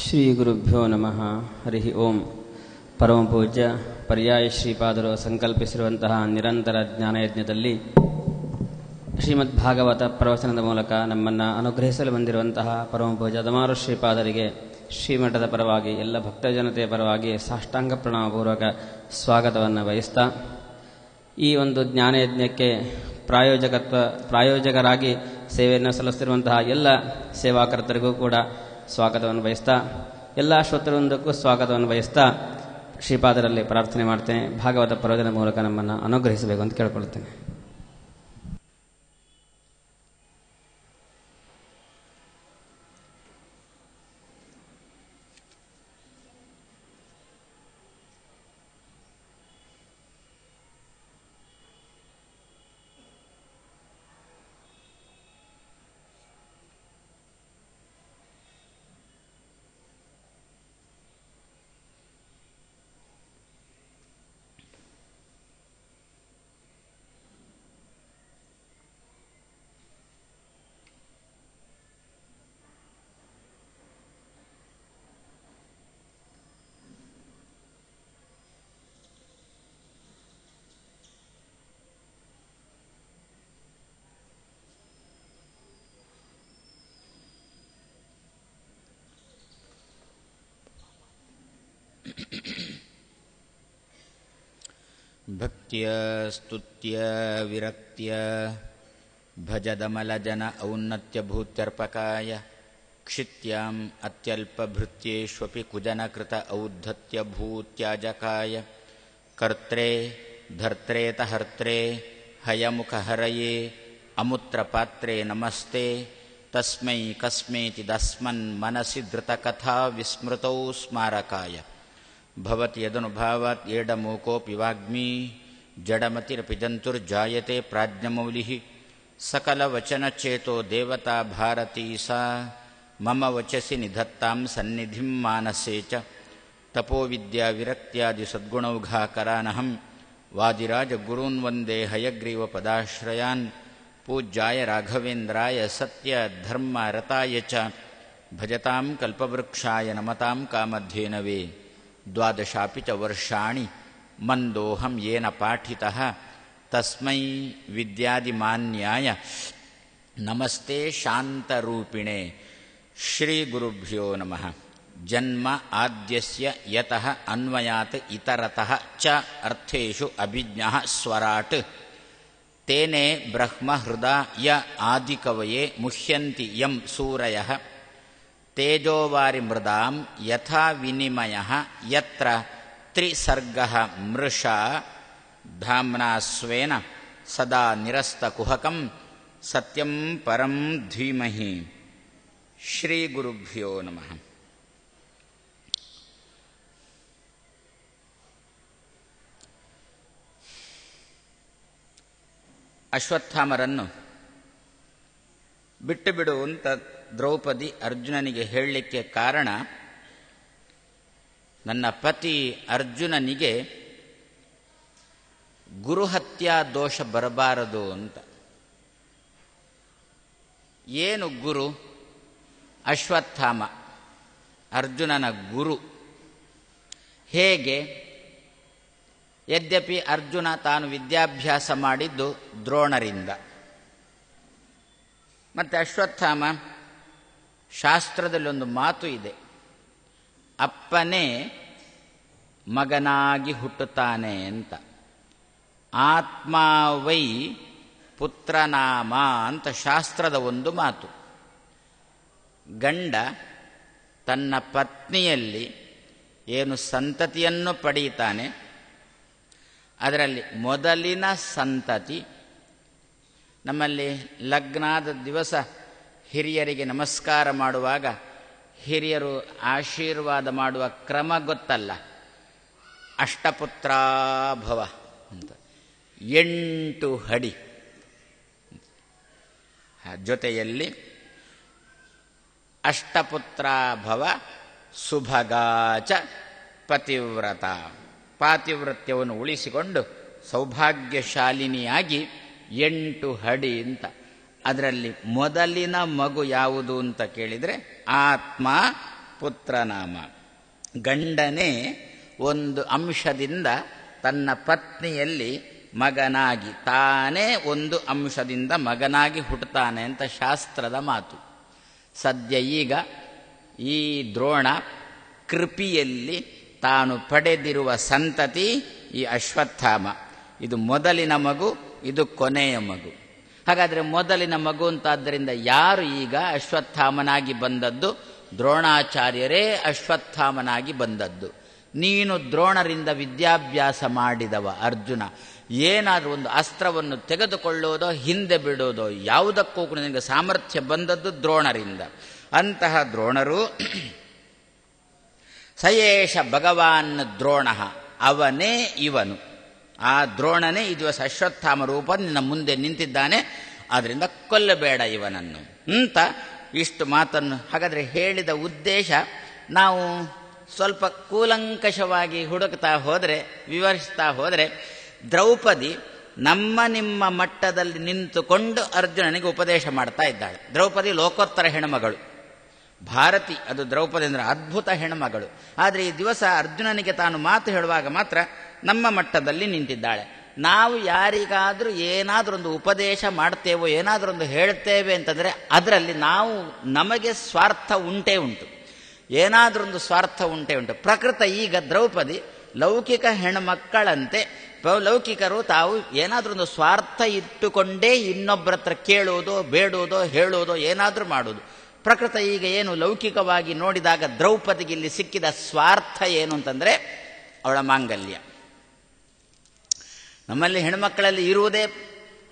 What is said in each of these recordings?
ಶ್ರೀ ಗುರುಭ್ಯೋ ನಮಃ. ಹರಿ ಓಂ. ಪರಮ ಪೂಜ್ಯ ಪರ್ಯಾಯ ಶ್ರೀಪಾದರು ಸಂಕಲ್ಪಿಸಿರುವಂತಹ ನಿರಂತರ ಜ್ಞಾನಯಜ್ಞದಲ್ಲಿ ಶ್ರೀಮದ್ ಭಾಗವತ ಪ್ರವಚನದ ಮೂಲಕ ನಮ್ಮನ್ನು ಅನುಗ್ರಹಿಸಲು ಬಂದಿರುವಂತಹ ಪರಮ ಪೂಜ್ಯ ದಮಾರು ಶ್ರೀಪಾದರಿಗೆ ಶ್ರೀಮಠದ ಪರವಾಗಿ ಎಲ್ಲ ಭಕ್ತಜನತೆಯ ಪರವಾಗಿ ಸಾಷ್ಟಾಂಗ ಪ್ರಣಾಮಪೂರ್ವಕ ಸ್ವಾಗತವನ್ನು ಬಯಸ್ತಾ, ಈ ಒಂದು ಜ್ಞಾನಯಜ್ಞಕ್ಕೆ ಪ್ರಾಯೋಜಕರಾಗಿ ಸೇವೆಯನ್ನು ಸಲ್ಲಿಸುತ್ತಿರುವಂತಹ ಎಲ್ಲ ಸೇವಾಕರ್ತರಿಗೂ ಕೂಡ ಸ್ವಾಗತವನ್ನು ಬಯಸ್ತಾ, ಎಲ್ಲ ಶ್ರೋತೃವೃಂದಕ್ಕೂ ಸ್ವಾಗತವನ್ನು ಬಯಸ್ತಾ ಶ್ರೀಪಾದರಲ್ಲಿ ಪ್ರಾರ್ಥನೆ ಮಾಡ್ತೇನೆ. ಭಾಗವತ ಪ್ರವಚನದ ಮೂಲಕ ನಮ್ಮನ್ನು ಅನುಗ್ರಹಿಸಬೇಕು ಅಂತ ಕೇಳ್ಕೊಳ್ತೇನೆ. ಭಕ್ತ್ಯ ಸ್ತುತ್ಯ ವಿರಕ್ತ್ಯ ಭಜದಮಲಜನ ಔನ್ನತ್ಯಭೂತ್ಯರ್ಪಕಾಯ ಕ್ಷಿತ್ಯಾಂ ಅತ್ಯಲ್ಪಭೃತ್ಯೇಷ್ವಪಿ ಕುಜನಕೃತ ಔದ್ಧತ್ಯಭೂತ್ಯಾಜಕಾಯ ಕರ್ತ್ರೇ ಧರ್ತ್ರೇತಹರ್ತ್ರೇ ಹಯಮುಖಹರಯೇ ಅಮುತ್ರಪಾತ್ರೇ ನಮಸ್ತೆ ತಸ್ಮೈ ಕಸ್ಮೇಚಿದಸ್ಮನ್ ಮನಸಿ ಧೃತಕಥಾ ವಿಸ್ಮೃತೌ ಸ್ಮಾರಕಾಯ ಭವತಿ ಯದನುಭಾವಾತ್ ಏಡಮೂಕೋಪಿ ವಾಗ್ಮೀ ಜಡಮತಿರಪಿ ಜಂತುರ್ಜಾಯತೆ ಪ್ರಾಜ್ಞಮೌಲಿಃ ಸಕಲವಚನಚೇತೋ ದೇವತಾ ಭಾರತೀ ಸಾ ಮಮ ವಚಸಿ ನಿಧತ್ತಾಂ ಸನ್ನಿಧಿಂ ಮಾನಸೇ ಚ ತಪೋವಿದ್ಯಾ ವಿರಕ್ತ್ಯಾದಿ ಸದ್ಗುಣೌಘಾಕರಾನಹಂ ವಾದಿರಾಜ ಗುರೂನ್ ವಂದೇ ಹಯಗ್ರೀವಪದಾಶ್ರಯಾನ್ ಪೂಜ್ಯಾಯ ರಾಘವೇಂದ್ರಾಯ ಸತ್ಯ ಧರ್ಮ ರತಾಯ ಚ ಭಜತಾಂ ಕಲ್ಪವೃಕ್ಷಾಯ ನಮತಾಂ ಕಾಮಧೇನವೇ ದ್ವಾದಶಾಪಿ ಚ ವರ್ಷಾಣಿ ಮಂದೋಹಂ ಯೇನ ಪಾಠಿತಃ ತಸ್ಮೈ ವಿದ್ಯಾದಿಮಾನ್ಯಾಯ ನಮಸ್ತೆ ಶಾಂತರೂಪಿಣೆ. ಶ್ರೀ ಗುರುಭ್ಯೋ ನಮಃ. ಜನ್ಮ ಆದ್ಯಸ್ಯ ಯತಃ ಅನ್ವಯಾತ್ ಇತರತಃ ಚ ಅರ್ಥೇಷು ಅಭಿಜ್ಞಃ ಸ್ವರಾಟ್ ತೇನೆ ಬ್ರಹ್ಮ ಹೃದಯ ಆದಿಕವಯೇ ಮುಹ್ಯಂತಿ ಯಂ ಸೂರಯಃ ತೇಜೋವಾರಿ ಮೃದಾಂ ಯಥಾ ವಿನಿಮಯಃ ಯತ್ರ ತ್ರಿಸರ್ಗಃ ಮೃಷಾ ಧಾಮ್ನಾ ಸ್ವೇನ ಸದಾ ನಿರಸ್ತಕುಹಕಂ ಸತ್ಯಂ ಪರಂ ಧೀಮಹಿ. ಶ್ರೀ ಗುರುಭ್ಯೋ ನಮಃ. ಅಶ್ವತ್ಥಾಮರನ್ನು ಬಿಟ್ಟು ಬಿಡು ಅಂತ ದ್ರೌಪದಿ ಅರ್ಜುನನಿಗೆ ಹೇಳಲಿಕ್ಕೆ ಕಾರಣ, ನನ್ನ ಪತಿ ಅರ್ಜುನನಿಗೆ ಗುರುಹತ್ಯಾ ದೋಷ ಬರಬಾರದು ಅಂತ. ಏನು ಗುರು? ಅಶ್ವತ್ಥಾಮ ಅರ್ಜುನನ ಗುರು. ಹೇಗೆ? ಯದ್ಯಪಿ ಅರ್ಜುನ ತಾನು ವಿದ್ಯಾಭ್ಯಾಸ ಮಾಡಿದ್ದು ದ್ರೋಣರಿಂದ, ಮತ್ತು ಅಶ್ವತ್ಥಾಮ ಶಾಸ್ತ್ರದಲ್ಲಿ ಒಂದು ಮಾತು ಇದೆ, ಅಪ್ಪನೇ ಮಗನಾಗಿ ಹುಟ್ಟುತ್ತಾನೆ ಅಂತ. ಆತ್ಮಾವೈ ಪುತ್ರನಾಮ ಅಂತ ಶಾಸ್ತ್ರದ ಒಂದು ಮಾತು. ಗಂಡ ತನ್ನ ಪತ್ನಿಯಲ್ಲಿ ಏನು ಸಂತತಿಯನ್ನು ಪಡೆಯುತ್ತಾನೆ, ಅದರಲ್ಲಿ ಮೊದಲಿನ ಸಂತತಿ, ನಮ್ಮಲ್ಲಿ ಲಗ್ನಾದ ದಿವಸ ಹಿರಿಯರಿಗೆ ನಮಸ್ಕಾರ ಮಾಡುವಾಗ ಹಿರಿಯರು ಆಶೀರ್ವಾದ ಮಾಡುವ ಕ್ರಮ ಗೊತ್ತಲ್ಲ, ಅಷ್ಟಪುತ್ರಾಭವ ಅಂತ, 8 ಹಡಿ ಜೊತೆಯಲ್ಲಿ ಅಷ್ಟಪುತ್ರಾಭವ ಸುಭಗಾಚ ಪತಿವ್ರತ, ಪಾತಿವ್ರತ್ಯವನ್ನು ಉಳಿಸಿಕೊಂಡು ಸೌಭಾಗ್ಯಶಾಲಿನಿಯಾಗಿ 8 ಹಡಿ ಅಂತ. ಅದರಲ್ಲಿ ಮೊದಲಿನ ಮಗು ಯಾವುದು ಅಂತ ಕೇಳಿದರೆ ಆತ್ಮ ಪುತ್ರನಾಮ. ಗಂಡನೇ ಒಂದು ಅಂಶದಿಂದ ತನ್ನ ಪತ್ನಿಯಲ್ಲಿ ಮಗನಾಗಿ, ತಾನೇ ಒಂದು ಅಂಶದಿಂದ ಮಗನಾಗಿ ಹುಟ್ಟುತ್ತಾನೆ ಅಂತ ಶಾಸ್ತ್ರದ ಮಾತು. ಸದ್ಯ ಈಗ ಈ ದ್ರೋಣ ಕೃಪಿಯಲ್ಲಿ ತಾನು ಪಡೆದಿರುವ ಸಂತತಿ ಈ ಅಶ್ವತ್ಥಾಮ. ಇದು ಮೊದಲಿನ ಮಗು, ಇದು ಕೊನೆಯ ಮಗು. ಹಾಗಾದರೆ ಮೊದಲಿನ ಮಗು ಅಂತಾದ್ದರಿಂದ ಯಾರು ಈಗ ಅಶ್ವತ್ಥಾಮನಾಗಿ ಬಂದದ್ದು? ದ್ರೋಣಾಚಾರ್ಯರೇ ಅಶ್ವತ್ಥಾಮನಾಗಿ ಬಂದದ್ದು. ನೀನು ದ್ರೋಣರಿಂದ ವಿದ್ಯಾಭ್ಯಾಸ ಮಾಡಿದವ ಅರ್ಜುನ. ಏನಾದರೂ ಒಂದು ಅಸ್ತ್ರವನ್ನು ತೆಗೆದುಕೊಳ್ಳೋದೋ ಹಿಂದೆ ಬಿಡೋದೋ ಯಾವುದಕ್ಕೂ ಕೂಡ ನಿನಗೆ ಸಾಮರ್ಥ್ಯ ಬಂದದ್ದು ದ್ರೋಣರಿಂದ. ಅಂತಹ ದ್ರೋಣರು ಸಯೇಷ ಭಗವಾನ್ ದ್ರೋಣ, ಅವನೇ ಇವನು. ಆ ದ್ರೋಣನೇ ಈ ದಿವಸ ಅಶ್ವತ್ಥಾಮ ರೂಪ ನಿನ್ನ ಮುಂದೆ ನಿಂತಿದ್ದಾನೆ, ಆದ್ದರಿಂದ ಕೊಲ್ಲಬೇಡ ಇವನನ್ನು ಅಂತ ಇಷ್ಟು ಮಾತನ್ನು ಹಾಗಾದರೆ ಹೇಳಿದ ಉದ್ದೇಶ ನಾವು ಸ್ವಲ್ಪ ಕೂಲಂಕಷವಾಗಿ ಹುಡುಕ್ತಾ ಹೋದರೆ, ವಿವರಿಸ್ತಾ ಹೋದರೆ, ದ್ರೌಪದಿ ನಮ್ಮ ನಿಮ್ಮ ಮಟ್ಟದಲ್ಲಿ ನಿಂತುಕೊಂಡು ಅರ್ಜುನನಿಗೆ ಉಪದೇಶ ಮಾಡ್ತಾ ಇದ್ದಾಳೆ. ದ್ರೌಪದಿ ಲೋಕೋತ್ತರ ಹೆಣ್ಮಗಳು, ಭಾರತಿ ಅದು ದ್ರೌಪದಿ ಅಂದರೆ ಅದ್ಭುತ ಹೆಣ್ಮಗಳು. ಆದರೆ ಈ ದಿವಸ ಅರ್ಜುನನಿಗೆ ತಾನು ಮಾತು ಹೇಳುವಾಗ ಮಾತ್ರ ನಮ್ಮ ಮಟ್ಟದಲ್ಲಿ ನಿಂತಿದ್ದಾಳೆ. ನಾವು ಯಾರಿಗಾದರೂ ಏನಾದರೂ ಒಂದು ಉಪದೇಶ ಮಾಡ್ತೇವೋ, ಏನಾದರೂ ಒಂದು ಹೇಳ್ತೇವೆ ಅಂತಂದರೆ ಅದರಲ್ಲಿ ನಮಗೆ ಸ್ವಾರ್ಥ ಉಂಟೇ ಉಂಟು, ಏನಾದರೂ ಒಂದು ಸ್ವಾರ್ಥ ಉಂಟೇ ಉಂಟು. ಪ್ರಕೃತ ಈಗ ದ್ರೌಪದಿ ಲೌಕಿಕ ಹೆಣ್ಮಕ್ಕಳಂತೆ, ಲೌಕಿಕರು ತಾವು ಏನಾದರೂ ಒಂದು ಸ್ವಾರ್ಥ ಇಟ್ಟುಕೊಂಡೇ ಇನ್ನೊಬ್ಬರ ಹತ್ರ ಕೇಳೋದೋ ಬೇಡೋದೋ ಹೇಳೋದೋ ಏನಾದರೂ ಮಾಡೋದು. ಪ್ರಕೃತ ಈಗ ಏನು ಲೌಕಿಕವಾಗಿ ನೋಡಿದಾಗ ದ್ರೌಪದಿಗೆ ಇಲ್ಲಿ ಸಿಕ್ಕಿದ ಸ್ವಾರ್ಥ ಏನು ಅಂತಂದರೆ ಅವಳ ಮಾಂಗಲ್ಯ. ನಮ್ಮಲ್ಲಿ ಹೆಣ್ಮಕ್ಕಳಲ್ಲಿ ಇರುವುದೇ,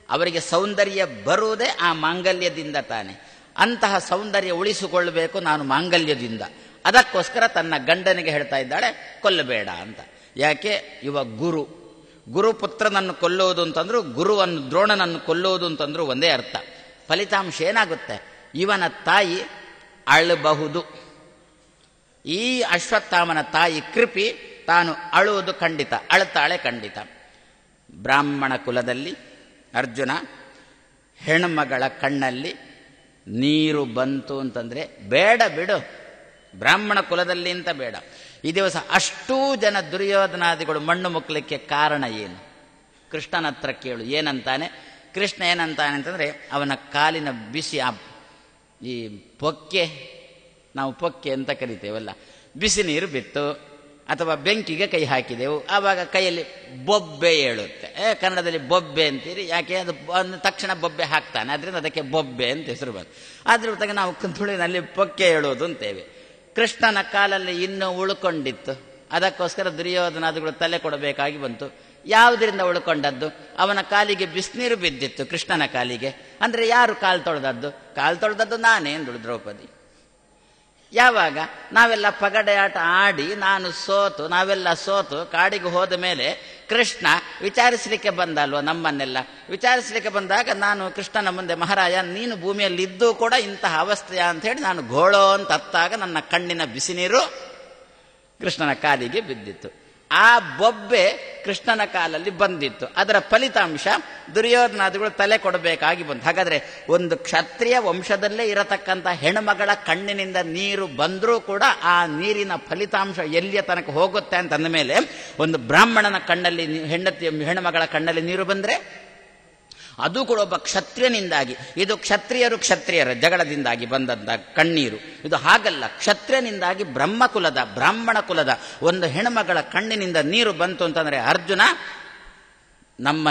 ಅವರಿಗೆ ಸೌಂದರ್ಯ ಬರುವುದೇ ಆ ಮಾಂಗಲ್ಯದಿಂದ ತಾನೆ. ಅಂತಹ ಸೌಂದರ್ಯ ಉಳಿಸಿಕೊಳ್ಳಬೇಕು ನಾನು ಮಾಂಗಲ್ಯದಿಂದ. ಅದಕ್ಕೋಸ್ಕರ ತನ್ನ ಗಂಡನಿಗೆ ಹೇಳ್ತಾ ಇದ್ದಾಳೆ ಕೊಲ್ಲಬೇಡ ಅಂತ. ಯಾಕೆ? ಇವ ಗುರುಪುತ್ರನನ್ನು ಕೊಲ್ಲೋದು ಅಂತಂದ್ರು, ಗುರುವನ್ನು ದ್ರೋಣನನ್ನು ಕೊಲ್ಲೋದು ಅಂತಂದ್ರು ಒಂದೇ ಅರ್ಥ. ಫಲಿತಾಂಶ ಏನಾಗುತ್ತೆ? ಇವನ ತಾಯಿ ಅಳಬಹುದು. ಈ ಅಶ್ವತ್ಥಾಮನ ತಾಯಿ ಕೃಪಿ ತಾನು ಅಳುವುದು ಖಂಡಿತ, ಅಳುತ್ತಾಳೆ ಖಂಡಿತ. ಬ್ರಾಹ್ಮಣ ಕುಲದಲ್ಲಿ ಅರ್ಜುನ ಹೆಣ್ಮಗಳ ಕಣ್ಣಲ್ಲಿ ನೀರು ಬಂತು ಅಂತಂದರೆ ಬೇಡ ಬಿಡು, ಬ್ರಾಹ್ಮಣ ಕುಲದಲ್ಲಿ ಅಂತ ಬೇಡ. ಈ ದಿವಸ ಅಷ್ಟೂ ಜನ ದುರ್ಯೋಧನಾದಿಗಳು ಮಣ್ಣು ಮುಕ್ಕಲಿಕ್ಕೆ ಕಾರಣ ಏನು? ಕೃಷ್ಣನ ಹತ್ರ ಕೇಳು ಏನಂತಾನೆ. ಕೃಷ್ಣ ಏನಂತಾನೆ ಅಂತಂದರೆ, ಅವನ ಕಾಲಿನ ಬಿಸಿ, ಈ ಪೊಕ್ಕೆ, ನಾವು ಪೊಕ್ಕೆ ಅಂತ ಕರಿತೇವಲ್ಲ, ಬಿಸಿ ನೀರು ಬಿತ್ತು ಅಥವಾ ಬೆಂಕಿಗೆ ಕೈ ಹಾಕಿದೆವು, ಆವಾಗ ಕೈಯಲ್ಲಿ ಬೊಬ್ಬೆ ಏಳುತ್ತೆ. ಕನ್ನಡದಲ್ಲಿ ಬೊಬ್ಬೆ ಅಂತೀರಿ, ಯಾಕೆ? ಅದು ತಕ್ಷಣ ಬೊಬ್ಬೆ ಹಾಕ್ತಾನೆ, ಅದರಿಂದ ಅದಕ್ಕೆ ಬೊಬ್ಬೆ ಅಂತ ಹೆಸರು ಬಂತು. ಅದ್ರ ಜೊತೆಗೆ ನಾವು ತುಳುವಿನಲ್ಲಿ ಪೊಕ್ಕೆ ಏಳೋದು ಅಂತೇವೆ. ಕೃಷ್ಣನ ಕಾಲಲ್ಲಿ ಇನ್ನೂ ಉಳ್ಕೊಂಡಿತ್ತು, ಅದಕ್ಕೋಸ್ಕರ ದುರ್ಯೋಧನಾದಿಗಳು ತಲೆ ಕೊಡಬೇಕಾಗಿ ಬಂತು. ಯಾವುದರಿಂದ ಉಳ್ಕೊಂಡದ್ದು? ಅವನ ಕಾಲಿಗೆ ಬಿಸಿನೀರು ಬಿದ್ದಿತ್ತು, ಕೃಷ್ಣನ ಕಾಲಿಗೆ. ಅಂದರೆ ಯಾರು ಕಾಲು ತೊಳೆದದ್ದು ನಾನೇ ಎಂದಳು ದ್ರೌಪದಿ. ಯಾವಾಗ ನಾವೆಲ್ಲ ಪಗಡೆ ಆಟ ಆಡಿ ನಾವೆಲ್ಲ ಸೋತು ಕಾಡಿಗೆ ಹೋದ ಮೇಲೆ ಕೃಷ್ಣ ವಿಚಾರಿಸಲಿಕ್ಕೆ ಬಂದ ಅಲ್ವ, ನಮ್ಮನ್ನೆಲ್ಲ ವಿಚಾರಿಸಲಿಕ್ಕೆ ಬಂದಾಗ ನಾನು ಕೃಷ್ಣನ ಮುಂದೆ, ಮಹಾರಾಜ ನೀನು ಭೂಮಿಯಲ್ಲಿ ಇದ್ದೂ ಕೂಡ ಇಂತಹ ಅವಸ್ಥೆಯ ಅಂತ ಹೇಳಿ ನಾನು ಘೋಳೋ ಅಂತ ಅತ್ತಾಗ ನನ್ನ ಕಣ್ಣಿನ ಬಿಸಿನೀರು ಕೃಷ್ಣನ ಕಾಲಿಗೆ ಬಿದ್ದಿತ್ತು. ಆ ಬೊಬ್ಬೆ ಕೃಷ್ಣನ ಕಾಲಲ್ಲಿ ಬಂದಿತ್ತು. ಅದರ ಫಲಿತಾಂಶ ದುರ್ಯೋಧನಾದಿಗಳು ತಲೆ ಕೊಡಬೇಕಾಗಿ ಬಂತು. ಹಾಗಾದರೆ ಒಂದು ಕ್ಷತ್ರಿಯ ವಂಶದಲ್ಲೇ ಇರತಕ್ಕಂಥ ಹೆಣ್ಮಗಳ ಕಣ್ಣಿನಿಂದ ನೀರು ಬಂದರೂ ಕೂಡ ಆ ನೀರಿನ ಫಲಿತಾಂಶ ಎಲ್ಲಿಯ ತನಕ ಹೋಗುತ್ತೆ ಅಂತಂದ ಮೇಲೆ, ಒಂದು ಬ್ರಾಹ್ಮಣನ ಕಣ್ಣಲ್ಲಿ ಹೆಣ್ಮಗಳ ಕಣ್ಣಲ್ಲಿ ನೀರು ಬಂದರೆ ಅದು ಕೂಡ ಒಬ್ಬ ಕ್ಷತ್ರಿಯನಿಂದಾಗಿ, ಇದು ಕ್ಷತ್ರಿಯರ ಜಗಳದಿಂದಾಗಿ ಬಂದಂಥ ಕಣ್ಣೀರು. ಇದು ಹಾಗಲ್ಲ, ಕ್ಷತ್ರಿಯನಿಂದಾಗಿ ಬ್ರಾಹ್ಮಣ ಕುಲದ ಒಂದು ಹೆಣ್ಮಗಳ ಕಣ್ಣಿನಿಂದ ನೀರು ಬಂತು ಅಂತಂದರೆ ಅರ್ಜುನ,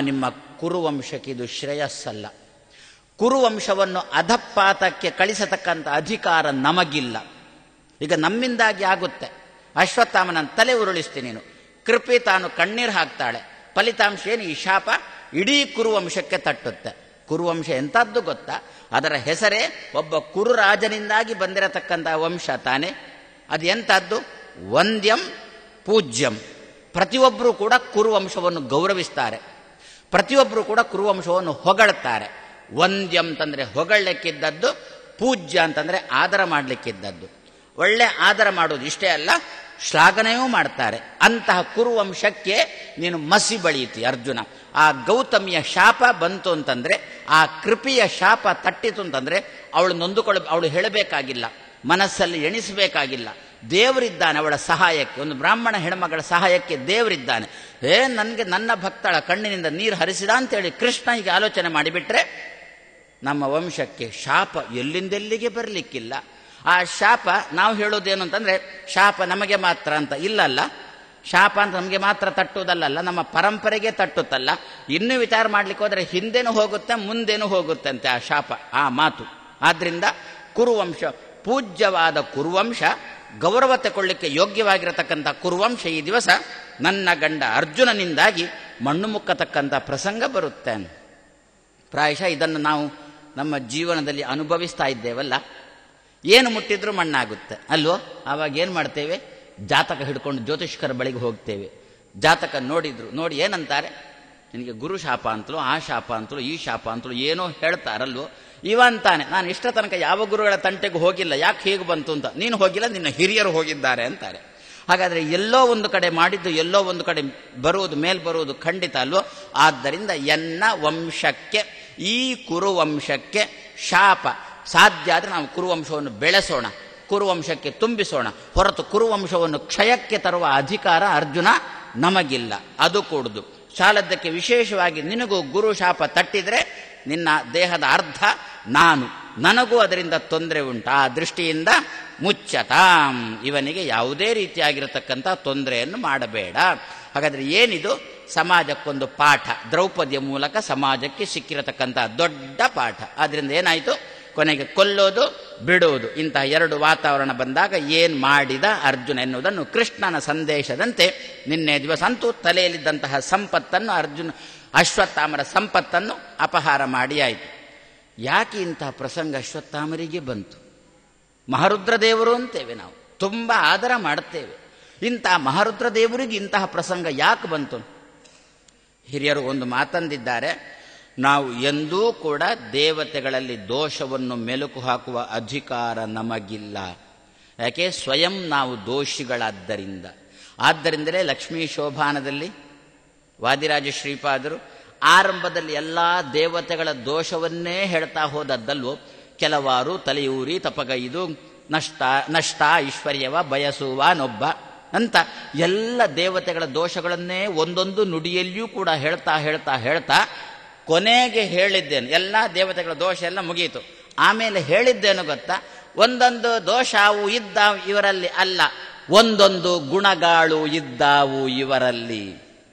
ನಿಮ್ಮ ಕುರುವಂಶಕ್ಕೆ ಇದು ಶ್ರೇಯಸ್ಸಲ್ಲ. ಕುರುವಂಶವನ್ನು ಅಧಪಾತಕ್ಕೆ ಕಳಿಸತಕ್ಕಂಥ ಅಧಿಕಾರ ನಮಗಿಲ್ಲ. ಈಗ ನಮ್ಮಿಂದಾಗಿ ಆಗುತ್ತೆ. ಅಶ್ವತ್ಥಾಮನ ತಲೆ ಉರುಳಿಸ್ತೀನಿ ನೀನು. ಕೃಪಿ ತಾನು ಕಣ್ಣೀರು ಹಾಕ್ತಾಳೆ. ಫಲಿತಾಂಶ ಏನು? ಈ ಶಾಪ ಇಡೀ ಕುರುವಂಶಕ್ಕೆ ತಟ್ಟುತ್ತೆ. ಕುರುವಂಶ ಎಂಥದ್ದು ಗೊತ್ತಾ? ಅದರ ಹೆಸರೇ ಒಬ್ಬ ಕುರುರಾಜನಿಂದಾಗಿ ಬಂದಿರತಕ್ಕಂಥ ವಂಶ ತಾನೆ. ಅದು ಎಂಥದ್ದು? ವಂದ್ಯಂ ಪೂಜ್ಯಂ. ಪ್ರತಿಯೊಬ್ಬರೂ ಕೂಡ ಕುರುವಂಶವನ್ನು ಗೌರವಿಸ್ತಾರೆ, ಪ್ರತಿಯೊಬ್ಬರೂ ಕೂಡ ಕುರುವಂಶವನ್ನು ಹೊಗಳ್ತಾರೆ. ವಂದ್ಯಂ ಅಂತಂದರೆ ಹೊಗಳಲಿಕ್ಕಿದ್ದದ್ದು, ಪೂಜ್ಯ ಅಂತಂದರೆ ಆದರ ಮಾಡಲಿಕ್ಕಿದ್ದದ್ದು. ಒಳ್ಳೆ ಆದರ ಮಾಡೋದು ಇಷ್ಟೇ ಅಲ್ಲ, ಶ್ಲಾಘನೆಯೂ ಮಾಡ್ತಾರೆ. ಅಂತಹ ಕುರುವಂಶಕ್ಕೆ ನೀನು ಮಸಿ ಬಳಿಯಿತಿ ಅರ್ಜುನ. ಆ ಗೌತಮಿಯ ಶಾಪ ಬಂತು ಅಂತಂದರೆ, ಆ ಕೃಪಿಯ ಶಾಪ ತಟ್ಟಿತು ಅಂತಂದರೆ ಅವಳು ಹೇಳಬೇಕಾಗಿಲ್ಲ, ಮನಸ್ಸಲ್ಲಿ ಎಣಿಸಬೇಕಾಗಿಲ್ಲ. ದೇವರಿದ್ದಾನೆ ಅವಳ ಸಹಾಯಕ್ಕೆ. ಒಂದು ಬ್ರಾಹ್ಮಣ ಹೆಣ್ಮಗಳ ಸಹಾಯಕ್ಕೆ ದೇವರಿದ್ದಾನೆ. ನನಗೆ ನನ್ನ ಭಕ್ತಳ ಕಣ್ಣಿನಿಂದ ನೀರು ಹರಿಸಿದ ಅಂತೇಳಿ ಕೃಷ್ಣ ಹೀಗೆ ಆಲೋಚನೆ ಮಾಡಿಬಿಟ್ರೆ ನಮ್ಮ ವಂಶಕ್ಕೆ ಶಾಪ ಎಲ್ಲಿಂದೆಲ್ಲಿಗೆ ಬರಲಿಕ್ಕಿಲ್ಲ. ಆ ಶಾಪ ನಾವು ಹೇಳೋದೇನು ಅಂತಂದರೆ ಶಾಪ ನಮಗೆ ಮಾತ್ರ ಅಂತ ಇಲ್ಲಲ್ಲ. ಶಾಪ ಅಂತ ನಮಗೆ ಮಾತ್ರ ತಟ್ಟುವುದಲ್ಲ, ನಮ್ಮ ಪರಂಪರೆಗೆ ತಟ್ಟುತ್ತಲ್ಲ. ಇನ್ನೂ ವಿಚಾರ ಮಾಡಲಿಕ್ಕೆ ಹೋದರೆ ಹಿಂದೆನೂ ಹೋಗುತ್ತೆ ಮುಂದೇನೂ ಹೋಗುತ್ತೆ ಅಂತೆ ಆ ಶಾಪ, ಆ ಮಾತು. ಆದ್ದರಿಂದ ಕುರುವಂಶ, ಪೂಜ್ಯವಾದ ಕುರುವಂಶ, ಗೌರವ ತಗೊಳ್ಳಿಕ್ಕೆ ಯೋಗ್ಯವಾಗಿರತಕ್ಕಂಥ ಕುರುವಂಶ ಈ ದಿವಸ ನನ್ನ ಗಂಡ ಅರ್ಜುನನಿಂದಾಗಿ ಮಣ್ಣು ಮುಕ್ಕತಕ್ಕಂಥ ಪ್ರಸಂಗ ಬರುತ್ತೆ. ಪ್ರಾಯಶಃ ಇದನ್ನು ನಾವು ನಮ್ಮ ಜೀವನದಲ್ಲಿ ಅನುಭವಿಸ್ತಾ ಇದ್ದೇವಲ್ಲ. ಏನು ಮುಟ್ಟಿದ್ರೂ ಮಣ್ಣಾಗುತ್ತೆ ಅಲ್ವೋ? ಆವಾಗ ಏನು ಮಾಡ್ತೇವೆ? ಜಾತಕ ಹಿಡ್ಕೊಂಡು ಜ್ಯೋತಿಷ್ಕರ ಬಳಿಗೆ ಹೋಗ್ತೇವೆ. ಜಾತಕ ನೋಡಿ ಏನಂತಾರೆ? ನಿನಗೆ ಗುರು ಶಾಪ ಅಂತಲೂ, ಆ ಶಾಪ ಅಂತಲೂ, ಈ ಶಾಪ ಅಂತಲೂ ಏನೋ ಹೇಳ್ತಾರಲ್ವೋ. ಇವಂತಾನೆ, ನಾನು ಇಷ್ಟ ತನಕ ಯಾವ ಗುರುಗಳ ತಂಟೆಗೂ ಹೋಗಿಲ್ಲ, ಯಾಕೆ ಹೀಗೆ ಬಂತು ಅಂತ. ನೀನು ಹೋಗಿಲ್ಲ, ನಿನ್ನ ಹಿರಿಯರು ಹೋಗಿದ್ದಾರೆ ಅಂತಾರೆ. ಹಾಗಾದರೆ ಎಲ್ಲೋ ಒಂದು ಕಡೆ ಮಾಡಿದ್ದು ಎಲ್ಲೋ ಒಂದು ಕಡೆ ಬರುವುದು, ಮೇಲ್ಬರುವುದು ಖಂಡಿತ ಅಲ್ವೋ? ಆದ್ದರಿಂದ ಎನ್ನ ವಂಶಕ್ಕೆ, ಈ ಕುರುವಂಶಕ್ಕೆ ಶಾಪ ಸಾಧ್ಯ ಆದರೆ ನಾವು ಕುರುವಂಶವನ್ನು ಬೆಳೆಸೋಣ, ಕುರುವಂಶಕ್ಕೆ ತುಂಬಿಸೋಣ. ಹೊರತು ಕುರುವಂಶವನ್ನು ಕ್ಷಯಕ್ಕೆ ತರುವ ಅಧಿಕಾರ ಅರ್ಜುನ ನಮಗಿಲ್ಲ. ಅದು ಕೂಡುದು. ಸಾಲದ್ದಕ್ಕೆ ವಿಶೇಷವಾಗಿ ನಿನಗೂ ಗುರು ಶಾಪ ತಟ್ಟಿದರೆ ನಿನ್ನ ದೇಹದ ಅರ್ಧ ನನಗೂ ಅದರಿಂದ ತೊಂದರೆ ಉಂಟು. ಆ ದೃಷ್ಟಿಯಿಂದ ಮುಚ್ಚತಾಂ, ಇವನಿಗೆ ಯಾವುದೇ ರೀತಿಯಾಗಿರತಕ್ಕಂಥ ತೊಂದರೆಯನ್ನು ಮಾಡಬೇಡ. ಹಾಗಾದರೆ ಏನಿದು? ಸಮಾಜಕ್ಕೊಂದು ಪಾಠ, ದ್ರೌಪದಿಯ ಮೂಲಕ ಸಮಾಜಕ್ಕೆ ಸಿಕ್ಕಿರತಕ್ಕಂಥ ದೊಡ್ಡ ಪಾಠ. ಆದ್ದರಿಂದ ಏನಾಯಿತು? ಕೊನೆಗೆ ಕೊಲ್ಲೋದು ಬಿಡುವುದು, ಇಂತಹ ಎರಡು ವಾತಾವರಣ ಬಂದಾಗ ಏನು ಮಾಡಿದ ಅರ್ಜುನ ಎನ್ನುವುದನ್ನು ಕೃಷ್ಣನ ಸಂದೇಶದಂತೆ ನಿನ್ನೆ ದಿವಸ ಅಂತೂ ತಲೆಯಲ್ಲಿದ್ದಂತಹ ಸಂಪತ್ತನ್ನು ಅಶ್ವತ್ಥಾಮರ ಸಂಪತ್ತನ್ನು ಅಪಹಾರ ಮಾಡಿ ಆಯಿತು. ಯಾಕೆ ಇಂತಹ ಪ್ರಸಂಗ ಅಶ್ವತ್ಥಾಮರಿಗೆ ಬಂತು? ಮಹಾರುದ್ರದೇವರು ಅಂತೇವೆ ನಾವು, ತುಂಬ ಆದರ ಮಾಡುತ್ತೇವೆ. ಇಂತಹ ಮಹಾರುದ್ರದೇವರಿಗೆ ಇಂತಹ ಪ್ರಸಂಗ ಯಾಕೆ ಬಂತು? ಹಿರಿಯರು ಒಂದು ಮಾತಂದಿದ್ದಾರೆ, ನಾವು ಎಂದೂ ಕೂಡ ದೇವತೆಗಳಲ್ಲಿ ದೋಷವನ್ನು ಮೆಲುಕು ಹಾಕುವ ಅಧಿಕಾರ ನಮಗಿಲ್ಲ. ಯಾಕೆ? ಸ್ವಯಂ ನಾವು ದೋಷಿಗಳಾದ್ದರಿಂದ. ಆದ್ದರಿಂದಲೇ ಲಕ್ಷ್ಮೀ ಶೋಭಾನದಲ್ಲಿ ವಾದಿರಾಜ ಶ್ರೀಪಾದರು ಆರಂಭದಲ್ಲಿ ಎಲ್ಲ ದೇವತೆಗಳ ದೋಷವನ್ನೇ ಹೇಳ್ತಾ ಹೋದದ್ದಲ್ವೋ. ಕೆಲವಾರು ತಲೆಯೂರಿ ತಪಗೈದು ನಷ್ಟ ಐಶ್ವರ್ಯವ ಬಯಸುವನೊಬ್ಬ ಅಂತ ಎಲ್ಲ ದೇವತೆಗಳ ದೋಷಗಳನ್ನೇ ಒಂದೊಂದು ನುಡಿಯಲ್ಲಿಯೂ ಕೂಡ ಹೇಳ್ತಾ ಕೊನೆಗೆ ಹೇಳಿದ್ದೇನು? ಎಲ್ಲ ದೇವತೆಗಳ ದೋಷ ಎಲ್ಲ ಮುಗಿಯಿತು. ಆಮೇಲೆ ಹೇಳಿದ್ದೇನು ಗೊತ್ತಾ? ಒಂದೊಂದು ದೋಷವು ಇದ್ದಾವು ಇವರಲ್ಲಿ ಅಲ್ಲ, ಒಂದೊಂದು ಗುಣಗಾಳು ಇದ್ದಾವು ಇವರಲ್ಲಿ.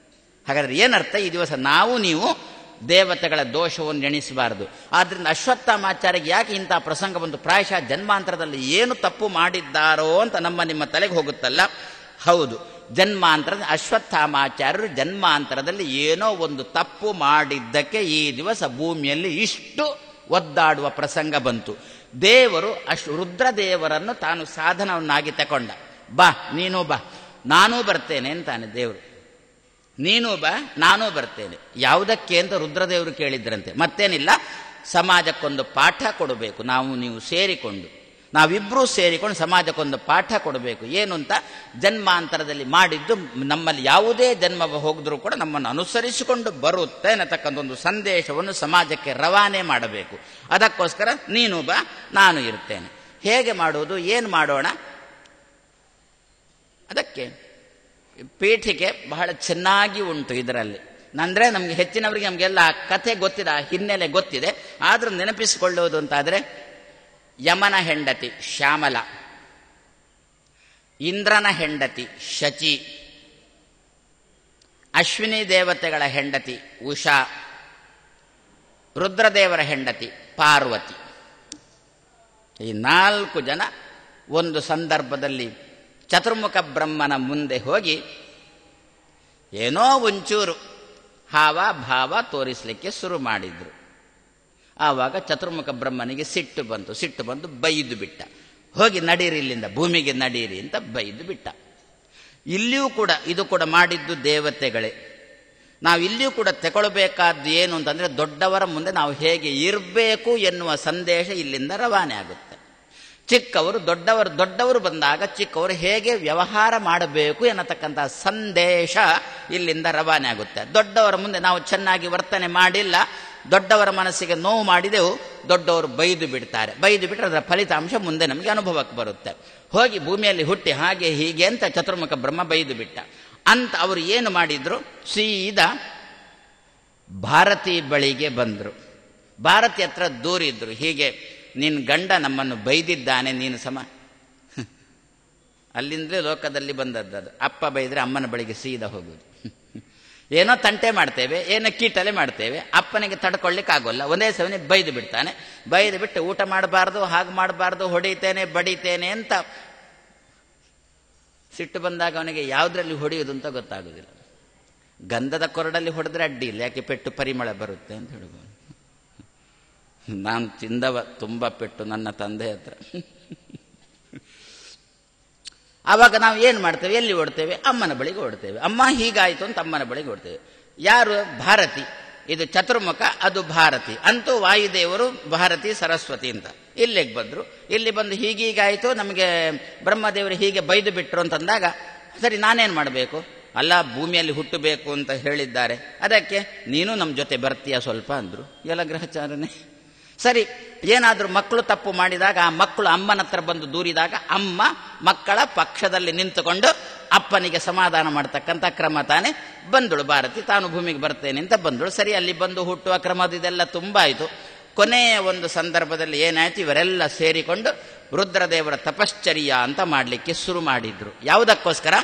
ಹಾಗಾದ್ರೆ ಏನರ್ಥ? ಈ ದಿವಸ ನೀವು ದೇವತೆಗಳ ದೋಷವನ್ನು ಎಣಿಸಬಾರದು. ಆದ್ದರಿಂದ ಅಶ್ವತ್ಥಾಮಾಚಾರ್ಯಗೆ ಯಾಕೆ ಇಂತಹ ಪ್ರಸಂಗ ಬಂತು? ಪ್ರಾಯಶಃ ಜನ್ಮಾಂತರದಲ್ಲಿ ಏನು ತಪ್ಪು ಮಾಡಿದ್ದಾರೋ ಅಂತ ನಿಮ್ಮ ತಲೆಗೆ ಹೋಗುತ್ತಲ್ಲ. ಹೌದು, ಜನ್ಮಾಂತರದ ಅಶ್ವತ್ಥಾಮಾಚಾರ್ಯರು ಜನ್ಮಾಂತರದಲ್ಲಿ ಏನೋ ಒಂದು ತಪ್ಪು ಮಾಡಿದ್ದಕ್ಕೆ ಈ ದಿವಸ ಭೂಮಿಯಲ್ಲಿ ಇಷ್ಟು ಒದ್ದಾಡುವ ಪ್ರಸಂಗ ಬಂತು. ದೇವರು ರುದ್ರದೇವರನ್ನು ತಾನು ಸಾಧನವನ್ನಾಗಿ ತಕೊಂಡ. ಬಾ, ನೀನು ಬಾ, ನಾನೂ ಬರ್ತೇನೆ ಅಂತಾನೆ ದೇವರು. ನೀನು ಬಾ, ನಾನೂ ಬರ್ತೇನೆ. ಯಾವುದಕ್ಕೆ ಅಂತ ರುದ್ರದೇವರು ಕೇಳಿದ್ರಂತೆ. ಮತ್ತೇನಿಲ್ಲ, ಸಮಾಜಕ್ಕೊಂದು ಪಾಠ ಕೊಡಬೇಕು. ನೀವು ಸೇರಿಕೊಂಡು, ನಾವಿಬ್ಬರೂ ಸೇರಿಕೊಂಡು ಸಮಾಜಕ್ಕೊಂದು ಪಾಠ ಕೊಡಬೇಕು. ಏನು ಅಂತ? ಜನ್ಮಾಂತರದಲ್ಲಿ ಮಾಡಿದ್ದು ನಮ್ಮಲ್ಲಿ ಯಾವುದೇ ಜನ್ಮ ಹೋಗಿದ್ರೂ ಕೂಡ ನಮ್ಮನ್ನು ಅನುಸರಿಸಿಕೊಂಡು ಬರುತ್ತೆ ಅನ್ನತಕ್ಕಂಥ ಒಂದು ಸಂದೇಶವನ್ನು ಸಮಾಜಕ್ಕೆ ರವಾನೆ ಮಾಡಬೇಕು. ಅದಕ್ಕೋಸ್ಕರ ನೀನು ಬಾ, ನಾನು ಇರ್ತೇನೆ. ಹೇಗೆ ಮಾಡುವುದು? ಏನು ಮಾಡೋಣ? ಅದಕ್ಕೆ ಪೀಠಿಕೆ ಬಹಳ ಚೆನ್ನಾಗಿ ಉಂಟು ಇದರಲ್ಲಿ. ಅಂದರೆ ನಮಗೆ ಹೆಚ್ಚಿನವರಿಗೆ ನಮಗೆಲ್ಲ ಕಥೆ ಗೊತ್ತಿದೆ, ಆ ಹಿನ್ನೆಲೆ ಗೊತ್ತಿದೆ. ಆದರೂ ನೆನಪಿಸಿಕೊಳ್ಳುವುದು ಅಂತಾದರೆ, ಯಮನ ಹೆಂಡತಿ ಶ್ಯಾಮಲ, ಇಂದ್ರನ ಹೆಂಡತಿ ಶಚಿ, ಅಶ್ವಿನಿ ದೇವತೆಗಳ ಹೆಂಡತಿ ಉಷಾ, ರುದ್ರದೇವರ ಹೆಂಡತಿ ಪಾರ್ವತಿ. ಈ 4 ಜನ ಒಂದು ಸಂದರ್ಭದಲ್ಲಿ ಚತುರ್ಮುಖ ಬ್ರಹ್ಮನ ಮುಂದೆ ಹೋಗಿ ಏನೋ ಒಂಚೂರು ಹಾವ ಭಾವ ತೋರಿಸಲಿಕ್ಕೆ ಶುರು ಮಾಡಿದ್ರು. ಆವಾಗ ಚತುರ್ಮುಖ ಬ್ರಹ್ಮನಿಗೆ ಸಿಟ್ಟು ಬಂದು ಬೈದು ಬಿಟ್ಟ. ಹೋಗಿ ನಡೀರಿ, ಇಲ್ಲಿಂದ ಭೂಮಿಗೆ ನಡೀರಿ ಅಂತ ಬೈದು ಬಿಟ್ಟ. ಇಲ್ಲಿಯೂ ಕೂಡ ಇದು ಕೂಡ ಮಾಡಿದ್ದು ದೇವತೆಗಳೇ. ನಾವು ಇಲ್ಲಿಯೂ ಕೂಡ ತಗೊಳ್ಬೇಕಾದ್ದು ಏನು ಅಂತಂದರೆ, ದೊಡ್ಡವರ ಮುಂದೆ ನಾವು ಹೇಗೆ ಇರಬೇಕು ಎನ್ನುವ ಸಂದೇಶ ಇಲ್ಲಿಂದ ರವಾನೆ ಆಗುತ್ತೆ. ಚಿಕ್ಕವರು ದೊಡ್ಡವರು ಬಂದಾಗ ಚಿಕ್ಕವರು ಹೇಗೆ ವ್ಯವಹಾರ ಮಾಡಬೇಕು ಎನ್ನತಕ್ಕಂಥ ಸಂದೇಶ ಇಲ್ಲಿಂದ ರವಾನೆ ಆಗುತ್ತೆ. ದೊಡ್ಡವರ ಮುಂದೆ ನಾವು ಚೆನ್ನಾಗಿ ವರ್ತನೆ ಮಾಡಿಲ್ಲ, ದೊಡ್ಡವರ ಮನಸ್ಸಿಗೆ ನೋವು ಮಾಡಿದೆವು, ದೊಡ್ಡವರು ಬೈದು ಬಿಡ್ತಾರೆ. ಬೈದು ಬಿಟ್ಟರೆ ಅದರ ಫಲಿತಾಂಶ ಮುಂದೆ ನಮಗೆ ಅನುಭವಕ್ಕೆ ಬರುತ್ತೆ. ಹೋಗಿ ಭೂಮಿಯಲ್ಲಿ ಹುಟ್ಟಿ ಹಾಗೆ ಹೀಗೆ ಅಂತ ಚತುರ್ಮುಖ ಬ್ರಹ್ಮ ಬೈದು ಬಿಟ್ಟ ಅಂತ ಅವರು ಏನು ಮಾಡಿದ್ರು, ಸೀದಾ ಭಾರತಿ ಬಳಿಗೆ ಬಂದರು. ಭಾರತಿ ಹತ್ರ ದೂರಿದ್ರು, ಹೀಗೆ ನಿನ್ನ ಗಂಡ ನಮ್ಮನ್ನು ಬೈದಿದ್ದಾನೆ, ನೀನು ಸಮ. ಅಲ್ಲಿಂದಲೇ ಲೋಕದಲ್ಲಿ ಬಂದದ್ದು. ಅಪ್ಪ ಬೈದರೆ ಅಮ್ಮನ ಬಳಿಗೆ ಸೀದಾ ಹೋಗುದು. ಏನೋ ತಂಟೆ ಮಾಡ್ತೇವೆ, ಏನೋ ಕೀಟಲೆ ಮಾಡ್ತೇವೆ, ಅಪ್ಪನಿಗೆ ತಡ್ಕೊಳ್ಳಿಕ್ಕಾಗೋಲ್ಲ, ಒಂದೇ ಸಮಯ ಬೈದು ಬಿಡ್ತಾನೆ. ಬೈದು ಬಿಟ್ಟು ಊಟ ಮಾಡಬಾರ್ದು, ಹಾಗೆ ಮಾಡಬಾರ್ದು, ಹೊಡಿತೇನೆ ಬಡಿತೇನೆ ಅಂತ ಸಿಟ್ಟು ಬಂದಾಗ ಅವನಿಗೆ ಯಾವುದರಲ್ಲಿ ಹೊಡೆಯುವುದು ಅಂತ ಗೊತ್ತಾಗುವುದಿಲ್ಲ. ಗಂಧದ ಕೊರಡಲ್ಲಿ ಹೊಡೆದ್ರೆ ಅಡ್ಡಿ ಇಲ್ಲ, ಯಾಕೆ ಪೆಟ್ಟು ಪರಿಮಳ ಬರುತ್ತೆ ಅಂತ ಹೇಳ್ಬೋದು. ನಾನು ತಿಂದವ ತುಂಬ ಪೆಟ್ಟು ನನ್ನ ತಂದೆ ಹತ್ರ. ಆವಾಗ ನಾವು ಏನು ಮಾಡ್ತೇವೆ, ಎಲ್ಲಿ ಓಡ್ತೇವೆ, ಅಮ್ಮನ ಬಳಿಗೆ ಓಡ್ತೇವೆ. ಅಮ್ಮ ಹೀಗಾಯಿತು ಅಂತ ಅಮ್ಮನ ಬಳಿಗೆ ಓಡ್ತೇವೆ. ಯಾರು? ಭಾರತಿ. ಇದು ಚತುರ್ಮುಖ, ಅದು ಭಾರತಿ. ಅಂತೂ ವಾಯುದೇವರು ಭಾರತಿ ಸರಸ್ವತಿ ಅಂತ ಇಲ್ಲಿಗೆ ಬಂದರು. ಇಲ್ಲಿ ಬಂದು ಹೀಗೀಗಾಯಿತು, ನಮಗೆ ಬ್ರಹ್ಮದೇವರು ಹೀಗೆ ಬೈದು ಬಿಟ್ಟರು ಅಂತಂದಾಗ, ಸರಿ ನಾನೇನು ಮಾಡಬೇಕು? ಅಲ್ಲ, ಭೂಮಿಯಲ್ಲಿ ಹುಟ್ಟಬೇಕು ಅಂತ ಹೇಳಿದ್ದಾರೆ, ಅದಕ್ಕೆ ನೀನು ನಮ್ಮ ಜೊತೆ ಬರ್ತೀಯ ಸ್ವಲ್ಪ ಅಂದರು. ಎಲ್ಲ ಗ್ರಹಚಾರನೆ. ಸರಿ, ಏನಾದರೂ ಮಕ್ಕಳು ತಪ್ಪು ಮಾಡಿದಾಗ ಆ ಮಕ್ಕಳು ಅಮ್ಮನ ಹತ್ರ ಬಂದು ದೂರಿದಾಗ ಅಮ್ಮ ಮಕ್ಕಳ ಪಕ್ಷದಲ್ಲಿ ನಿಂತುಕೊಂಡು ಅಪ್ಪನಿಗೆ ಸಮಾಧಾನ ಮಾಡ್ತಕ್ಕಂಥ ಕ್ರಮ ತಾನೇ ಬಂದಳು ಭಾರತಿ. ತಾನು ಭೂಮಿಗೆ ಬರ್ತೇನೆ ಅಂತ ಬಂದಳು. ಸರಿ, ಅಲ್ಲಿ ಬಂದು ಹುಟ್ಟುವ ಕ್ರಮದ ಇದೆಲ್ಲ ತುಂಬ ಆಯಿತು. ಕೊನೆಯ ಒಂದು ಸಂದರ್ಭದಲ್ಲಿ ಏನಾಯ್ತು, ಇವರೆಲ್ಲ ಸೇರಿಕೊಂಡು ರುದ್ರದೇವರ ತಪಶ್ಚರ್ಯ ಅಂತ ಮಾಡಲಿಕ್ಕೆ ಶುರು ಮಾಡಿದ್ರು. ಯಾವುದಕ್ಕೋಸ್ಕರ?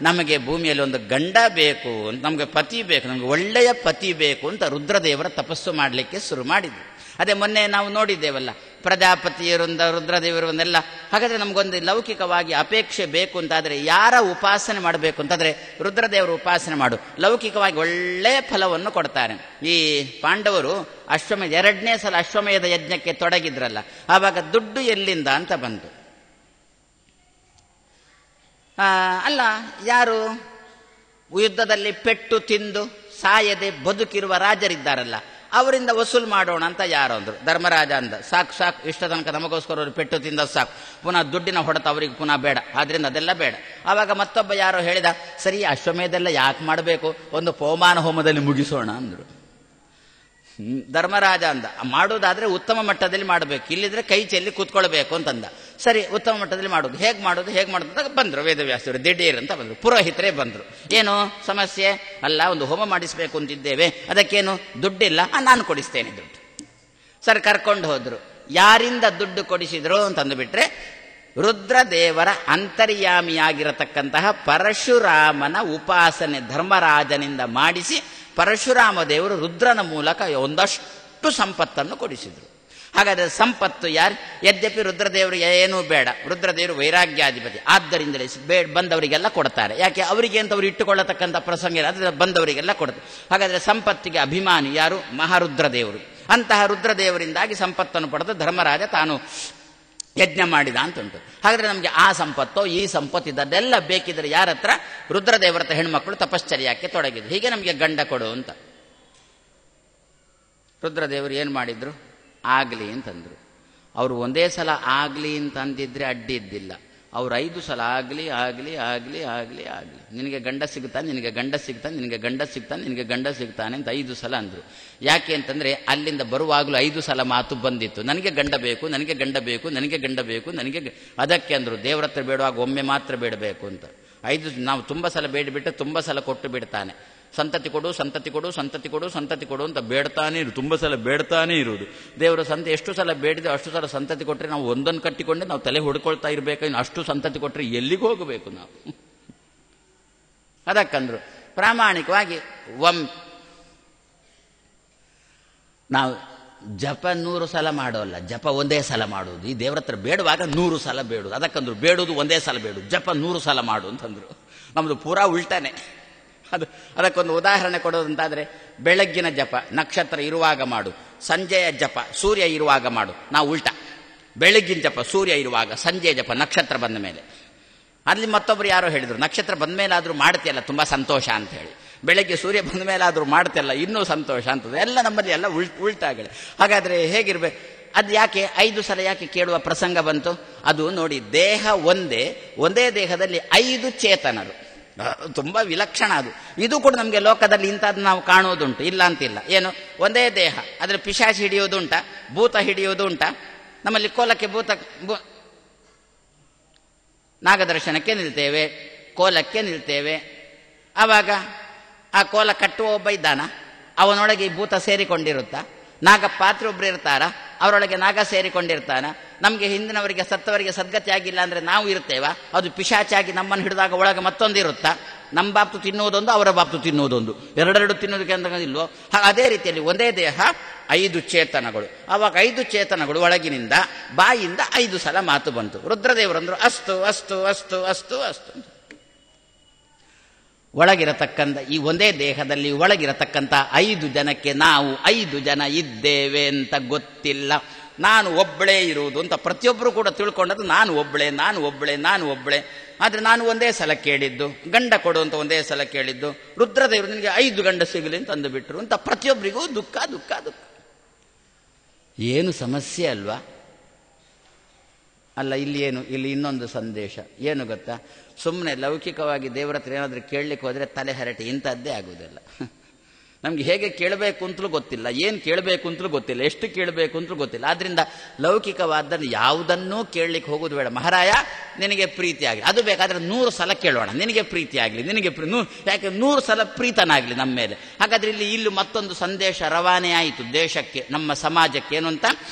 ನಮಗೆ ಭೂಮಿಯಲ್ಲಿ ಒಂದು ಗಂಡ ಬೇಕು, ನಮಗೆ ಪತಿ ಬೇಕು, ನಮಗೆ ಒಳ್ಳೆಯ ಪತಿ ಬೇಕು ಅಂತ ರುದ್ರದೇವರ ತಪಸ್ಸು ಮಾಡಲಿಕ್ಕೆ ಶುರು ಮಾಡಿದ್ರು. ಅದೇ ಮೊನ್ನೆ ನಾವು ನೋಡಿದ್ದೇವಲ್ಲ, ಪ್ರಜಾಪತಿಯರಿಂದ ರುದ್ರದೇವರನ್ನೆಲ್ಲ. ಹಾಗಾದರೆ ನಮಗೊಂದು ಲೌಕಿಕವಾಗಿ ಅಪೇಕ್ಷೆ ಬೇಕು ಅಂತಾದರೆ ಯಾರ ಉಪಾಸನೆ ಮಾಡಬೇಕು ಅಂತಂದರೆ ರುದ್ರದೇವರ ಉಪಾಸನೆ ಮಾಡು, ಲೌಕಿಕವಾಗಿ ಒಳ್ಳೆಯ ಫಲವನ್ನು ಕೊಡ್ತಾರೆ. ಈ ಪಾಂಡವರು ಅಶ್ವಮೇಧ 2ನೇ ಸಲ ಅಶ್ವಮೇಧ ಯಜ್ಞಕ್ಕೆ ತೊಡಗಿದ್ರಲ್ಲ, ಆವಾಗ ದುಡ್ಡು ಎಲ್ಲಿಂದ ಅಂತ ಬಂತು. ಅಲ್ಲ, ಯಾರು ಯುದ್ಧದಲ್ಲಿ ಪೆಟ್ಟು ತಿಂದು ಸಾಯದೆ ಬದುಕಿರುವ ರಾಜರಿದ್ದಾರಲ್ಲ, ಅವರಿಂದ ವಸೂಲು ಮಾಡೋಣ ಅಂತ ಯಾರು ಅಂದರು. ಧರ್ಮರಾಜ ಅಂದ, ಸಾಕು ಸಾಕು, ಇಷ್ಟ ತನಕ ನಮಗೋಸ್ಕರ ಅವರು ಪೆಟ್ಟು ತಿಂದ ಸಾಕು, ಪುನಃ ದುಡ್ಡಿನ ಹೊಡೆತ ಅವರಿಗೆ ಪುನಃ ಬೇಡ, ಆದ್ರಿಂದ ಅದೆಲ್ಲ ಬೇಡ. ಆವಾಗ ಮತ್ತೊಬ್ಬ ಯಾರೋ ಹೇಳಿದ, ಸರಿ ಅಶ್ವಮೇಧೆಲ್ಲ ಯಾಕೆ ಮಾಡಬೇಕು, ಒಂದು ಪವಮಾನ ಹೋಮದಲ್ಲಿ ಮುಗಿಸೋಣ ಅಂದರು. ಧರ್ಮರಾಜ ಅಂದ, ಮಾಡೋದಾದ್ರೆ ಉತ್ತಮ ಮಟ್ಟದಲ್ಲಿ ಮಾಡಬೇಕು, ಇಲ್ಲಿದ್ರೆ ಕೈ ಚೆಲ್ಲಿ ಕೂತ್ಕೊಳ್ಬೇಕು ಅಂತಂದ. ಸರಿ, ಉತ್ತಮ ಮಟ್ಟದಲ್ಲಿ ಮಾಡೋದು, ಹೇಗೆ ಮಾಡೋದು ಬಂದರು ವೇದವ್ಯಾಸರು ದಿಢೀರ್ ಅಂತ ಬಂದರು. ಪುರೋಹಿತರೇ ಬಂದರು. ಏನು ಸಮಸ್ಯೆ? ಅಲ್ಲ, ಒಂದು ಹೋಮ ಮಾಡಿಸಬೇಕು ಅಂತಿದ್ದೇವೆ, ಅದಕ್ಕೇನು ದುಡ್ಡಿಲ್ಲ, ನಾನು ಕೊಡಿಸ್ತೇನೆ ದುಡ್ಡು. ಸರ್ ಕರ್ಕೊಂಡು ಹೋದ್ರು. ಯಾರಿಂದ ದುಡ್ಡು ಕೊಡಿಸಿದ್ರು ಅಂತಂದು ಬಿಟ್ರೆ, ರುದ್ರದೇವರ ಅಂತರ್ಯಾಮಿಯಾಗಿರತಕ್ಕಂತಹ ಪರಶುರಾಮನ ಉಪಾಸನೆ ಧರ್ಮರಾಜನಿಂದ ಮಾಡಿಸಿ ಪರಶುರಾಮ ದೇವರು ರುದ್ರನ ಮೂಲಕ ಒಂದಷ್ಟು ಸಂಪತ್ತನ್ನು ಕೊಡಿಸಿದರು. ಹಾಗಾದರೆ ಸಂಪತ್ತು ಯಾರು? ಯದ್ಯಪಿ ರುದ್ರದೇವರಿಗೆ ಏನೂ ಬೇಡ, ರುದ್ರದೇವರು ವೈರಾಗ್ಯಾಧಿಪತಿ, ಆದ್ದರಿಂದಲೇ ಬಂದವರಿಗೆಲ್ಲ ಕೊಡ್ತಾರೆ. ಯಾಕೆ? ಅವರಿಗೆ ಅಂತ ಅವರು ಇಟ್ಟುಕೊಳ್ಳತಕ್ಕಂಥ ಪ್ರಸಂಗ ಇಲ್ಲ, ಆದರೆ ಬಂದವರಿಗೆಲ್ಲ ಕೊಡ್ತಾರೆ. ಹಾಗಾದರೆ ಸಂಪತ್ತಿಗೆ ಅಭಿಮಾನಿ ಯಾರು? ಮಹಾರುದ್ರದೇವರು. ಅಂತಹ ರುದ್ರದೇವರಿಂದಾಗಿ ಸಂಪತ್ತನ್ನು ಪಡೆದು ಧರ್ಮರಾಜ ತಾನು ಯಜ್ಞ ಮಾಡಿದ ಅಂತ ಉಂಟು. ಹಾಗಾದರೆ ನಮಗೆ ಆ ಸಂಪತ್ತೋ ಈ ಸಂಪತ್ತಿದ್ದೆಲ್ಲ ಬೇಕಿದ್ರೆ ಯಾರ ಹತ್ರ? ರುದ್ರದೇವರ ಹತ್ರ ಹೆಣ್ಮಕ್ಳು ತಪಶ್ಚರ್ಯಕ್ಕೆ ತೊಡಗಿದ್ರು. ಹೀಗೆ ನಮಗೆ ಗಂಡ ಕೊಡು ಅಂತ. ರುದ್ರದೇವರು ಏನು ಮಾಡಿದ್ರು? ಆಗಲಿ ಅಂತಂದರು. ಅವರು ಒಂದೇ ಸಲ ಆಗಲಿ ಅಂತ ಅಂದಿದ್ರೆ ಅಡ್ಡಿ ಇದ್ದಿಲ್ಲ. ಅವ್ರು 5 ಸಲ ಆಗಲಿ ಆಗಲಿ ಆಗಲಿ ಆಗಲಿ ಆಗಲಿ, ನಿನಗೆ ಗಂಡ ಸಿಗ್ತಾನೆ, ನಿನಗೆ ಗಂಡ ಸಿಗ್ತಾನೆ, ನಿನಗೆ ಗಂಡ ಸಿಗ್ತಾನೆ, ನಿನಗೆ ಗಂಡ ಸಿಗ್ತಾನೆ ಅಂತ 5 ಸಲ ಅಂದರು. ಯಾಕೆ ಅಂತಂದರೆ ಅಲ್ಲಿಂದ ಬರುವಾಗಲೂ 5 ಸಲ ಮಾತು ಬಂದಿತ್ತು, ನನಗೆ ಗಂಡ ಬೇಕು, ನನಗೆ ಗಂಡ ಬೇಕು, ನನಗೆ ಗಂಡ ಬೇಕು, ನನಗೆ. ಅದಕ್ಕೆ ಅಂದರು ದೇವ್ರ ಹತ್ರ ಬೇಡುವಾಗ ಒಮ್ಮೆ ಮಾತ್ರ ಬೇಡಬೇಕು ಅಂತ. 5 ನಾವು ತುಂಬ ಸಲ ಬೇಡಿಬಿಟ್ಟು ತುಂಬ ಸಲ ಕೊಟ್ಟು ಬಿಡ್ತಾನೆ. ಸಂತತಿ ಕೊಡು, ಸಂತತಿ ಕೊಡು, ಸಂತತಿ ಕೊಡು, ಸಂತತಿ ಕೊಡು ಅಂತ ಬೇಡ್ತಾನೆ ಇರು, ತುಂಬ ಸಲ ಬೇಡ್ತಾನೆ ಇರುವುದು. ದೇವರು ಎಷ್ಟು ಸಲ ಬೇಡಿದೆ ಅಷ್ಟು ಸಲ ಸಂತತಿ ಕೊಟ್ಟರೆ ನಾವು ಒಂದನ್ನು ಕಟ್ಟಿಕೊಂಡೆ ನಾವು ತಲೆ ಹೊಡ್ಕೊಳ್ತಾ ಇರಬೇಕು. ಇನ್ನು ಅಷ್ಟು ಸಂತತಿ ಕೊಟ್ಟರೆ ಎಲ್ಲಿಗೆ ಹೋಗಬೇಕು ನಾವು? ಅದಕ್ಕಂದ್ರು ಪ್ರಾಮಾಣಿಕವಾಗಿ ನಾವು ಜಪ 100 ಸಲ ಮಾಡೋಲ್ಲ, ಜಪ ಒಂದೇ ಸಲ ಮಾಡೋದು. ಈ ದೇವ್ರ ಹತ್ರ ಬೇಡುವಾಗ 100 ಸಲ ಬೇಡುದು. ಅದಕ್ಕಂದ್ರು ಬೇಡುವುದು ಒಂದೇ ಸಲ ಬೇಡು, ಜಪ 100 ಸಲ ಮಾಡು ಅಂತಂದ್ರು. ನಮ್ಮದು ಪೂರಾ ಉಲ್ಟಾನೆ. ಅದಕ್ಕೊಂದು ಉದಾಹರಣೆ ಕೊಡೋದಂತಾದರೆ, ಬೆಳಗ್ಗಿನ ಜಪ ನಕ್ಷತ್ರ ಇರುವಾಗ ಮಾಡು, ಸಂಜೆಯ ಜಪ ಸೂರ್ಯ ಇರುವಾಗ ಮಾಡು. ನಾವು ಉಲ್ಟಾ, ಬೆಳಗ್ಗಿನ ಜಪ ಸೂರ್ಯ ಇರುವಾಗ, ಸಂಜೆಯ ಜಪ ನಕ್ಷತ್ರ ಬಂದ ಮೇಲೆ. ಅಲ್ಲಿ ಮತ್ತೊಬ್ಬರು ಯಾರೋ ಹೇಳಿದರು, ನಕ್ಷತ್ರ ಬಂದ ಮೇಲಾದರೂ ಮಾಡ್ತೀಯಲ್ಲ ತುಂಬ ಸಂತೋಷ ಅಂತ ಹೇಳಿ, ಬೆಳಗ್ಗೆ ಸೂರ್ಯ ಬಂದ ಮೇಲಾದರೂ ಮಾಡ್ತಿಯಲ್ಲ ಇನ್ನೂ ಸಂತೋಷ ಅಂತದೆ. ಎಲ್ಲ ನಮ್ಮಲ್ಲಿ ಎಲ್ಲ ಉಲ್ಟಾಗಲಿ. ಹಾಗಾದರೆ ಹೇಗಿರ್ಬೇಕು? ಅದು ಯಾಕೆ 5 ಸಲ ಯಾಕೆ ಕೇಳುವ ಪ್ರಸಂಗ ಬಂತು? ಅದು ನೋಡಿ, ದೇಹ ಒಂದೇ ದೇಹದಲ್ಲಿ 5 ಚೇತನರು, ತುಂಬ ವಿಲಕ್ಷಣ ಅದು. ಇದು ಕೂಡ ನಮಗೆ ಲೋಕದಲ್ಲಿ ಇಂಥದ್ದು ನಾವು ಕಾಣುವುದುಂಟು, ಇಲ್ಲ ಅಂತಿಲ್ಲ. ಏನು? ಒಂದೇ ದೇಹ, ಅದರ ಪಿಶಾಚಿ ಹಿಡಿಯೋದುಂಟ, ಭೂತ ಹಿಡಿಯುವುದು ಉಂಟಾ? ನಮ್ಮಲ್ಲಿ ಕೋಲಕ್ಕೆ ನಾಗದರ್ಶನಕ್ಕೆ ನಿಲ್ತೇವೆ, ಕೋಲಕ್ಕೆ ನಿಲ್ತೇವೆ. ಆವಾಗ ಆ ಕೋಲ ಕಟ್ಟುವ ಒಬ್ಬ ಇದ್ದಾನ, ಅವನೊಳಗೆ ಈ ಭೂತ ಸೇರಿಕೊಂಡಿರುತ್ತಾ? ನಾಗ ಪಾತ್ರೆ ಒಬ್ರು ಇರ್ತಾರ, ಅವರೊಳಗೆ ನಾಗ ಸೇರಿಕೊಂಡಿರ್ತಾನ? ನಮಗೆ ಹಿಂದಿನವರಿಗೆ ಸತ್ತವರಿಗೆ ಸದ್ಗತಿ ಆಗಿಲ್ಲ ಅಂದ್ರೆ ನಾವು ಇರ್ತೇವ? ಅದು ಪಿಶಾಚಾಗಿ ನಮ್ಮನ್ನು ಹಿಡಿದಾಗ ಒಳಗೆ ಮತ್ತೊಂದು ಇರುತ್ತಾ? ನಮ್ಮ ಬಾಪ್ತು ತಿನ್ನುವುದೊಂದು, ಅವರ ಬಾಪ್ತು ತಿನ್ನುವುದೊಂದು, ಎರಡೆರಡು ತಿನ್ನುವುದಕ್ಕೆ ಅಂತ ಇಲ್ವೋ? ಅದೇ ರೀತಿಯಲ್ಲಿ ಒಂದೇ ದೇಹ 5 ಚೇತನಗಳು. ಆವಾಗ 5 ಚೇತನಗಳು ಒಳಗಿನಿಂದ ಬಾಯಿಂದ 5 ಸಲ ಮಾತು ಬಂತು. ರುದ್ರದೇವರಂದ್ರು ಅಸ್ತು ಅಸ್ತು ಅಸ್ತು ಅಸ್ತು ಅಸ್ತು. ಒಳಗಿರತಕ್ಕಂಥ ಈ ಒಂದೇ ದೇಹದಲ್ಲಿ ಒಳಗಿರತಕ್ಕಂಥ 5 ಜನಕ್ಕೆ ನಾವು 5 ಜನ ಇದ್ದೇವೆ ಅಂತ ಗೊತ್ತಿಲ್ಲ. ನಾನು ಒಬ್ಬಳೇ ಇರುವುದು ಅಂತ ಪ್ರತಿಯೊಬ್ಬರು ಕೂಡ ತಿಳ್ಕೊಂಡದ್ದು ನಾನು ಒಬ್ಬಳೇ, ನಾನು ಒಬ್ಬಳೇ, ನಾನು ಒಬ್ಬಳೇ. ಆದರೆ ನಾನು ಒಂದೇ ಸಲ ಕೇಳಿದ್ದು, ಗಂಡ ಕೊಡು ಅಂತ ಒಂದೇ ಸಲ ಕೇಳಿದ್ದು. ರುದ್ರದೇವರು ನಿನಗೆ 5 ಗಂಡ ಸಿಗಲಿ ಅಂತ ಅಂದುಬಿಟ್ರು ಅಂತ ಪ್ರತಿಯೊಬ್ಬರಿಗೂ ದುಃಖ ದುಃಖ ದುಃಖ. ಏನು ಸಮಸ್ಯೆ ಅಲ್ವಾ? ಅಲ್ಲ, ಇಲ್ಲಿ ಇನ್ನೊಂದು ಸಂದೇಶ ಏನು ಗೊತ್ತಾ? ಸುಮ್ಮನೆ ಲೌಕಿಕವಾಗಿ ದೇವರ ಹತ್ರ ಏನಾದರೂ ಕೇಳಲಿಕ್ಕೆ ಹೋದರೆ ತಲೆ ಹರಟೆ, ಇಂಥದ್ದೇ ಆಗುವುದಿಲ್ಲ. ನಮ್ಗೆ ಹೇಗೆ ಕೇಳಬೇಕು ಅಂತಲೂ ಗೊತ್ತಿಲ್ಲ, ಏನು ಕೇಳಬೇಕು ಅಂತಲೂ ಗೊತ್ತಿಲ್ಲ, ಎಷ್ಟು ಕೇಳಬೇಕು ಅಂತಲೂ ಗೊತ್ತಿಲ್ಲ. ಆದ್ರಿಂದ ಲೌಕಿಕವಾದನ್ನು ಯಾವುದನ್ನೂ ಕೇಳಲಿಕ್ಕೆ ಹೋಗೋದು ಬೇಡ. ಮಹಾರಾಯ ನಿನಗೆ ಪ್ರೀತಿ ಆಗಲಿ, ಅದು ಬೇಕಾದ್ರೆ 100 ಸಲ ಕೇಳೋಣ, ನಿನಗೆ ಪ್ರೀತಿ ಆಗಲಿ, ನಿನಗೆ ಯಾಕೆ 100 ಸಲ ಪ್ರೀತನಾಗಲಿ ನಮ್ಮ ಮೇಲೆ. ಹಾಗಾದ್ರೆ ಇಲ್ಲಿ ಮತ್ತೊಂದು ಸಂದೇಶ ರವಾನೆ ಆಯಿತು ದೇಶಕ್ಕೆ, ನಮ್ಮ ಸಮಾಜಕ್ಕೆ. ಏನು ಅಂತ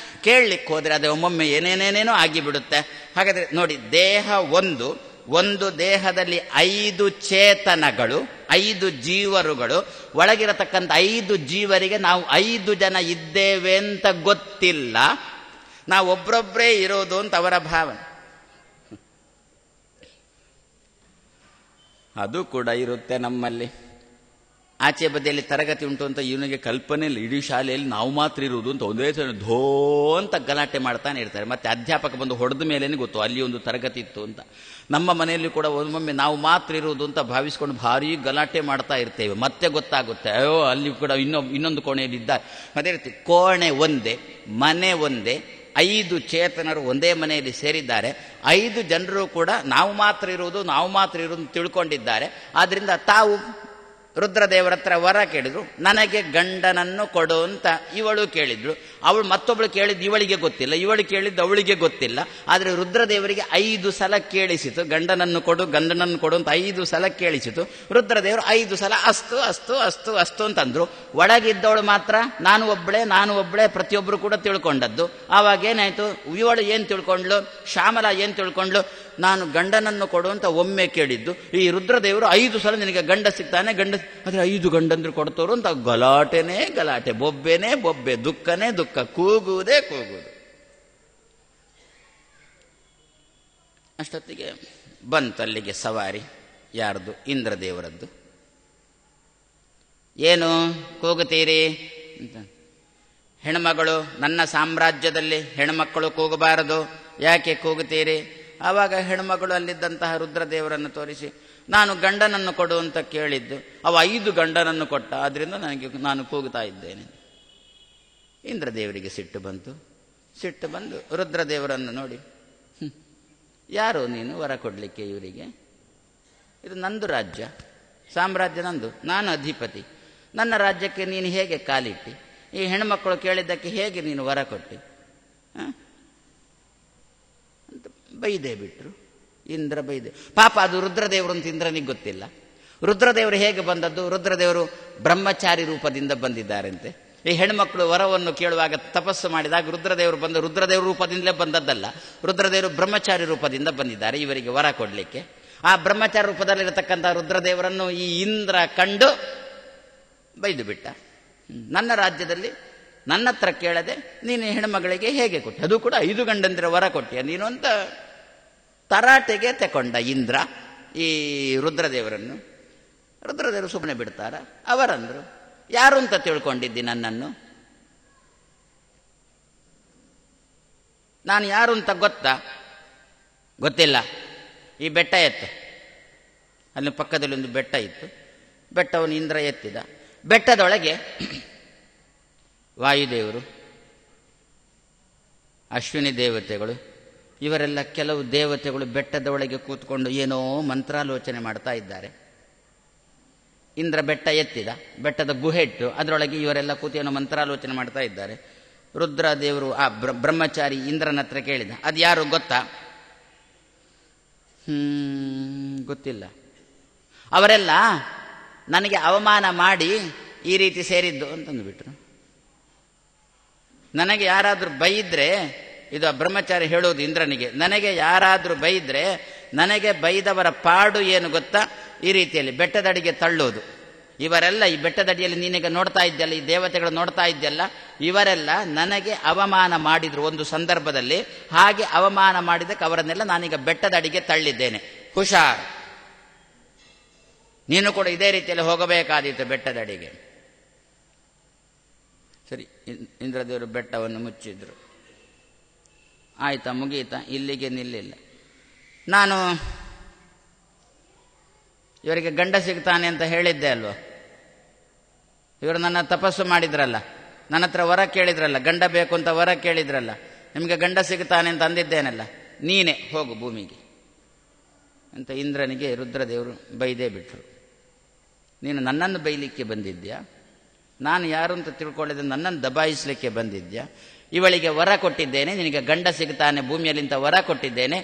ಕೇಳಲಿಕ್ಕೆ ಹೋದರೆ ಅದು ಒಮ್ಮೊಮ್ಮೆ ಏನೇನೇನೇನೋ ಆಗಿಬಿಡುತ್ತೆ. ಹಾಗಾದ್ರೆ ನೋಡಿ, ದೇಹ ಒಂದು ದೇಹದಲ್ಲಿ 5 ಚೇತನಗಳು, 5 ಜೀವರುಗಳು, ಒಳಗಿರತಕ್ಕಂಥ 5 ಜೀವರಿಗೆ ನಾವು 5 ಜನ ಇದ್ದೇವೆ ಅಂತ ಗೊತ್ತಿಲ್ಲ. ನಾವು ಒಬ್ಬರೊಬ್ಬರೇ ಇರೋದು ಅಂತ ಅವರ ಭಾವನೆ. ಅದು ಕೂಡ ಇರುತ್ತೆ ನಮ್ಮಲ್ಲಿ. ಆಚೆ ಬದಿಯಲ್ಲಿ ತರಗತಿ ಉಂಟು ಅಂತ ಇವನಿಗೆ ಕಲ್ಪನೆ ಇಲ್ಲ, ಇಡೀ ಶಾಲೆಯಲ್ಲಿ ನಾವು ಮಾತ್ರ ಇರುವುದು ಅಂತ ಒಂದೇ ಸಲ ಧೋ ಅಂತ ಗಲಾಟೆ ಮಾಡ್ತಾನೆ ಇರ್ತಾರೆ. ಮತ್ತೆ ಅಧ್ಯಾಪಕ ಬಂದು ಹೊಡೆದ ಮೇಲೇನೆ ಗೊತ್ತು ಅಲ್ಲಿ ಒಂದು ತರಗತಿ ಇತ್ತು ಅಂತ. ನಮ್ಮ ಮನೆಯಲ್ಲಿ ಕೂಡ ಒಮ್ಮೊಮ್ಮೆ ನಾವು ಮಾತ್ರ ಇರುವುದು ಅಂತ ಭಾವಿಸ್ಕೊಂಡು ಭಾರಿ ಗಲಾಟೆ ಮಾಡ್ತಾ ಇರ್ತೇವೆ. ಮತ್ತೆ ಗೊತ್ತಾಗುತ್ತೆ, ಅಯ್ಯೋ ಅಲ್ಲಿ ಕೂಡ ಇನ್ನೊಂದು ಕೋಣೆಯಲ್ಲಿ ಇದ್ದಾರೆ. ಅದೇ ರೀತಿ ಕೋಣೆ ಒಂದೇ, ಮನೆ ಒಂದೇ, 5 ಚೇತನರು ಒಂದೇ ಮನೆಯಲ್ಲಿ ಸೇರಿದ್ದಾರೆ. 5 ಜನರು ಕೂಡ ನಾವು ಮಾತ್ರ ಇರುವುದು ತಿಳ್ಕೊಂಡಿದ್ದಾರೆ. ಆದ್ರಿಂದ ತಾವು ರುದ್ರದೇವರ ಹತ್ರ ವರ ಕೇಳಿದ್ರು, ನನಗೆ ಗಂಡನನ್ನು ಕೊಡು ಅಂತ ಇವಳು ಕೇಳಿದ್ರು. ಅವಳು ಮತ್ತೊಬ್ಬಳು ಕೇಳಿದ್ದು ಇವಳಿಗೆ ಗೊತ್ತಿಲ್ಲ, ಇವಳು ಕೇಳಿದ್ದು ಅವಳಿಗೆ ಗೊತ್ತಿಲ್ಲ. ಆದರೆ ರುದ್ರದೇವರಿಗೆ 5 ಸಲ ಕೇಳಿಸಿತು, ಗಂಡನನ್ನು ಕೊಡು ಗಂಡನನ್ನು ಕೊಡು ಅಂತ 5 ಸಲ ಕೇಳಿಸಿತು. ರುದ್ರದೇವರು 5 ಸಲ ಅಸ್ತು ಅಸ್ತು ಅಸ್ತು ಅಸ್ತು ಅಂತಂದ್ರು. ಒಳಗಿದ್ದವಳು ಮಾತ್ರ ನಾನು ಒಬ್ಬಳೇ ಪ್ರತಿಯೊಬ್ಬರು ಕೂಡ ತಿಳ್ಕೊಂಡದ್ದು. ಆವಾಗ ಏನಾಯ್ತು, ಇವಳು ಏನು ತಿಳ್ಕೊಂಡ್ಲು, ಶ್ಯಾಮಲ ಏನು ತಿಳ್ಕೊಂಡ್ಲು, ನಾನು ಗಂಡನನ್ನು ಕೊಡು ಅಂತ ಒಮ್ಮೆ ಕೇಳಿದ್ದು. ಈ ರುದ್ರದೇವರು 5 ಸಲ ನಿನಗೆ ಗಂಡ ಸಿಗ್ತಾನೆ, ಆದರೆ 5 ಗಂಡಂದ್ರು ಕೊಡ್ತೋರು ಅಂತ ಗಲಾಟೆನೇ ಗಲಾಟೆ, ಬೊಬ್ಬೆನೇ ಬೊಬ್ಬೆ, ದುಃಖನೇ ದುಃಖ, ಕೂಗುವುದೇ ಕೂಗುವುದು. ಅಷ್ಟೊತ್ತಿಗೆ ಬಂತಲ್ಲಿಗೆ ಸವಾರಿ. ಯಾರ್ದು? ಇಂದ್ರದೇವರದ್ದು. ಏನು ಕೂಗುತ್ತೀರಿ ಅಂತ. ಹೆಣ್ಮಗಳು, ನನ್ನ ಸಾಮ್ರಾಜ್ಯದಲ್ಲಿ ಹೆಣ್ಮಕ್ಕಳು ಕೂಗಬಾರದು, ಯಾಕೆ ಕೂಗುತ್ತೀರಿ? ಆವಾಗ ಹೆಣ್ಮಗಳು ಅಲ್ಲಿದ್ದಂತಹ ರುದ್ರದೇವರನ್ನು ತೋರಿಸಿ, ನಾನು ಗಂಡನನ್ನು ಕೊಡು ಅಂತ ಕೇಳಿದ್ದು, ಅವ 5 ಗಂಡನನ್ನು ಕೊಟ್ಟ, ಆದ್ರಿಂದ ನಾನು ಕೂಗುತ್ತಾ ಇದ್ದೇನೆ. ಇಂದ್ರದೇವರಿಗೆ ಸಿಟ್ಟು ಬಂದು ರುದ್ರದೇವರನ್ನು ನೋಡಿ, ಯಾರು ನೀನು ವರ ಕೊಡಲಿಕ್ಕೆ ಇವರಿಗೆ? ಇದು ನಂದು ರಾಜ್ಯ, ಸಾಮ್ರಾಜ್ಯ ನಂದು, ನಾನು ಅಧಿಪತಿ. ನನ್ನ ರಾಜ್ಯಕ್ಕೆ ನೀನು ಹೇಗೆ ಕಾಲಿಟ್ಟಿ? ಈ ಹೆಣ್ಮಕ್ಕಳು ಕೇಳಿದ್ದಕ್ಕೆ ಹೇಗೆ ನೀನು ವರ ಕೊಟ್ಟಿ ಅಂತ ಬೈದೇ ಬಿಟ್ರು. ಇಂದ್ರ ಬೈದೆ. ಪಾಪ ಅದು ರುದ್ರದೇವರು ಅಂತ ಇಂದ್ರನಿಗೆ ಗೊತ್ತಿಲ್ಲ. ರುದ್ರದೇವರು ಹೇಗೆ ಬಂದದ್ದು? ರುದ್ರದೇವರು ಬ್ರಹ್ಮಚಾರಿ ರೂಪದಿಂದ ಬಂದಿದ್ದಾರಂತೆ. ಈ ಹೆಣ್ಮಕ್ಳು ವರವನ್ನು ಕೇಳುವಾಗ ತಪಸ್ಸು ಮಾಡಿದಾಗ ರುದ್ರದೇವರು ರುದ್ರದೇವ್ರ ರೂಪದಿಂದಲೇ ಬಂದದ್ದಲ್ಲ, ರುದ್ರದೇವರು ಬ್ರಹ್ಮಚಾರಿ ರೂಪದಿಂದ ಬಂದಿದ್ದಾರೆ ಇವರಿಗೆ ವರ ಕೊಡಲಿಕ್ಕೆ. ಆ ಬ್ರಹ್ಮಚಾರಿ ರೂಪದಲ್ಲಿರತಕ್ಕಂಥ ರುದ್ರದೇವರನ್ನು ಈ ಇಂದ್ರ ಕಂಡು ಬೈದು ಬಿಟ್ಟ. ನನ್ನ ರಾಜ್ಯದಲ್ಲಿ ನನ್ನ ಹತ್ರ ಕೇಳದೆ ನೀನು ಹೆಣ್ಮಗಳಿಗೆ ಹೇಗೆ ಕೊಟ್ಟೆ? ಅದು ಕೂಡ 5 ಗಂಡಂದಿರ ವರ ಕೊಟ್ಟೆ ನೀನು ಅಂತ ತರಾಟೆಗೆ ತಕೊಂಡ ಇಂದ್ರ ಈ ರುದ್ರದೇವರನ್ನು. ರುದ್ರದೇವರು ಸುಮ್ಮನೆ ಬಿಡ್ತಾರ? ಅವರಂದ್ರು, ಯಾರು ಅಂತ ತಿಳ್ಕೊಂಡಿದ್ದಿ ನನ್ನನ್ನು? ನಾನು ಯಾರು ಅಂತ ಗೊತ್ತಿಲ್ಲ. ಈ ಬೆಟ್ಟ ಎತ್ತು, ಅಲ್ಲಿ ಪಕ್ಕದಲ್ಲಿ ಒಂದು ಬೆಟ್ಟ ಇತ್ತು, ಬೆಟ್ಟವನ್ನು ಇಂದ್ರ ಎತ್ತಿದ. ಬೆಟ್ಟದೊಳಗೆ ವಾಯುದೇವರು, ಅಶ್ವಿನಿ ದೇವತೆಗಳು, ಇವರೆಲ್ಲ ಕೆಲವು ದೇವತೆಗಳು ಬೆಟ್ಟದ ಒಳಗೆ ಕೂತ್ಕೊಂಡು ಏನೋ ಮಂತ್ರಾಲೋಚನೆ ಮಾಡ್ತಾ ಇದ್ದಾರೆ. ಇಂದ್ರ ಬೆಟ್ಟ ಎತ್ತಿದ, ಬೆಟ್ಟದ ಗುಹೆ ಇಟ್ಟು ಅದರೊಳಗೆ ಇವರೆಲ್ಲ ಕೂತು ಏನೋ ಮಂತ್ರಾಲೋಚನೆ ಮಾಡ್ತಾ ಇದ್ದಾರೆ. ರುದ್ರದೇವರು ಆ ಬ್ರಹ್ಮಚಾರಿ ಇಂದ್ರನ ಹತ್ರ ಕೇಳಿದ, ಅದು ಯಾರು ಗೊತ್ತಾ? ಗೊತ್ತಿಲ್ಲ. ಅವರೆಲ್ಲ ನನಗೆ ಅವಮಾನ ಮಾಡಿ ಈ ರೀತಿ ಸೇರಿದ್ದು ಅಂತಂದುಬಿಟ್ರು. ನನಗೆ ಯಾರಾದರೂ ಬೈದ್ರೆ, ಇದು ಆ ಬ್ರಹ್ಮಚಾರಿ ಹೇಳೋದು ಇಂದ್ರನಿಗೆ, ನನಗೆ ಯಾರಾದರೂ ಬೈದ್ರೆ ನನಗೆ ಬೈದವರ ಪಾಡು ಏನು ಗೊತ್ತಾ? ಈ ರೀತಿಯಲ್ಲಿ ಬೆಟ್ಟದಡಿಗೆ ತಳ್ಳೋದು. ಇವರೆಲ್ಲ ಈ ಬೆಟ್ಟದಡಿಯಲ್ಲಿ ನೀನೀಗ ನೋಡ್ತಾ ಇದ್ದಲ್ಲ, ಈ ದೇವತೆಗಳು ನೋಡ್ತಾ ಇದ್ದಲ್ಲ, ಇವರೆಲ್ಲ ನನಗೆ ಅವಮಾನ ಮಾಡಿದ್ರು ಒಂದು ಸಂದರ್ಭದಲ್ಲಿ. ಹಾಗೆ ಅವಮಾನ ಮಾಡಿದಕ್ಕೆ ಅವರನ್ನೆಲ್ಲ ನಾನೀಗ ಬೆಟ್ಟದಡಿಗೆ ತಳ್ಳಿದ್ದೇನೆ. ಹುಷಾರ್, ನೀನು ಕೂಡ ಇದೇ ರೀತಿಯಲ್ಲಿ ಹೋಗಬೇಕಾದೀತು ಬೆಟ್ಟದಡಿಗೆ. ಸರಿ, ಇಂದ್ರದೇವರು ಬೆಟ್ಟವನ್ನು ಮುಚ್ಚಿದ್ರು. ಆಯ್ತಾ, ಮುಗೀತಾ? ಇಲ್ಲಿಗೆ ನಿಲ್ಲಿಲ್ಲ. ನಾನು ಇವರಿಗೆ ಗಂಡ ಸಿಗ್ತಾನೆ ಅಂತ ಹೇಳಿದ್ದೆ ಅಲ್ವ? ಇವರು ನನ್ನ ತಪಸ್ಸು ಮಾಡಿದ್ರಲ್ಲ, ನನ್ನ ಹತ್ರ ವರ ಕೇಳಿದ್ರಲ್ಲ, ಗಂಡ ಬೇಕು ಅಂತ ವರ ಕೇಳಿದ್ರಲ್ಲ, ನಿಮಗೆ ಗಂಡ ಸಿಗ್ತಾನೆ ಅಂತ ಅಂದಿದ್ದೇನಲ್ಲ, ನೀನೇ ಹೋಗು ಭೂಮಿಗೆ ಅಂತ ಇಂದ್ರನಿಗೆ ರುದ್ರದೇವರು ಬೈದೇ ಬಿಟ್ರು. ನೀನು ನನ್ನನ್ನು ಬೈಲಿಕ್ಕೆ ಬಂದಿದ್ಯಾ? ನಾನು ಯಾರು ಅಂತ ತಿಳ್ಕೊಳ್ಳಿದ್ರೆ ನನ್ನನ್ನು ದಬಾಯಿಸಲಿಕ್ಕೆ ಬಂದಿದ್ಯಾ? ಇವಳಿಗೆ ವರ ಕೊಟ್ಟಿದ್ದೇನೆ, ನಿನಗೆ ಗಂಡ ಸಿಗ್ತಾನೆ ಭೂಮಿಯಲ್ಲಿಂತ ವರ ಕೊಟ್ಟಿದ್ದೇನೆ.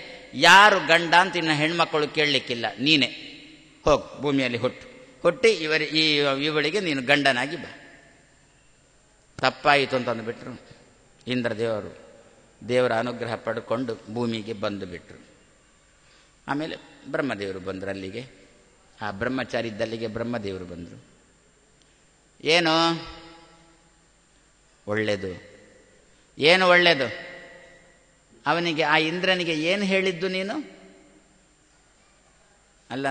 ಯಾರು ಗಂಡ ಅಂತ ಇನ್ನು ಹೆಣ್ಮಕ್ಕಳು ಕೇಳಲಿಕ್ಕಿಲ್ಲ, ನೀನೇ ಹೋಗು ಭೂಮಿಯಲ್ಲಿ ಹುಟ್ಟಿ ಇವಳಿಗೆ ನೀನು ಗಂಡನಾಗಿ ಬಾ. ತಪ್ಪಾಯಿತು ಅಂತ ಅಂದುಬಿಟ್ರು. ಇಂದ್ರದೇವರು ದೇವರ ಅನುಗ್ರಹ ಪಡ್ಕೊಂಡು ಭೂಮಿಗೆ ಬಂದು ಬಿಟ್ರು. ಆಮೇಲೆ ಬ್ರಹ್ಮದೇವರು ಬಂದರು ಅಲ್ಲಿಗೆ. ಆ ಬ್ರಹ್ಮಚಾರಿ ಇದ್ದಲ್ಲಿಗೆ ಬ್ರಹ್ಮದೇವರು ಬಂದರು. ಏನು ಒಳ್ಳೆಯದು, ಏನು ಒಳ್ಳೆಯದು? ಅವನಿಗೆ, ಆ ಇಂದ್ರನಿಗೆ ಏನು ಹೇಳಿದ್ದು ನೀನು? ಅಲ್ಲ,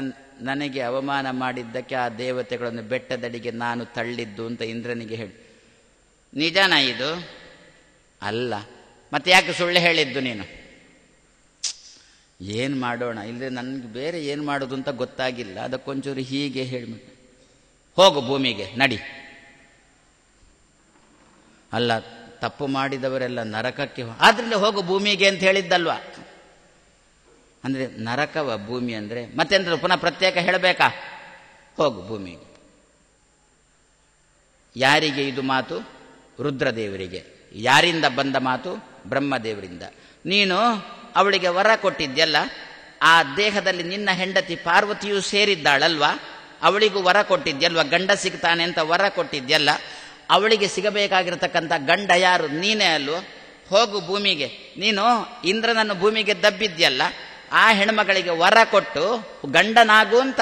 ನನಗೆ ಅವಮಾನ ಮಾಡಿದ್ದಕ್ಕೆ ಆ ದೇವತೆಗಳನ್ನು ಬೆಟ್ಟದಡಿಗೆ ನಾನು ತಳ್ಳಿದ್ದು ಅಂತ ಇಂದ್ರನಿಗೆ ಹೇಳಿ. ನಿಜನಾ ಇದು? ಅಲ್ಲ. ಮತ್ತೆ ಯಾಕೆ ಸುಳ್ಳು ಹೇಳಿದ್ದು ನೀನು? ಏನು ಮಾಡೋಣ, ಇಲ್ಲದೆ ನನಗೆ ಬೇರೆ ಏನು ಮಾಡೋದು ಅಂತ ಗೊತ್ತಾಗಿಲ್ಲ, ಅದಕ್ಕೊಂಚೂರು ಹೀಗೆ ಹೇಳಿ, ಹೋಗು ಭೂಮಿಗೆ ನಡಿ. ಅಲ್ಲ, ತಪ್ಪು ಮಾಡಿದವರೆಲ್ಲ ನರಕಕ್ಕೆ, ಆದ್ರಿಂದ ಹೋಗು ಭೂಮಿಗೆ ಅಂತ ಹೇಳಿದ್ದಲ್ವಾ? ಅಂದರೆ ನರಕವ ಭೂಮಿ ಅಂದರೆ? ಮತ್ತೆಂದ್ರೆ ಪುನಃ ಪ್ರತ್ಯೇಕ ಹೇಳಬೇಕಾ? ಹೋಗು ಭೂಮಿಗೆ. ಯಾರಿಗೆ ಇದು ಮಾತು? ರುದ್ರದೇವರಿಗೆ. ಯಾರಿಂದ ಬಂದ ಮಾತು? ಬ್ರಹ್ಮದೇವರಿಂದ. ನೀನು ಅವಳಿಗೆ ವರ ಕೊಟ್ಟಿದ್ಯಲ್ಲ, ಆ ದೇಹದಲ್ಲಿ ನಿನ್ನ ಹೆಂಡತಿ ಪಾರ್ವತಿಯೂ ಸೇರಿದ್ದಾಳಲ್ವಾ? ಅವಳಿಗೂ ವರ ಕೊಟ್ಟಿದ್ಯಲ್ವ, ಗಂಡ ಸಿಗ್ತಾನೆ ಅಂತ ವರ ಕೊಟ್ಟಿದ್ಯಲ್ಲ, ಅವಳಿಗೆ ಸಿಗಬೇಕಾಗಿರತಕ್ಕಂಥ ಗಂಡ ಯಾರು? ನೀನೇ ಅಲ್ವ? ಹೋಗು ಭೂಮಿಗೆ. ನೀನು ಇಂದ್ರನನ್ನು ಭೂಮಿಗೆ ದಬ್ಬಿದ್ಯಲ್ಲ, ಆ ಹೆಣ್ಮಗಳಿಗೆ ವರ ಕೊಟ್ಟು ಗಂಡನಾಗು ಅಂತ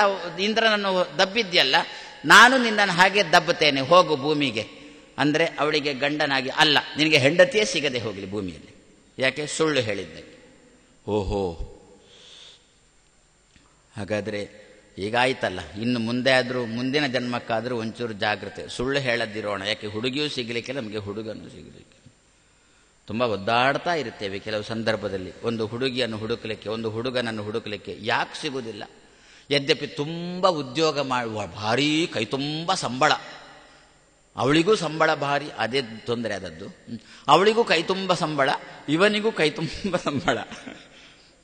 ಇಂದ್ರನನ್ನು ದಬ್ಬಿದ್ಯಲ್ಲ, ನಾನು ನಿನ್ನನ್ನು ಹಾಗೆ ದಬ್ಬುತ್ತೇನೆ, ಹೋಗು ಭೂಮಿಗೆ. ಅಂದರೆ ಅವಳಿಗೆ ಗಂಡನಾಗಿ ಅಲ್ಲ, ನಿನಗೆ ಹೆಂಡತಿಯೇ ಸಿಗದೆ ಹೋಗಲಿ ಭೂಮಿಯಲ್ಲಿ. ಯಾಕೆ? ಸುಳ್ಳು ಹೇಳಿದ್ದಕ್ಕೆ. ಓಹೋ, ಹಾಗಾದರೆ ಈಗಾಯ್ತಲ್ಲ, ಇನ್ನು ಮುಂದೆ ಆದರೂ, ಮುಂದಿನ ಜನ್ಮಕ್ಕಾದರೂ ಒಂಚೂರು ಜಾಗ್ರತೆ, ಸುಳ್ಳು ಹೇಳದಿರೋಣ. ಯಾಕೆ? ಹುಡುಗಿಯೂ ಸಿಗಲಿಕ್ಕೆ, ನಮಗೆ ಹುಡುಗನೂ ಸಿಗಲಿಕ್ಕೆ ತುಂಬ ಒದ್ದಾಡ್ತಾ ಇರ್ತೇವೆ ಕೆಲವು ಸಂದರ್ಭದಲ್ಲಿ. ಒಂದು ಹುಡುಗಿಯನ್ನು ಹುಡುಕಲಿಕ್ಕೆ, ಒಂದು ಹುಡುಗನನ್ನು ಹುಡುಕಲಿಕ್ಕೆ ಯಾಕೆ ಸಿಗುವುದಿಲ್ಲ? ಯದ್ಯಪಿ ತುಂಬ ಉದ್ಯೋಗ ಮಾಡುವ, ಭಾರೀ ಕೈ ತುಂಬ ಸಂಬಳ, ಅವಳಿಗೂ ಸಂಬಳ ಭಾರಿ, ಅದೇ ತೊಂದರೆ ಆದದ್ದು. ಅವಳಿಗೂ ಕೈ ತುಂಬ ಸಂಬಳ, ಇವನಿಗೂ ಕೈ ತುಂಬ ಸಂಬಳ.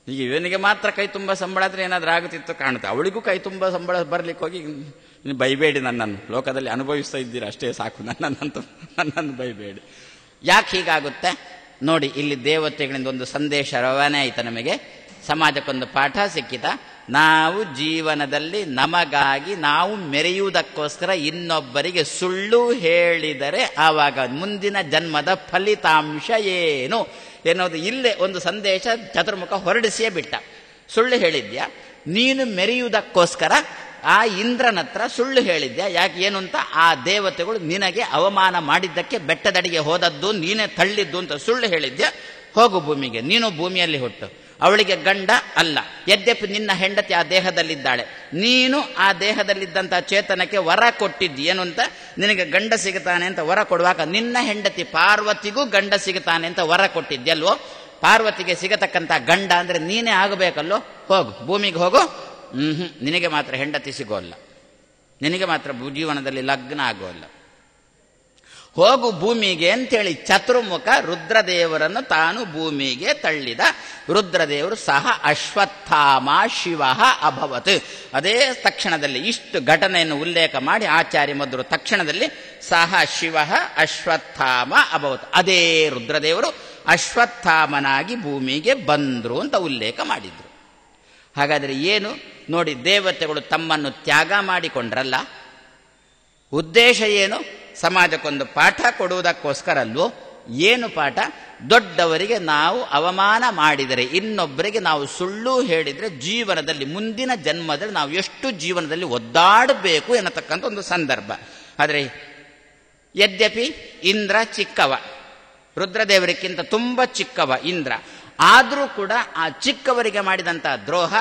ಈಗ ಇವನಿಗೆ ಮಾತ್ರ ಕೈ ತುಂಬ ಸಂಬಳ ಆದರೆ ಏನಾದರೂ ಆಗುತ್ತಿತ್ತು ಕಾಣುತ್ತೆ, ಅವಳಿಗೂ ಕೈ ತುಂಬ ಸಂಬಳ ಬರಲಿಕ್ಕೆ ಹೋಗಿ, ಇನ್ನು ಬೈಬೇಡಿ ನನ್ನನ್ನು, ಲೋಕದಲ್ಲಿ ಅನುಭವಿಸ್ತಾ ಇದ್ದೀರಾ ಅಷ್ಟೇ ಸಾಕು, ನನ್ನನ್ನು ಬೈಬೇಡಿ. ಯಾಕೆ ಹೀಗಾಗುತ್ತೆ ನೋಡಿ? ಇಲ್ಲಿ ದೇವತೆಗಳಿಂದ ಒಂದು ಸಂದೇಶ ರವಾನೆ ಆಯಿತಾ ನಮಗೆ, ಸಮಾಜಕ್ಕೊಂದು ಪಾಠ ಸಿಕ್ಕಿತ. ನಾವು ಜೀವನದಲ್ಲಿ ನಮಗಾಗಿ ನಾವು ಮೆರೆಯುವುದಕ್ಕೋಸ್ಕರ ಇನ್ನೊಬ್ಬರಿಗೆ ಸುಳ್ಳು ಹೇಳಿದರೆ ಆವಾಗ ಮುಂದಿನ ಜನ್ಮದ ಫಲಿತಾಂಶ ಏನು ಎನ್ನುವುದು ಇಲ್ಲೇ ಒಂದು ಸಂದೇಶ ಚತುರ್ಮುಖ ಹೊರಡಿಸಿಯೇ ಬಿಟ್ಟ. ಸುಳ್ಳು ಹೇಳಿದ್ಯಾ ನೀನು, ಮೆರೆಯುವುದಕ್ಕೋಸ್ಕರ ಆ ಇಂದ್ರನ ಹತ್ರ ಸುಳ್ಳು ಹೇಳಿದ್ಯಾ. ಯಾಕೆ? ಏನು ಅಂತ? ಆ ದೇವತೆಗಳು ನಿನಗೆ ಅವಮಾನ ಮಾಡಿದ್ದಕ್ಕೆ ಬೆಟ್ಟದಡಿಗೆ ಹೋದದ್ದು, ನೀನೇ ತಳ್ಳಿದ್ದು ಅಂತ ಸುಳ್ಳು ಹೇಳಿದ್ಯಾ. ಹೋಗು ಭೂಮಿಗೆ, ನೀನು ಭೂಮಿಯಲ್ಲಿ ಹುಟ್ಟು, ಅವಳಿಗೆ ಗಂಡ ಅಲ್ಲ. ಯದ್ಯಪಿ ನಿನ್ನ ಹೆಂಡತಿ ಆ ದೇಹದಲ್ಲಿದ್ದಾಳೆ, ನೀನು ಆ ದೇಹದಲ್ಲಿದ್ದಂಥ ಚೇತನಕ್ಕೆ ವರ ಕೊಟ್ಟಿದ್ದು ಏನು ಅಂತ? ನಿನಗೆ ಗಂಡ ಸಿಗುತ್ತಾನೆ ಅಂತ ವರ ಕೊಡುವಾಗ ನಿನ್ನ ಹೆಂಡತಿ ಪಾರ್ವತಿಗೂ ಗಂಡ ಸಿಗುತ್ತಾನೆ ಅಂತ ವರ ಕೊಟ್ಟಿದ್ಯಲ್ವೋ, ಪಾರ್ವತಿಗೆ ಸಿಗತಕ್ಕಂಥ ಗಂಡ ಅಂದರೆ ನೀನೇ ಆಗಬೇಕಲ್ಲೋ. ಹೋಗು ಭೂಮಿಗೆ ಹೋಗು. ನಿನಗೆ ಮಾತ್ರ ಹೆಂಡತಿ ಸಿಗೋಲ್ಲ, ನಿನಗೆ ಮಾತ್ರ ಜೀವನದಲ್ಲಿ ಲಗ್ನ ಆಗೋಲ್ಲ. ಹೋಗು ಭೂಮಿಗೆ ಅಂತೇಳಿ ಚತುರ್ಮುಖ ರುದ್ರದೇವರನ್ನು ತಾನು ಭೂಮಿಗೆ ತಳ್ಳಿದ. ರುದ್ರದೇವರು ಸಹ ಅಶ್ವತ್ಥಾಮ ಶಿವ ಅಭವತ್. ಅದೇ ತಕ್ಷಣದಲ್ಲಿ ಇಷ್ಟು ಘಟನೆಯನ್ನು ಉಲ್ಲೇಖ ಮಾಡಿ ಆಚಾರ್ಯ ಮಧ್ವರು ತಕ್ಷಣದಲ್ಲಿ ಸಹ ಶಿವ ಅಶ್ವತ್ಥಾಮ ಅಭವತ್, ಅದೇ ರುದ್ರದೇವರು ಅಶ್ವತ್ಥಾಮನಾಗಿ ಭೂಮಿಗೆ ಬಂದ್ರು ಅಂತ ಉಲ್ಲೇಖ ಮಾಡಿದ್ರು. ಹಾಗಾದರೆ ಏನು ನೋಡಿ, ದೇವತೆಗಳು ತಮ್ಮನ್ನು ತ್ಯಾಗ ಮಾಡಿಕೊಂಡ್ರಲ್ಲ, ಉದ್ದೇಶ ಏನು? ಸಮಾಜಕ್ಕೊಂದು ಪಾಠ ಕೊಡುವುದಕ್ಕೋಸ್ಕರ ಅಲ್ವೋ? ಏನು ಪಾಠ? ದೊಡ್ಡವರಿಗೆ ನಾವು ಅವಮಾನ ಮಾಡಿದರೆ, ಇನ್ನೊಬ್ಬರಿಗೆ ನಾವು ಸುಳ್ಳು ಹೇಳಿದರೆ ಜೀವನದಲ್ಲಿ ಮುಂದಿನ ಜನ್ಮದಲ್ಲಿ ನಾವು ಎಷ್ಟು ಜೀವನದಲ್ಲಿ ಒದ್ದಾಡಬೇಕು ಎನ್ನತಕ್ಕಂಥ ಒಂದು ಸಂದರ್ಭ. ಆದರೆ ಯದ್ಯಪಿ ಇಂದ್ರ ಚಿಕ್ಕವ, ರುದ್ರದೇವರಿಗಿಂತ ತುಂಬ ಚಿಕ್ಕವ ಇಂದ್ರ, ಆದರೂ ಕೂಡ ಆ ಚಿಕ್ಕವರಿಗೆ ಮಾಡಿದಂಥ ದ್ರೋಹ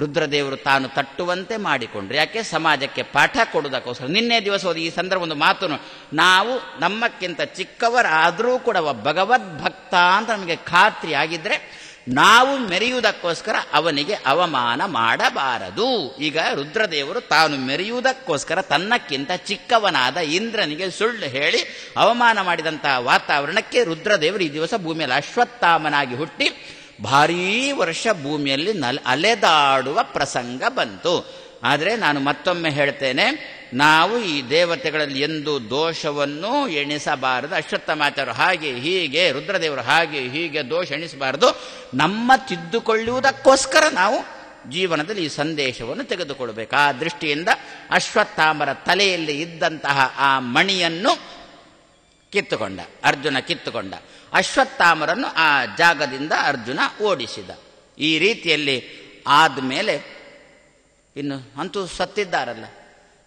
ರುದ್ರದೇವರು ತಾನು ತಟ್ಟುವಂತೆ ಮಾಡಿಕೊಂಡ್ರು. ಯಾಕೆ? ಸಮಾಜಕ್ಕೆ ಪಾಠ ಕೊಡುವುದಕ್ಕೋಸ್ಕರ. ನಿನ್ನೆ ದಿವಸ ಈ ಸಂದರ್ಭ ಒಂದು ಮಾತು, ನಾವು ನಮ್ಮಕ್ಕಿಂತ ಚಿಕ್ಕವರಾದರೂ ಕೂಡ ಭಗವದ್ಭಕ್ತ ಅಂತ ನಮಗೆ ಖಾತ್ರಿ ಆಗಿದ್ರೆ ನಾವು ಮೆರೆಯುವುದಕ್ಕೋಸ್ಕರ ಅವನಿಗೆ ಅವಮಾನ ಮಾಡಬಾರದು. ಈಗ ರುದ್ರದೇವರು ತಾನು ಮೆರೆಯುವುದಕ್ಕೋಸ್ಕರ ತನ್ನಕ್ಕಿಂತ ಚಿಕ್ಕವನಾದ ಇಂದ್ರನಿಗೆ ಸುಳ್ಳು ಹೇಳಿ ಅವಮಾನ ಮಾಡಿದಂತಹ ವಾತಾವರಣಕ್ಕೆ ರುದ್ರದೇವರು ಈ ದಿವಸ ಭೂಮಿಯಲ್ಲಿ ಅಶ್ವತ್ಥಾಮನಾಗಿ ಹುಟ್ಟಿ ಭಾರೀ ವರ್ಷ ಭೂಮಿಯಲ್ಲಿ ಅಲೆದಾಡುವ ಪ್ರಸಂಗ ಬಂತು. ಆದರೆ ನಾನು ಮತ್ತೊಮ್ಮೆ ಹೇಳ್ತೇನೆ, ನಾವು ಈ ದೇವತೆಗಳಲ್ಲಿ ಎಂದು ದೋಷವನ್ನು ಎಣಿಸಬಾರದು. ಅಶ್ವತ್ಥಾಮಾಚಾರ್ಯರು ಹಾಗೆ ಹೀಗೆ, ರುದ್ರದೇವರು ಹಾಗೆ ಹೀಗೆ ದೋಷ ಎಣಿಸಬಾರದು. ನಮ್ಮ ತಿದ್ದುಕೊಳ್ಳುವುದಕ್ಕೋಸ್ಕರ ನಾವು ಜೀವನದಲ್ಲಿ ಈ ಸಂದೇಶವನ್ನು ತೆಗೆದುಕೊಳ್ಬೇಕು. ಆ ದೃಷ್ಟಿಯಿಂದ ಅಶ್ವತ್ಥಾಮರ ತಲೆಯಲ್ಲಿ ಇದ್ದಂತಹ ಆ ಮಣಿಯನ್ನು ಕಿತ್ತುಕೊಂಡ, ಅರ್ಜುನ ಕಿತ್ತುಕೊಂಡ. ಅಶ್ವತ್ಥಾಮರನ್ನು ಆ ಜಾಗದಿಂದ ಅರ್ಜುನ ಓಡಿಸಿದ. ಈ ರೀತಿಯಲ್ಲಿ ಆದಮೇಲೆ ಇನ್ನು ಅಂತೂ ಸತ್ತಿದ್ದಾರಲ್ಲ,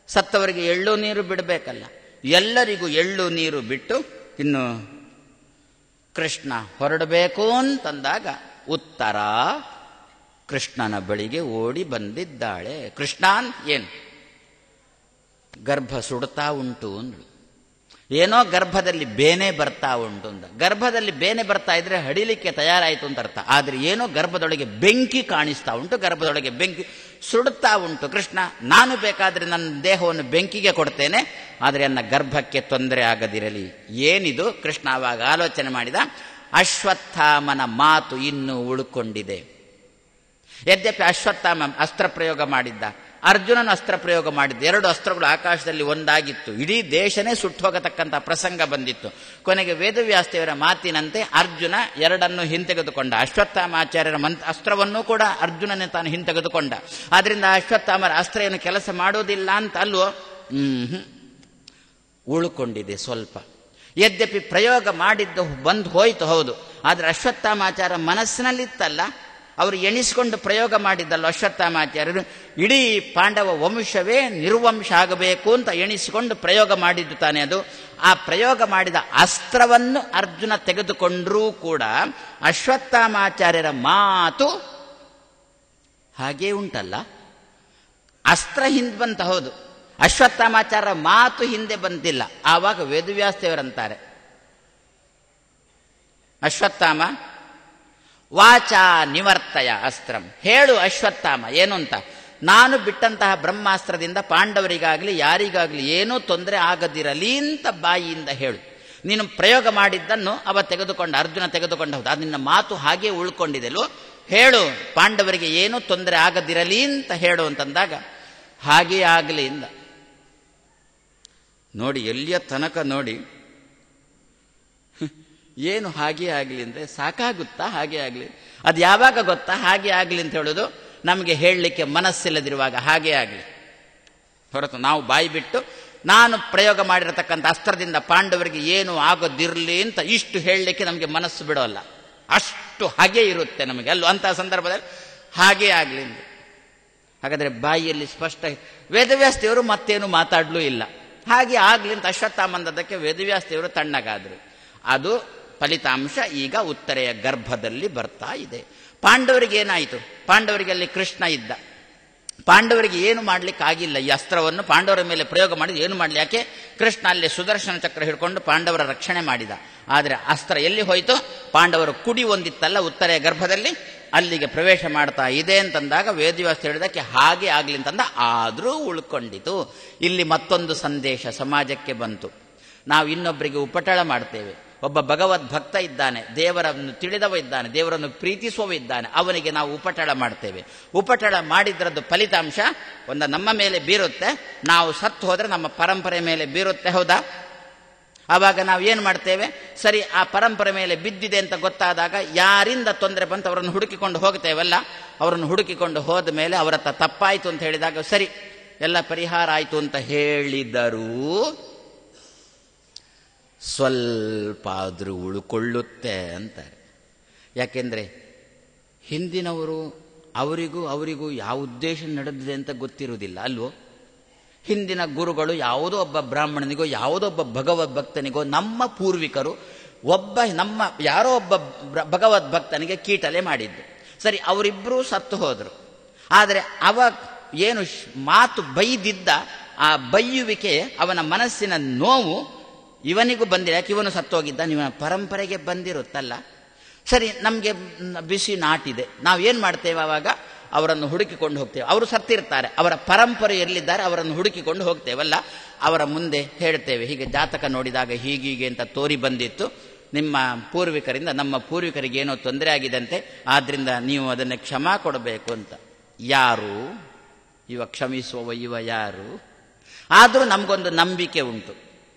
ಸತ್ತವರಿಗೆ ಎಳ್ಳು ನೀರು ಬಿಡಬೇಕಲ್ಲ, ಎಲ್ಲರಿಗೂ ಎಳ್ಳು ನೀರು ಬಿಟ್ಟು ಇನ್ನು ಕೃಷ್ಣ ಹೊರಡಬೇಕು ಅಂತಂದಾಗ ಉತ್ತರ ಕೃಷ್ಣನ ಬಳಿಗೆ ಓಡಿ ಬಂದಿದ್ದಾಳೆ. ಕೃಷ್ಣ ಏನು ಗರ್ಭ ಸುಡ್ತಾ ಉಂಟು ಅಂದ್ರು. ಏನೋ ಗರ್ಭದಲ್ಲಿ ಬೇನೆ ಬರ್ತಾ ಉಂಟು ಅಂತ. ಗರ್ಭದಲ್ಲಿ ಬೇನೆ ಬರ್ತಾ ಇದ್ರೆ ಹಡಿಲಿಕ್ಕೆ ತಯಾರಾಯಿತು ಅಂತ ಅರ್ಥ. ಆದರೆ ಏನೋ ಗರ್ಭದೊಳಗೆ ಬೆಂಕಿ ಕಾಣಿಸ್ತಾ ಉಂಟು, ಗರ್ಭದೊಳಗೆ ಬೆಂಕಿ ಸುಡುತ್ತಾ ಉಂಟು. ಕೃಷ್ಣ, ನಾನು ಬೇಕಾದರೆ ನನ್ನ ದೇಹವನ್ನು ಬೆಂಕಿಗೆ ಕೊಡ್ತೇನೆ, ಆದರೆ ನನ್ನ ಗರ್ಭಕ್ಕೆ ತೊಂದರೆ ಆಗದಿರಲಿ. ಏನಿದು? ಕೃಷ್ಣ ಆವಾಗ ಆಲೋಚನೆ ಮಾಡಿದ, ಅಶ್ವತ್ಥಾಮನ ಮಾತು ಇನ್ನೂ ಉಳ್ಕೊಂಡಿದೆ. ಯದ್ಯಪಿ ಅಶ್ವತ್ಥಾಮ ಅಸ್ತ್ರ ಪ್ರಯೋಗ ಮಾಡಿದ್ದ, ಅರ್ಜುನನ ಅಸ್ತ್ರ ಪ್ರಯೋಗ ಮಾಡಿದ್ದ, ಎರಡು ಅಸ್ತ್ರಗಳು ಆಕಾಶದಲ್ಲಿ ಒಂದಾಗಿತ್ತು, ಇಡೀ ದೇಶನೇ ಸುಟ್ಟು ಹೋಗತಕ್ಕಂಥ ಪ್ರಸಂಗ ಬಂದಿತ್ತು. ಕೊನೆಗೆ ವೇದವ್ಯಾಸದೇವರ ಮಾತಿನಂತೆ ಅರ್ಜುನ ಎರಡನ್ನು ಹಿಂತೆಗೆದುಕೊಂಡ. ಅಶ್ವತ್ಥಾಮಾಚಾರ್ಯರ ಅಸ್ತ್ರವನ್ನೂ ಕೂಡ ಅರ್ಜುನನೇ ತಾನು ಹಿಂತೆಗೆದುಕೊಂಡ. ಆದ್ರಿಂದ ಅಶ್ವತ್ಥಾಮರ ಅಸ್ತ್ರ ಏನು ಕೆಲಸ ಮಾಡೋದಿಲ್ಲ ಅಂತ ಅಲ್ವೋ? ಉಳ್ಕೊಂಡಿದೆ ಸ್ವಲ್ಪ. ಯದ್ಯಪಿ ಪ್ರಯೋಗ ಮಾಡಿದ್ದು ಬಂದು ಹೋಯ್ತು, ಹೌದು. ಆದರೆ ಅಶ್ವತ್ಥಾಮಾಚಾರ್ಯ ಮನಸ್ಸಿನಲ್ಲಿತ್ತಲ್ಲ, ಅವರು ಎಣಿಸಿಕೊಂಡು ಪ್ರಯೋಗ ಮಾಡಿದ್ದಲ್ಲ ಅಶ್ವತ್ಥಾಮಾಚಾರ್ಯರು. ಇಡೀ ಪಾಂಡವ ವಂಶವೇ ನಿರ್ವಂಶ ಆಗಬೇಕು ಅಂತ ಎಣಿಸಿಕೊಂಡು ಪ್ರಯೋಗ ಮಾಡಿದ್ದು ತಾನೇ ಅದು. ಆ ಪ್ರಯೋಗ ಮಾಡಿದ ಅಸ್ತ್ರವನ್ನು ಅರ್ಜುನ ತೆಗೆದುಕೊಂಡರೂ ಕೂಡ ಅಶ್ವತ್ಥಾಮಾಚಾರ್ಯರ ಮಾತು ಹಾಗೇ ಉಂಟಲ್ಲ. ಅಸ್ತ್ರ ಹಿಂದೆ ಬಂತ, ಹೌದು, ಅಶ್ವತ್ಥಾಮಾಚಾರ್ಯರ ಮಾತು ಹಿಂದೆ ಬಂದಿಲ್ಲ. ಆವಾಗ ವೇದವ್ಯಾಸದೇವರಂತಾರೆ, ಅಶ್ವತ್ಥಾಮ ವಾಚಾ ನಿವರ್ತಯ ಅಸ್ತ್ರಂ, ಹೇಳು ಅಶ್ವತ್ಥಾಮ ಏನು ಅಂತ, ನಾನು ಬಿಟ್ಟಂತಹ ಬ್ರಹ್ಮಾಸ್ತ್ರದಿಂದ ಪಾಂಡವರಿಗಾಗಲಿ ಯಾರಿಗಾಗಲಿ ಏನೂ ತೊಂದರೆ ಆಗದಿರಲಿ ಅಂತ ಬಾಯಿಯಿಂದ ಹೇಳು. ನೀನು ಪ್ರಯೋಗ ಮಾಡಿದ್ದನ್ನು ಅವ ತೆಗೆದುಕೊಂಡ, ಅರ್ಜುನ ತೆಗೆದುಕೊಂಡ, ಹೌದು, ಅದು ನಿನ್ನ ಮಾತು ಹಾಗೆ ಉಳ್ಕೊಂಡಿದೆಯಲ್ಲೋ, ಹೇಳು ಪಾಂಡವರಿಗೆ ಏನೂ ತೊಂದರೆ ಆಗದಿರಲಿ ಅಂತ ಹೇಳು ಅಂತಂದಾಗ ಹಾಗೇ ಆಗಲಿ ಇಂದ. ನೋಡಿ ಎಲ್ಲಿಯ ತನಕ ನೋಡಿ, ಏನು ಹಾಗೆ ಆಗಲಿ ಅಂದರೆ ಸಾಕಾಗುತ್ತಾ? ಹಾಗೆ ಆಗಲಿ, ಅದು ಯಾವಾಗ ಗೊತ್ತಾ? ಹಾಗೆ ಆಗಲಿ ಅಂತ ಹೇಳೋದು ನಮಗೆ ಹೇಳಲಿಕ್ಕೆ ಮನಸ್ಸಿಲ್ಲದಿರುವಾಗ ಹಾಗೆ ಆಗಲಿ ಹೊರತು ನಾವು ಬಾಯಿ ಬಿಟ್ಟು ನಾನು ಪ್ರಯೋಗ ಮಾಡಿರತಕ್ಕಂಥ ಅಸ್ತ್ರದಿಂದ ಪಾಂಡವರಿಗೆ ಏನು ಆಗೋದಿರಲಿ ಅಂತ ಇಷ್ಟು ಹೇಳಲಿಕ್ಕೆ ನಮಗೆ ಮನಸ್ಸು ಬಿಡೋಲ್ಲ. ಅಷ್ಟು ಹಾಗೆ ಇರುತ್ತೆ ನಮಗೆ ಅಲ್ಲೂ. ಅಂತಹ ಸಂದರ್ಭದಲ್ಲಿ ಹಾಗೆ ಆಗಲಿ ಅಂತ. ಹಾಗಾದರೆ ಬಾಯಿಯಲ್ಲಿ ಸ್ಪಷ್ಟ, ವೇದವ್ಯಾಸದೇವರು ಮತ್ತೇನು ಮಾತಾಡಲೂ ಇಲ್ಲ. ಹಾಗೆ ಆಗಲಿ ಅಂತ ಅಶ್ವತ್ಥಾಮಂದದಕ್ಕೆ ವೇದವ್ಯಾಸದೇವರು ತಣ್ಣಗಾದರು. ಅದು ಫಲಿತಾಂಶ ಈಗ ಉತ್ತರೆಯ ಗರ್ಭದಲ್ಲಿ ಬರ್ತಾ ಇದೆ. ಪಾಂಡವರಿಗೆ ಏನಾಯಿತು? ಪಾಂಡವರಿಗೆ ಅಲ್ಲಿ ಕೃಷ್ಣ ಇದ್ದ. ಪಾಂಡವರಿಗೆ ಏನು ಮಾಡಲಿಕ್ಕಾಗಿಲ್ಲ. ಈ ಅಸ್ತ್ರವನ್ನು ಪಾಂಡವರ ಮೇಲೆ ಪ್ರಯೋಗ ಮಾಡಿದ, ಏನು ಮಾಡಲಿ? ಯಾಕೆ? ಕೃಷ್ಣ ಅಲ್ಲಿ ಸುದರ್ಶನ ಚಕ್ರ ಹಿಡ್ಕೊಂಡು ಪಾಂಡವರ ರಕ್ಷಣೆ ಮಾಡಿದ. ಆದರೆ ಅಸ್ತ್ರ ಎಲ್ಲಿ ಹೋಯಿತು? ಪಾಂಡವರು ಕುಡಿ ಒಂದಿತ್ತಲ್ಲ ಉತ್ತರೆಯ ಗರ್ಭದಲ್ಲಿ, ಅಲ್ಲಿಗೆ ಪ್ರವೇಶ ಮಾಡ್ತಾ ಇದೆ ಅಂತಂದಾಗ ವೇದವ್ಯಾಸ ಹೇಳಿದಕ್ಕೆ ಹಾಗೆ ಆಗಲಿ ಅಂತಂದ. ಆದರೂ ಉಳ್ಕೊಂಡಿತು. ಇಲ್ಲಿ ಮತ್ತೊಂದು ಸಂದೇಶ ಸಮಾಜಕ್ಕೆ ಬಂತು. ನಾವು ಇನ್ನೊಬ್ಬರಿಗೆ ಉಪಟಳ ಮಾಡ್ತೇವೆ. ಒಬ್ಬ ಭಗವದ್ ಭಕ್ತ ಇದ್ದಾನೆ, ದೇವರನ್ನು ತಿಳಿದವ ಇದ್ದಾನೆ, ದೇವರನ್ನು ಪ್ರೀತಿಸುವ ಇದ್ದಾನೆ, ಅವನಿಗೆ ನಾವು ಉಪಟಳ ಮಾಡ್ತೇವೆ. ಉಪಟಳ ಮಾಡಿದ್ರದ್ದು ಫಲಿತಾಂಶ ಒಂದು ನಮ್ಮ ಮೇಲೆ ಬೀರುತ್ತೆ. ನಾವು ಸತ್ತು ಹೋದರೆ ನಮ್ಮ ಪರಂಪರೆ ಮೇಲೆ ಬೀರುತ್ತೆ, ಹೌದಾ? ಆವಾಗ ನಾವು ಏನು ಮಾಡ್ತೇವೆ? ಸರಿ, ಆ ಪರಂಪರೆ ಮೇಲೆ ಬಿದ್ದಿದೆ ಅಂತ ಗೊತ್ತಾದಾಗ ಯಾರಿಂದ ತೊಂದರೆ ಬಂತು ಅವರನ್ನು ಹುಡುಕಿಕೊಂಡು ಹೋಗ್ತೇವಲ್ಲ. ಅವರನ್ನು ಹುಡುಕಿಕೊಂಡು ಹೋದ ಮೇಲೆ ಅವರ ತಪ್ಪಾಯಿತು ಅಂತ ಹೇಳಿದಾಗ ಸರಿ ಎಲ್ಲ ಪರಿಹಾರ ಆಯಿತು ಅಂತ ಹೇಳಿದರೂ ಸ್ವಲ್ಪ ಆದರೂ ಉಳ್ಕೊಳ್ಳುತ್ತೆ ಅಂತಾರೆ. ಯಾಕೆಂದರೆ ಹಿಂದಿನವರು ಅವರಿಗೂ ಯಾವ ಉದ್ದೇಶ ನಡೆದಿದೆ ಅಂತ ಗೊತ್ತಿರುವುದಿಲ್ಲ ಅಲ್ವೋ. ಹಿಂದಿನ ಗುರುಗಳು ಯಾವುದೋ ಒಬ್ಬ ಬ್ರಾಹ್ಮಣನಿಗೋ ಯಾವುದೋ ಒಬ್ಬ ಭಗವದ್ ಭಕ್ತನಿಗೋ, ನಮ್ಮ ಪೂರ್ವಿಕರು ಯಾರೋ ಒಬ್ಬ ಭಗವದ್ ಭಕ್ತನಿಗೆ ಕೀಟಲೆ ಮಾಡಿದ್ದು. ಸರಿ, ಅವರಿಬ್ಬರೂ ಸತ್ತು ಹೋದರು. ಆದರೆ ಏನು ಮಾತು ಬೈದಿದ್ದ, ಆ ಬೈಯುವಿಕೆ ಅವನ ಮನಸ್ಸಿನ ನೋವು ಇವನಿಗೂ ಬಂದಿಲ್ಲ. ಯಾಕೆ ಇವನು ಸತ್ತೋಗಿದ್ದ, ಇವನ ಪರಂಪರೆಗೆ ಬಂದಿರುತ್ತಲ್ಲ. ಸರಿ, ನಮಗೆ ಬಿಸಿ ನಾಟಿದೆ, ನಾವೇನು ಮಾಡ್ತೇವೆ? ಆವಾಗ ಅವರನ್ನು ಹುಡುಕಿಕೊಂಡು ಹೋಗ್ತೇವೆ. ಅವರು ಸತ್ತಿರ್ತಾರೆ, ಅವರ ಪರಂಪರೆ ಎಲ್ಲಿದ್ದಾರೆ ಅವರನ್ನು ಹುಡುಕಿಕೊಂಡು ಹೋಗ್ತೇವಲ್ಲ. ಅವರ ಮುಂದೆ ಹೇಳ್ತೇವೆ, ಹೀಗೆ ಜಾತಕ ನೋಡಿದಾಗ ಹೀಗೀಗೆ ಅಂತ ತೋರಿ ಬಂದಿತ್ತು, ನಿಮ್ಮ ಪೂರ್ವಿಕರಿಂದ ನಮ್ಮ ಪೂರ್ವಿಕರಿಗೆ ಏನೋ ತೊಂದರೆ ಆಗಿದಂತೆ, ಆದ್ದರಿಂದ ನೀವು ಅದನ್ನು ಕ್ಷಮಾ ಕೊಡಬೇಕು ಅಂತ. ಯಾರು ಇವ ಕ್ಷಮಿಸುವ? ಇವ ಯಾರು? ಆದರೂ ನಮಗೊಂದು ನಂಬಿಕೆ ಉಂಟು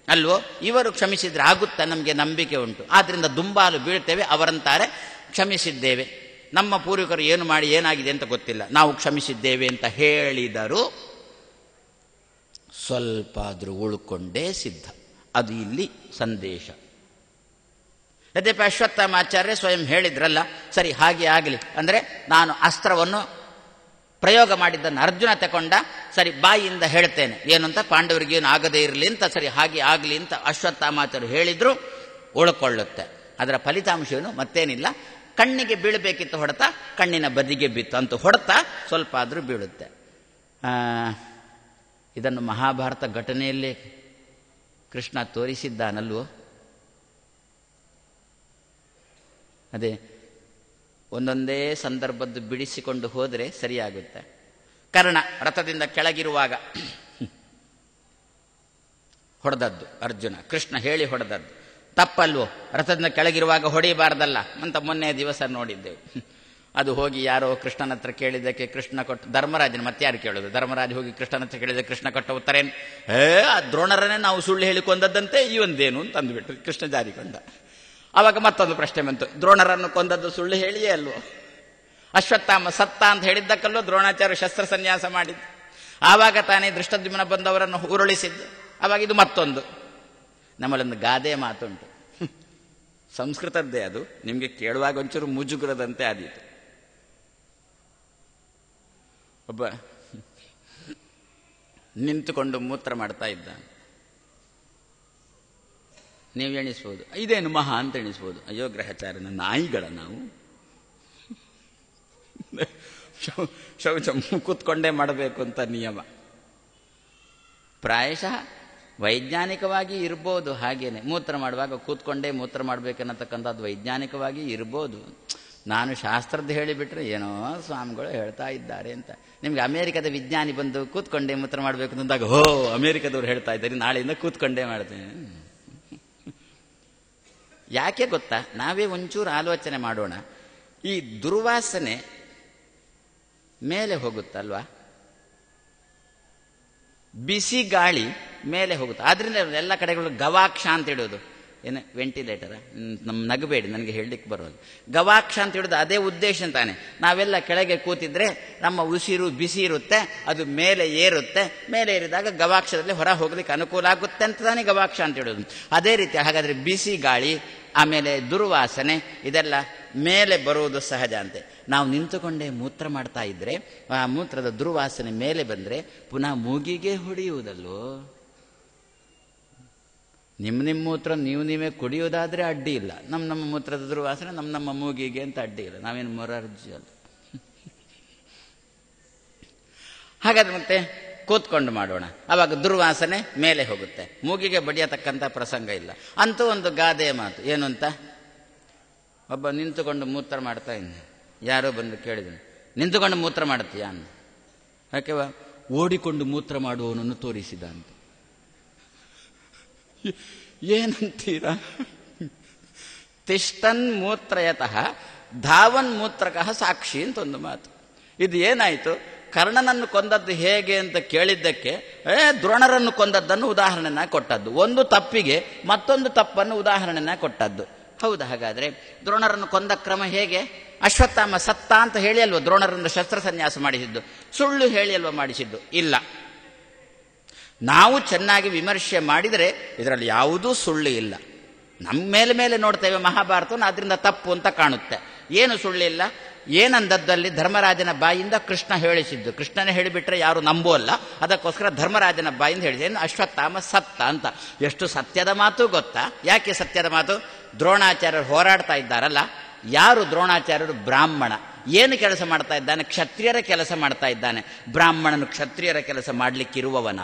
ಅಲ್ವೋ, ಇವರು ಕ್ಷಮಿಸಿದ್ರೆ ಆಗುತ್ತಾ, ನಮಗೆ ನಂಬಿಕೆ ಉಂಟು. ಆದ್ದರಿಂದ ದುಂಬಾಲು ಬೀಳ್ತೇವೆ. ಅವರಂತಾರೆ ಕ್ಷಮಿಸಿದ್ದೇವೆ, ನಮ್ಮ ಪೂರ್ವಿಕರು ಏನು ಮಾಡಿ ಏನಾಗಿದೆ ಅಂತ ಗೊತ್ತಿಲ್ಲ, ನಾವು ಕ್ಷಮಿಸಿದ್ದೇವೆ ಅಂತ ಹೇಳಿದರು ಸ್ವಲ್ಪ ಆದರೂ ಉಳ್ಕೊಂಡೇ ಸಿದ್ಧ. ಅದು ಇಲ್ಲಿ ಸಂದೇಶ. ಯದ್ಯಪ ಅಶ್ವತ್ಥಾಮಾಚಾರ್ಯ ಸ್ವಯಂ ಹೇಳಿದ್ರಲ್ಲ, ಸರಿ ಹಾಗೆ ಆಗಲಿ ಅಂದರೆ ನಾನು ಅಸ್ತ್ರವನ್ನು ಪ್ರಯೋಗ ಮಾಡಿದ್ದನ್ನು ಅರ್ಜುನ ತಗೊಂಡ, ಸರಿ ಬಾಯಿಯಿಂದ ಹೇಳ್ತೇನೆ ಏನಂತ, ಪಾಂಡವರಿಗೇನು ಆಗದೇ ಇರಲಿ ಅಂತ, ಸರಿ ಹಾಗೆ ಆಗಲಿ ಅಂತ ಅಶ್ವತ್ಥಾಮಾಚಾರ್ಯರು ಹೇಳಿದ್ರು, ಉಳ್ಕೊಳ್ಳುತ್ತೆ. ಅದರ ಫಲಿತಾಂಶವೇನು ಮತ್ತೇನಿಲ್ಲ, ಕಣ್ಣಿಗೆ ಬೀಳಬೇಕಿತ್ತು ಹೊಡೆತ, ಕಣ್ಣಿನ ಬದಿಗೆ ಬಿತ್ತು ಅಂತ ಹೊಡೆತ ಸ್ವಲ್ಪ ಆದರೂ ಬೀಳುತ್ತೆ. ಇದನ್ನು ಮಹಾಭಾರತ ಘಟನೆಯಲ್ಲೇ ಕೃಷ್ಣ ತೋರಿಸಿದ್ದಾನಲ್ವೋ. ಅದೇ ಒಂದೊಂದೇ ಸಂದರ್ಭದ್ದು ಬಿಡಿಸಿಕೊಂಡು ಹೋದರೆ ಸರಿಯಾಗುತ್ತೆ. ಕರ್ಣ ರಥದಿಂದ ಕೆಳಗಿರುವಾಗ ಹೊಡೆದದ್ದು ಅರ್ಜುನ, ಕೃಷ್ಣ ಹೇಳಿ ಹೊಡೆದದ್ದು ತಪ್ಪಲ್ವೋ? ರಥದಿಂದ ಕೆಳಗಿರುವಾಗ ಹೊಡೆಯಬಾರ್ದಲ್ಲ ಅಂತ ಮೊನ್ನೆ ದಿವಸ ನೋಡಿದ್ದೆವು. ಅದು ಹೋಗಿ ಯಾರೋ ಕೃಷ್ಣನ ಹತ್ರ ಕೇಳಿದ್ದಕ್ಕೆ ಕೃಷ್ಣ ಕೊಟ್ಟು, ಧರ್ಮರಾಜನ ಮತ್ತೆ ಯಾರು ಕೇಳೋದು? ಧರ್ಮರಾಜ ಹೋಗಿ ಕೃಷ್ಣನ ಹತ್ರ ಕೇಳಿದ್ದಕ್ಕೆ ಕೃಷ್ಣ ಕೊಟ್ಟ ಉತ್ತರ ಏನು? ಆ ದ್ರೋಣರನ್ನೇ ನಾವು ಸುಳ್ಳು ಹೇಳಿಕೊಂಡದ್ದಂತೆ ಇವಂದೇನು ಅಂತ ಅಂದುಬಿಟ್ರು, ಕೃಷ್ಣ ಜಾರಿಕೊಂಡ. ಆವಾಗ ಮತ್ತೊಂದು ಪ್ರಶ್ನೆ ಬಂತು, ದ್ರೋಣರನ್ನು ಕೊಂದದ್ದು ಸುಳ್ಳು ಹೇಳಿಯೇ ಅಲ್ವೋ? ಅಶ್ವತ್ಥಾಮ ಸತ್ತ ಅಂತ ಹೇಳಿದ್ದಕ್ಕಲ್ಲೋ ದ್ರೋಣಾಚಾರ್ಯ ಶಸ್ತ್ರ ಸನ್ಯಾಸ ಮಾಡಿದ್ದು. ಆವಾಗ ತಾನೇ ದೃಷ್ಟದ್ಯುಮ್ನ ಬಂದವರನ್ನು ಉರುಳಿಸಿದ್ದು. ಆವಾಗ ಇದು ಮತ್ತೊಂದು. ನಮ್ಮಲ್ಲೊಂದು ಗಾದೆ ಮಾತುಂಟು, ಸಂಸ್ಕೃತದ್ದೇ ಅದು, ನಿಮಗೆ ಕೇಳುವಾಗ ಒಂಚೂರು ಮುಜುಗುರದಂತೆ ಆದೀತು. ಒಬ್ಬ ನಿಂತುಕೊಂಡು ಮೂತ್ರ ಮಾಡ್ತಾ ಇದ್ದ. ನೀವು ಎಣಿಸ್ಬೋದು, ಇದೇನು ಮಹಾ ಅಂತ ಎಣಿಸ್ಬೋದು. ಅಯ್ಯೋ ಗ್ರಹಚಾರನ ನಾಯಿಗಳ ನಾವು, ಶೌಚ ಕೂತ್ಕೊಂಡೇ ಮಾಡಬೇಕು ಅಂತ ನಿಯಮ. ಪ್ರಾಯಶಃ ವೈಜ್ಞಾನಿಕವಾಗಿ ಇರ್ಬೋದು, ಹಾಗೇನೆ ಮೂತ್ರ ಮಾಡುವಾಗ ಕೂತ್ಕೊಂಡೇ ಮೂತ್ರ ಮಾಡಬೇಕನ್ನತಕ್ಕಂಥದ್ದು ವೈಜ್ಞಾನಿಕವಾಗಿ ಇರ್ಬೋದು. ನಾನು ಶಾಸ್ತ್ರದ್ದು ಹೇಳಿಬಿಟ್ರೆ ಏನೋ ಸ್ವಾಮಿಗಳು ಹೇಳ್ತಾ ಇದ್ದಾರೆ ಅಂತ. ನಿಮ್ಗೆ ಅಮೇರಿಕದ ವಿಜ್ಞಾನಿ ಬಂದು ಕೂತ್ಕೊಂಡೇ ಮೂತ್ರ ಮಾಡಬೇಕು ಅಂದಾಗ, ಹೋ ಅಮೇರಿಕದವ್ರು ಹೇಳ್ತಾ ಇದ್ದಾರೆ, ನಾಳೆಯಿಂದ ಕೂತ್ಕೊಂಡೇ ಮಾಡ್ತೇನೆ. ಯಾಕೆ ಗೊತ್ತಾ? ನಾವೇ ಒಂಚೂರು ಆಲೋಚನೆ ಮಾಡೋಣ. ಈ ದುರ್ವಾಸನೆ ಮೇಲೆ ಹೋಗುತ್ತಲ್ವಾ, ಬಿಸಿ ಗಾಳಿ ಮೇಲೆ ಹೋಗುತ್ತೆ. ಆದ್ರಿಂದ ಎಲ್ಲ ಕಡೆಗಳು ಗವಾಕ್ಷ ಅಂತ ಇಡೋದು. ಏನು ವೆಂಟಿಲೇಟರ? ನಮ್ಮ ನಗಬೇಡಿ, ನನಗೆ ಹೇಳಲಿಕ್ಕೆ ಬರೋದು. ಗವಾಕ್ಷ ಅಂತ ಹಿಡಿದು ಅದೇ ಉದ್ದೇಶ ತಾನೆ. ನಾವೆಲ್ಲ ಕೆಳಗೆ ಕೂತಿದ್ರೆ ನಮ್ಮ ಉಸಿರು ಬಿಸಿ ಇರುತ್ತೆ, ಅದು ಮೇಲೆ ಏರುತ್ತೆ. ಮೇಲೆ ಏರಿದಾಗ ಗವಾಕ್ಷದಲ್ಲಿ ಹೊರ ಹೋಗ್ಲಿಕ್ಕೆ ಅನುಕೂಲ ಆಗುತ್ತೆ ಅಂತ ತಾನೇ ಗವಾಕ್ಷ ಅಂತ ಹಿಡೋದು. ಅದೇ ರೀತಿ ಹಾಗಾದರೆ ಬಿಸಿ ಗಾಳಿ, ಆಮೇಲೆ ದುರ್ವಾಸನೆ, ಇದೆಲ್ಲ ಮೇಲೆ ಬರುವುದು ಸಹಜ ಅಂತೆ. ನಾವು ನಿಂತುಕೊಂಡೇ ಮೂತ್ರ ಮಾಡ್ತಾ ಇದ್ರೆ ಆ ಮೂತ್ರದ ದುರ್ವಾಸನೆ ಮೇಲೆ ಬಂದರೆ ಪುನಃ ಮೂಗಿಗೆ ಹೊಡೆಯುವುದಲ್ಲೋ. ನಿಮ್ಮ ಮೂತ್ರ ನೀವೇ ಕುಡಿಯೋದಾದ್ರೆ ಅಡ್ಡಿ ಇಲ್ಲ, ನಮ್ಮ ಮೂತ್ರದ ದುರ್ವಾಸನೆ ನಮ್ಮ ಮೂಗಿಗೆ ಅಂತ ಅಡ್ಡಿ ಇಲ್ಲ. ನಾವೇನು ಮೊರಾರ್ಜಿ ಅಲ್ಲ. ಹಾಗಾದ್ರೆ ಮತ್ತೆ ಕೂತ್ಕೊಂಡು ಮಾಡೋಣ, ಆವಾಗ ದುರ್ವಾಸನೆ ಮೇಲೆ ಹೋಗುತ್ತೆ, ಮೂಗಿಗೆ ಬಡಿಯತಕ್ಕಂಥ ಪ್ರಸಂಗ ಇಲ್ಲ. ಅಂತೂ ಒಂದು ಗಾದೆ ಮಾತು ಏನು ಅಂತ, ಒಬ್ಬ ನಿಂತುಕೊಂಡು ಮೂತ್ರ ಮಾಡ್ತಾ ಇದ್ದ. ಯಾರೋ ಬಂದು ಕೇಳಿದನು, ನಿಂತುಕೊಂಡು ಮೂತ್ರ ಮಾಡ್ತೀಯ ಅಂದ. ಯಾಕೆವ? ಓಡಿಕೊಂಡು ಮೂತ್ರ ಮಾಡುವವನನ್ನು ತೋರಿಸಿದ ಅಂತ. ಏನಂತೀರ? ತಿಷ್ಟನ್ ಮೂತ್ರಯತಃ ಧಾವನ್ ಮೂತ್ರಕಃ ಸಾಕ್ಷಿ ಅಂತ ಒಂದು ಮಾತು. ಇದು ಏನಾಯಿತು? ಕರ್ಣನನ್ನು ಕೊಂದದ್ದು ಹೇಗೆ ಅಂತ ಕೇಳಿದ್ದಕ್ಕೆ ದ್ರೋಣರನ್ನು ಕೊಂದದ್ದನ್ನು ಉದಾಹರಣೆನ ಕೊಟ್ಟದ್ದು. ಒಂದು ತಪ್ಪಿಗೆ ಮತ್ತೊಂದು ತಪ್ಪನ್ನು ಉದಾಹರಣೆನ ಕೊಟ್ಟದ್ದು. ಹೌದಾ? ಹಾಗಾದ್ರೆ ದ್ರೋಣರನ್ನು ಕೊಂದ ಕ್ರಮ ಹೇಗೆ? ಅಶ್ವತ್ಥಾಮ ಸತ್ತ ಅಂತ ಹೇಳಿ ಅಲ್ವ ದ್ರೋಣರನ್ನು ಶಸ್ತ್ರ ಸನ್ಯಾಸ ಮಾಡಿಸಿದ್ದು? ಸುಳ್ಳು ಹೇಳಿ ಅಲ್ವ ಮಾಡಿಸಿದ್ದು? ಇಲ್ಲ. ನಾವು ಚೆನ್ನಾಗಿ ವಿಮರ್ಶೆ ಮಾಡಿದರೆ ಇದರಲ್ಲಿ ಯಾವುದೂ ಸುಳ್ಳು ಇಲ್ಲ. ನಮ್ಮ ಮೇಲೆ ನೋಡ್ತೇವೆ ಮಹಾಭಾರತವನ್ನು, ಅದರಿಂದ ತಪ್ಪು ಅಂತ ಕಾಣುತ್ತೆ. ಏನು ಸುಳ್ಳಿಲ್ಲ. ಏನಂದದ್ದಲ್ಲಿ ಧರ್ಮರಾಜನ ಬಾಯಿಂದ ಕೃಷ್ಣ ಹೇಳಿಸಿದ್ದು. ಕೃಷ್ಣನೇ ಹೇಳಿಬಿಟ್ರೆ ಯಾರು ನಂಬೋಲ್ಲ, ಅದಕ್ಕೋಸ್ಕರ ಧರ್ಮರಾಜನ ಬಾಯಿಂದ ಹೇಳಿದೆ. ಏನು ಅಶ್ವತ್ಥಾಮ ಸತ್ತ ಅಂತ. ಎಷ್ಟು ಸತ್ಯದ ಮಾತು ಗೊತ್ತಾ? ಯಾಕೆ ಸತ್ಯದ ಮಾತು? ದ್ರೋಣಾಚಾರ್ಯರು ಹೋರಾಡ್ತಾ ಇದ್ದಾರಲ್ಲ, ಯಾರು ದ್ರೋಣಾಚಾರ್ಯರು? ಬ್ರಾಹ್ಮಣ. ಏನು ಕೆಲಸ ಮಾಡ್ತಾ ಇದ್ದಾನೆ? ಕ್ಷತ್ರಿಯರ ಕೆಲಸ ಮಾಡ್ತಾ ಇದ್ದಾನೆ. ಬ್ರಾಹ್ಮಣನು ಕ್ಷತ್ರಿಯರ ಕೆಲಸ ಮಾಡಲಿಕ್ಕಿರುವವನ?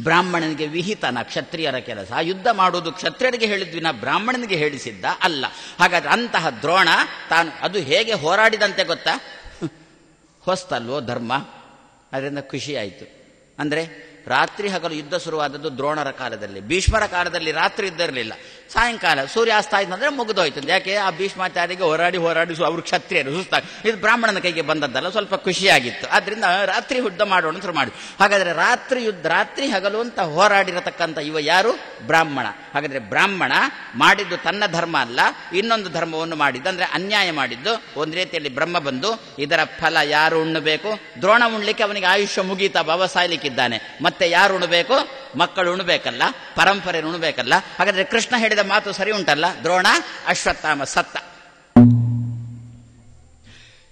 ಬ್ರಾಹ್ಮಣನಿಗೆ ವಿಹಿತನ ಕ್ಷತ್ರಿಯರ ಕೆಲಸ? ಯುದ್ಧ ಮಾಡುವುದು ಕ್ಷತ್ರಿಯರಿಗೆ ಹೇಳಿದ್ವಿನ ಬ್ರಾಹ್ಮಣನಿಗೆ ಹೇಳಿಸಿದ್ದ ಅಲ್ಲ. ಹಾಗಾದ್ರೆ ಅಂತಹ ದ್ರೋಣ ತಾನು ಅದು ಹೇಗೆ ಹೋರಾಡಿದಂತೆ ಗೊತ್ತಾ? ಹೊಸ್ತಲ್ವೋ ಧರ್ಮ. ಅದರಿಂದ ಖುಷಿ ಆಯಿತು. ಅಂದರೆ ರಾತ್ರಿ ಹಗಲು ಯುದ್ಧ ಶುರುವಾದದ್ದು ದ್ರೋಣರ ಕಾಲದಲ್ಲಿ. ಭೀಷ್ಮರ ಕಾಲದಲ್ಲಿ ರಾತ್ರಿ ಯುದ್ಧ ಇರಲಿಲ್ಲ. ಸಾಯಂಕಾಲ ಸೂರ್ಯಾಸ್ತ ಆಯ್ತಂದ್ರೆ ಮುಗಿದೋಯ್ತು. ಯಾಕೆ? ಆ ಭೀಷ್ಮಾಚಾರ್ಯರಿಗೆ ಹೋರಾಡಿ ಅವರು ಕ್ಷತ್ರಿಯರು ಸುಸ್ತಾಗಿ, ಇದು ಬ್ರಾಹ್ಮಣನ ಕೈಗೆ ಬಂದದ್ದಲ್ಲ, ಸ್ವಲ್ಪ ಖುಷಿಯಾಗಿತ್ತು. ಆದ್ರಿಂದ ರಾತ್ರಿ ಯುದ್ಧ ಮಾಡೋಣ ಅಂತ ಮಾಡಿ. ಹಾಗಾದ್ರೆ ರಾತ್ರಿ ಹಗಲು ಅಂತ ಹೋರಾಡಿರತಕ್ಕಂಥ ಇವ ಯಾರು? ಬ್ರಾಹ್ಮಣ. ಹಾಗಾದ್ರೆ ಬ್ರಾಹ್ಮಣ ಮಾಡಿದ್ದು ತನ್ನ ಧರ್ಮ ಅಲ್ಲ, ಇನ್ನೊಂದು ಧರ್ಮವನ್ನು ಮಾಡಿದ್ದು. ಅಂದ್ರೆ ಅನ್ಯಾಯ ಮಾಡಿದ್ದು. ಒಂದು ರೀತಿಯಲ್ಲಿ ಬ್ರಹ್ಮ ಬಂದು ಇದರ ಫಲ ಯಾರು ಉಣ್ಣಬೇಕು? ದ್ರೋಣ ಉಣ್ಲಿಕ್ಕೆ ಅವನಿಗೆ ಆಯುಷ್ಯ ಮುಗೀತಾ, ಬಾಬಾ ಸಾಯ್ಲಿಕ್ಕಿದ್ದಾನೆ. ಮತ್ತೆ ಯಾರು ಉಣಬೇಕು? ಮಕ್ಕಳು ಉಣಬೇಕಲ್ಲ, ಪರಂಪರೆ ಉಣಬೇಕಲ್ಲ. ಹಾಗಾದ್ರೆ ಕೃಷ್ಣ ಹೇಳಿದ ಮಾತು ಸರಿ ಉಂಟಲ್ಲ? ದ್ರೋಣ ಅಶ್ವತ್ಥಾಮ ಸತ್ತ.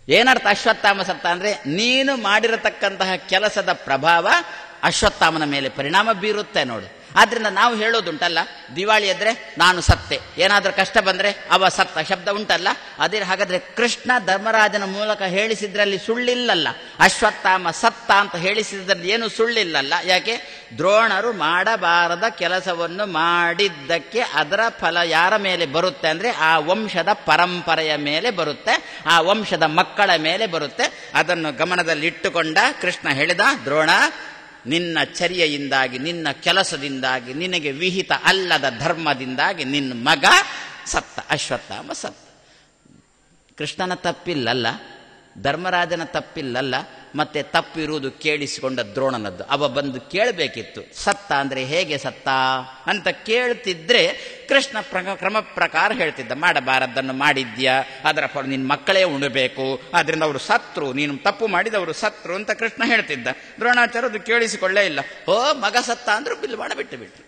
ಏನರ್ಥ ಅಶ್ವತ್ಥಾಮ ಸತ್ತ ಅಂದ್ರೆ ನೀನು ಮಾಡಿರತಕ್ಕಂತಹ ಕೆಲಸದ ಪ್ರಭಾವ ಅಶ್ವತ್ಥಾಮನ ಮೇಲೆ ಪರಿಣಾಮ ಬೀರುತ್ತೆ ನೋಡು. ಆದ್ರಿಂದ ನಾವು ಹೇಳೋದುಂಟಲ್ಲ, ದಿವಾಳಿ ಎದ್ರೆ ನಾನು ಸತ್ತೆ, ಏನಾದ್ರೂ ಕಷ್ಟ ಬಂದ್ರೆ ಅವ ಸತ್ತ ಶಬ್ದ ಉಂಟಲ್ಲ, ಅದೇ. ಹಾಗಾದ್ರೆ ಕೃಷ್ಣ ಧರ್ಮರಾಜನ ಮೂಲಕ ಹೇಳಿಸಿದ್ರಲ್ಲಿ ಸುಳ್ಳಿಲ್ಲಲ್ಲ. ಅಶ್ವತ್ಥಾಮ ಸತ್ತ ಅಂತ ಹೇಳಿಸಿದ್ರಲ್ಲಿ ಏನು ಸುಳ್ಳಿಲ್ಲಲ್ಲ. ಯಾಕೆ? ದ್ರೋಣರು ಮಾಡಬಾರದ ಕೆಲಸವನ್ನು ಮಾಡಿದ್ದಕ್ಕೆ ಅದರ ಫಲ ಯಾರ ಮೇಲೆ ಬರುತ್ತೆ ಅಂದ್ರೆ ಆ ವಂಶದ ಪರಂಪರೆಯ ಮೇಲೆ ಬರುತ್ತೆ, ಆ ವಂಶದ ಮಕ್ಕಳ ಮೇಲೆ ಬರುತ್ತೆ. ಅದನ್ನು ಗಮನದಲ್ಲಿಟ್ಟುಕೊಂಡ ಕೃಷ್ಣ ಹೇಳಿದ, ದ್ರೋಣ, ನಿನ್ನ ಚರ್ಯೆಯಿಂದಾಗಿ, ನಿನ್ನ ಕೆಲಸದಿಂದಾಗಿ, ನಿನಗೆ ವಿಹಿತ ಅಲ್ಲದ ಧರ್ಮದಿಂದಾಗಿ ನಿನ್ನ ಮಗ ಸತ್ತ, ಅಶ್ವತ್ಥಾಮ ಸತ್ತ. ಕೃಷ್ಣನ ತಪ್ಪಿಲ್ಲಲ್ಲ, ಧರ್ಮರಾಜನ ತಪ್ಪಿಲ್ಲಲ್ಲ, ಮತ್ತೆ ತಪ್ಪಿರುವುದು ಕೇಳಿಸಿಕೊಂಡ ದ್ರೋಣನದ್ದು. ಅವ ಬಂದು ಕೇಳಬೇಕಿತ್ತು, ಸತ್ತ ಅಂದ್ರೆ ಹೇಗೆ ಸತ್ತ ಅಂತ ಕೇಳ್ತಿದ್ರೆ ಕೃಷ್ಣ ಕ್ರಮ ಪ್ರಕಾರ ಹೇಳ್ತಿದ್ದ. ಮಾಡಬಾರದನ್ನು ಮಾಡಿದ್ಯಾ, ಅದರ ಫಲ ನಿನ್ನ ಮಕ್ಕಳೇ ಉಣಬೇಕು, ಆದ್ರಿಂದ ಅವರು ಸತ್ರು, ನೀನು ತಪ್ಪು ಮಾಡಿದವರು ಸತ್ರು ಅಂತ ಕೃಷ್ಣ ಹೇಳ್ತಿದ್ದ. ದ್ರೋಣಾಚಾರ್ಯ ಅದು ಕೇಳಿಸಿಕೊಳ್ಳೇ ಇಲ್ಲ. ಮಗ ಸತ್ತ ಅಂದ್ರೂ ಬಿಲ್ ಬಾಣ ಬಿಟ್ಟು.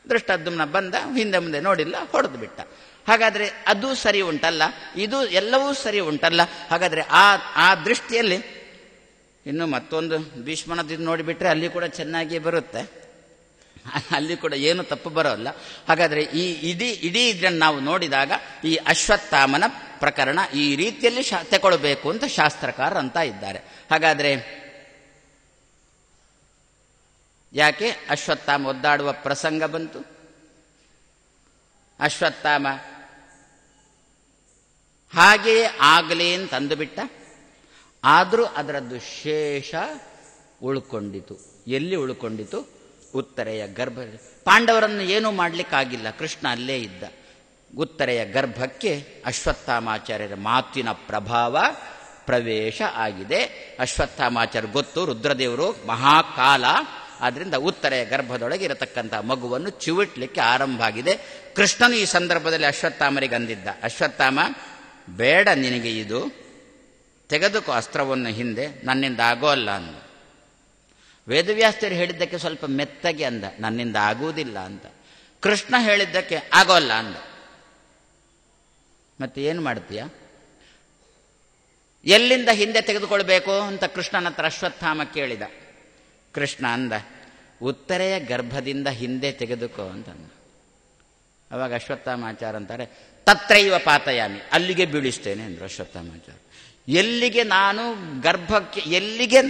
ದೃಷ್ಟದ್ಯುಮ್ನ ಬಂದ, ಹಿಂದೆ ಮುಂದೆ ನೋಡಿಲ್ಲ, ಹೊಡೆದು ಬಿಟ್ಟ. ಹಾಗಾದ್ರೆ ಅದು ಸರಿ ಉಂಟಲ್ಲ, ಇದು ಎಲ್ಲವೂ ಸರಿ ಉಂಟಲ್ಲ. ಹಾಗಾದ್ರೆ ಆ ದೃಷ್ಟಿಯಲ್ಲಿ ಇನ್ನು ಮತ್ತೊಂದು ಭೀಷ್ಮನದ್ದು ನೋಡಿಬಿಟ್ರೆ ಅಲ್ಲಿ ಕೂಡ ಚೆನ್ನಾಗಿಯೇ ಬರುತ್ತೆ, ಅಲ್ಲಿ ಕೂಡ ಏನು ತಪ್ಪು ಬರೋಲ್ಲ. ಹಾಗಾದ್ರೆ ಈ ಇಡೀ ಇದನ್ನು ನಾವು ನೋಡಿದಾಗ ಈ ಅಶ್ವತ್ಥಾಮನ ಪ್ರಕರಣ ಈ ರೀತಿಯಲ್ಲಿ ತಗೊಳ್ಬೇಕು ಅಂತ ಶಾಸ್ತ್ರಕಾರರು ಅಂತ ಇದ್ದಾರೆ. ಹಾಗಾದ್ರೆ ಯಾಕೆ ಅಶ್ವತ್ಥಾಮ ಒದ್ದಾಡುವ ಪ್ರಸಂಗ ಬಂತು? ಅಶ್ವತ್ಥಾಮ ಹಾಗೆಯೇ ಆಗಲಿ ಅಂತ ಅಂದುಬಿಟ್ಟ. ಆದರೂ ಅದರದ್ದು ಶೇಷ ಉಳ್ಕೊಂಡಿತು. ಎಲ್ಲಿ ಉಳ್ಕೊಂಡಿತು? ಉತ್ತರೆಯ ಗರ್ಭ. ಪಾಂಡವರನ್ನು ಏನೂ ಮಾಡಲಿಕ್ಕಾಗಿಲ್ಲ, ಕೃಷ್ಣ ಅಲ್ಲೇ ಇದ್ದ. ಉತ್ತರೆಯ ಗರ್ಭಕ್ಕೆ ಅಶ್ವತ್ಥಾಮಾಚಾರ್ಯರ ಮಾತಿನ ಪ್ರಭಾವ ಪ್ರವೇಶ ಆಗಿದೆ. ಅಶ್ವತ್ಥಾಮಾಚಾರ್ಯ ಗೊತ್ತು, ರುದ್ರದೇವರು ಮಹಾಕಾಲ, ಆದ್ರಿಂದ ಉತ್ತರೆಯ ಗರ್ಭದೊಳಗೆ ಇರತಕ್ಕಂಥ ಮಗುವನ್ನು ಚಿವುಟ್ಲಿಕ್ಕೆ ಆರಂಭ ಆಗಿದೆ. ಕೃಷ್ಣನು ಈ ಸಂದರ್ಭದಲ್ಲಿ ಅಶ್ವತ್ಥಾಮರಿಗೆ ಅಂದಿದ್ದ, ಅಶ್ವತ್ಥಾಮ ಬೇಡ, ನಿನಗೆ ಇದು ತೆಗೆದುಕೋ ಅಸ್ತ್ರವನ್ನು ಹಿಂದೆ, ನನ್ನಿಂದ ಆಗೋಲ್ಲ ಅಂದ. ವೇದವ್ಯಾಸರು ಹೇಳಿದ್ದಕ್ಕೆ ಸ್ವಲ್ಪ ಮೆತ್ತಗೆ ಅಂದ, ನನ್ನಿಂದ ಆಗುವುದಿಲ್ಲ ಅಂತ. ಕೃಷ್ಣ ಹೇಳಿದ್ದಕ್ಕೆ ಆಗೋಲ್ಲ ಅಂದ. ಮತ್ತೆ ಏನು ಮಾಡ್ತೀಯ? ಎಲ್ಲಿಂದ ಹಿಂದೆ ತೆಗೆದುಕೊಳ್ಬೇಕು ಅಂತ ಕೃಷ್ಣನ ಹತ್ರ ಅಶ್ವತ್ಥಾಮ ಕೇಳಿದ. ಕೃಷ್ಣ ಅಂದ, ಉತ್ತರೆಯ ಗರ್ಭದಿಂದ ಹಿಂದೆ ತೆಗೆದುಕೋ ಅಂತಂದ. ಅವಾಗ ಅಶ್ವತ್ಥಾಮಾಚಾರ್ಯ ಅಂತಾರೆ, ತತ್ರೈವ ಪಾತಯಾಮಿ, ಅಲ್ಲಿಗೆ ಬೀಳಿಸ್ತೇನೆ ಅಂದ್ರು ಅಶ್ವತ್ಥಾಮಾಚಾರ್ಯ. ಎಲ್ಲಿಗೆ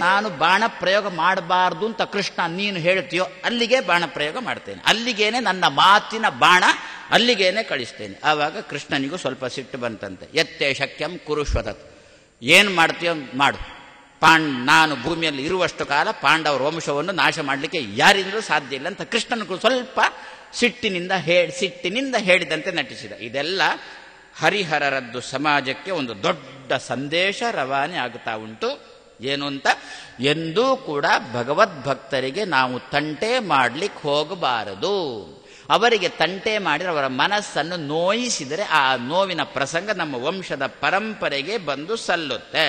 ನಾನು ಬಾಣ ಪ್ರಯೋಗ ಮಾಡಬಾರ್ದು ಅಂತ ಕೃಷ್ಣ ನೀನು ಹೇಳ್ತೀಯೋ ಅಲ್ಲಿಗೆ ಬಾಣ ಪ್ರಯೋಗ ಮಾಡ್ತೇನೆ, ಅಲ್ಲಿಗೇನೆ ನನ್ನ ಮಾತಿನ ಬಾಣ ಅಲ್ಲಿಗೇನೆ ಕಳಿಸ್ತೇನೆ. ಆವಾಗ ಕೃಷ್ಣನಿಗೂ ಸ್ವಲ್ಪ ಸಿಟ್ಟು ಬಂತಂತೆ. ಯತ್ತೇ ಶಕ್ಯಂ ಕುರುಶ್ವತತ್, ಏನು ಮಾಡ್ತೀಯೋ ಮಾಡು, ನಾನು ಭೂಮಿಯಲ್ಲಿ ಇರುವಷ್ಟು ಕಾಲ ಪಾಂಡವರ ವಂಶವನ್ನು ನಾಶ ಮಾಡಲಿಕ್ಕೆ ಯಾರಿಂದಲೂ ಸಾಧ್ಯ ಇಲ್ಲ ಅಂತ ಕೃಷ್ಣನಿಗೂ ಸ್ವಲ್ಪ ಸಿಟ್ಟಿನಿಂದ ಹೇಳಿದಂತೆ ನಟಿಸಿದ. ಇದೆಲ್ಲ ಹರಿಹರರದ್ದು ಸಮಾಜಕ್ಕೆ ಒಂದು ದೊಡ್ಡ ಸಂದೇಶ ರವಾನೆ ಆಗುತ್ತಾ ಉಂಟು. ಏನು ಅಂತ, ಎಂದೂ ಕೂಡ ಭಗವದ್ಭಕ್ತರಿಗೆ ನಾವು ತಂಟೆ ಮಾಡಲಿಕ್ಕೆ ಹೋಗಬಾರದು. ಅವರಿಗೆ ತಂಟೆ ಮಾಡಿ ಅವರ ಮನಸ್ಸನ್ನು ನೋಯಿಸಿದರೆ ಆ ನೋವಿನ ಪ್ರಸಂಗ ನಮ್ಮ ವಂಶದ ಪರಂಪರೆಗೆ ಬಂದು ಸಲ್ಲುತ್ತೆ.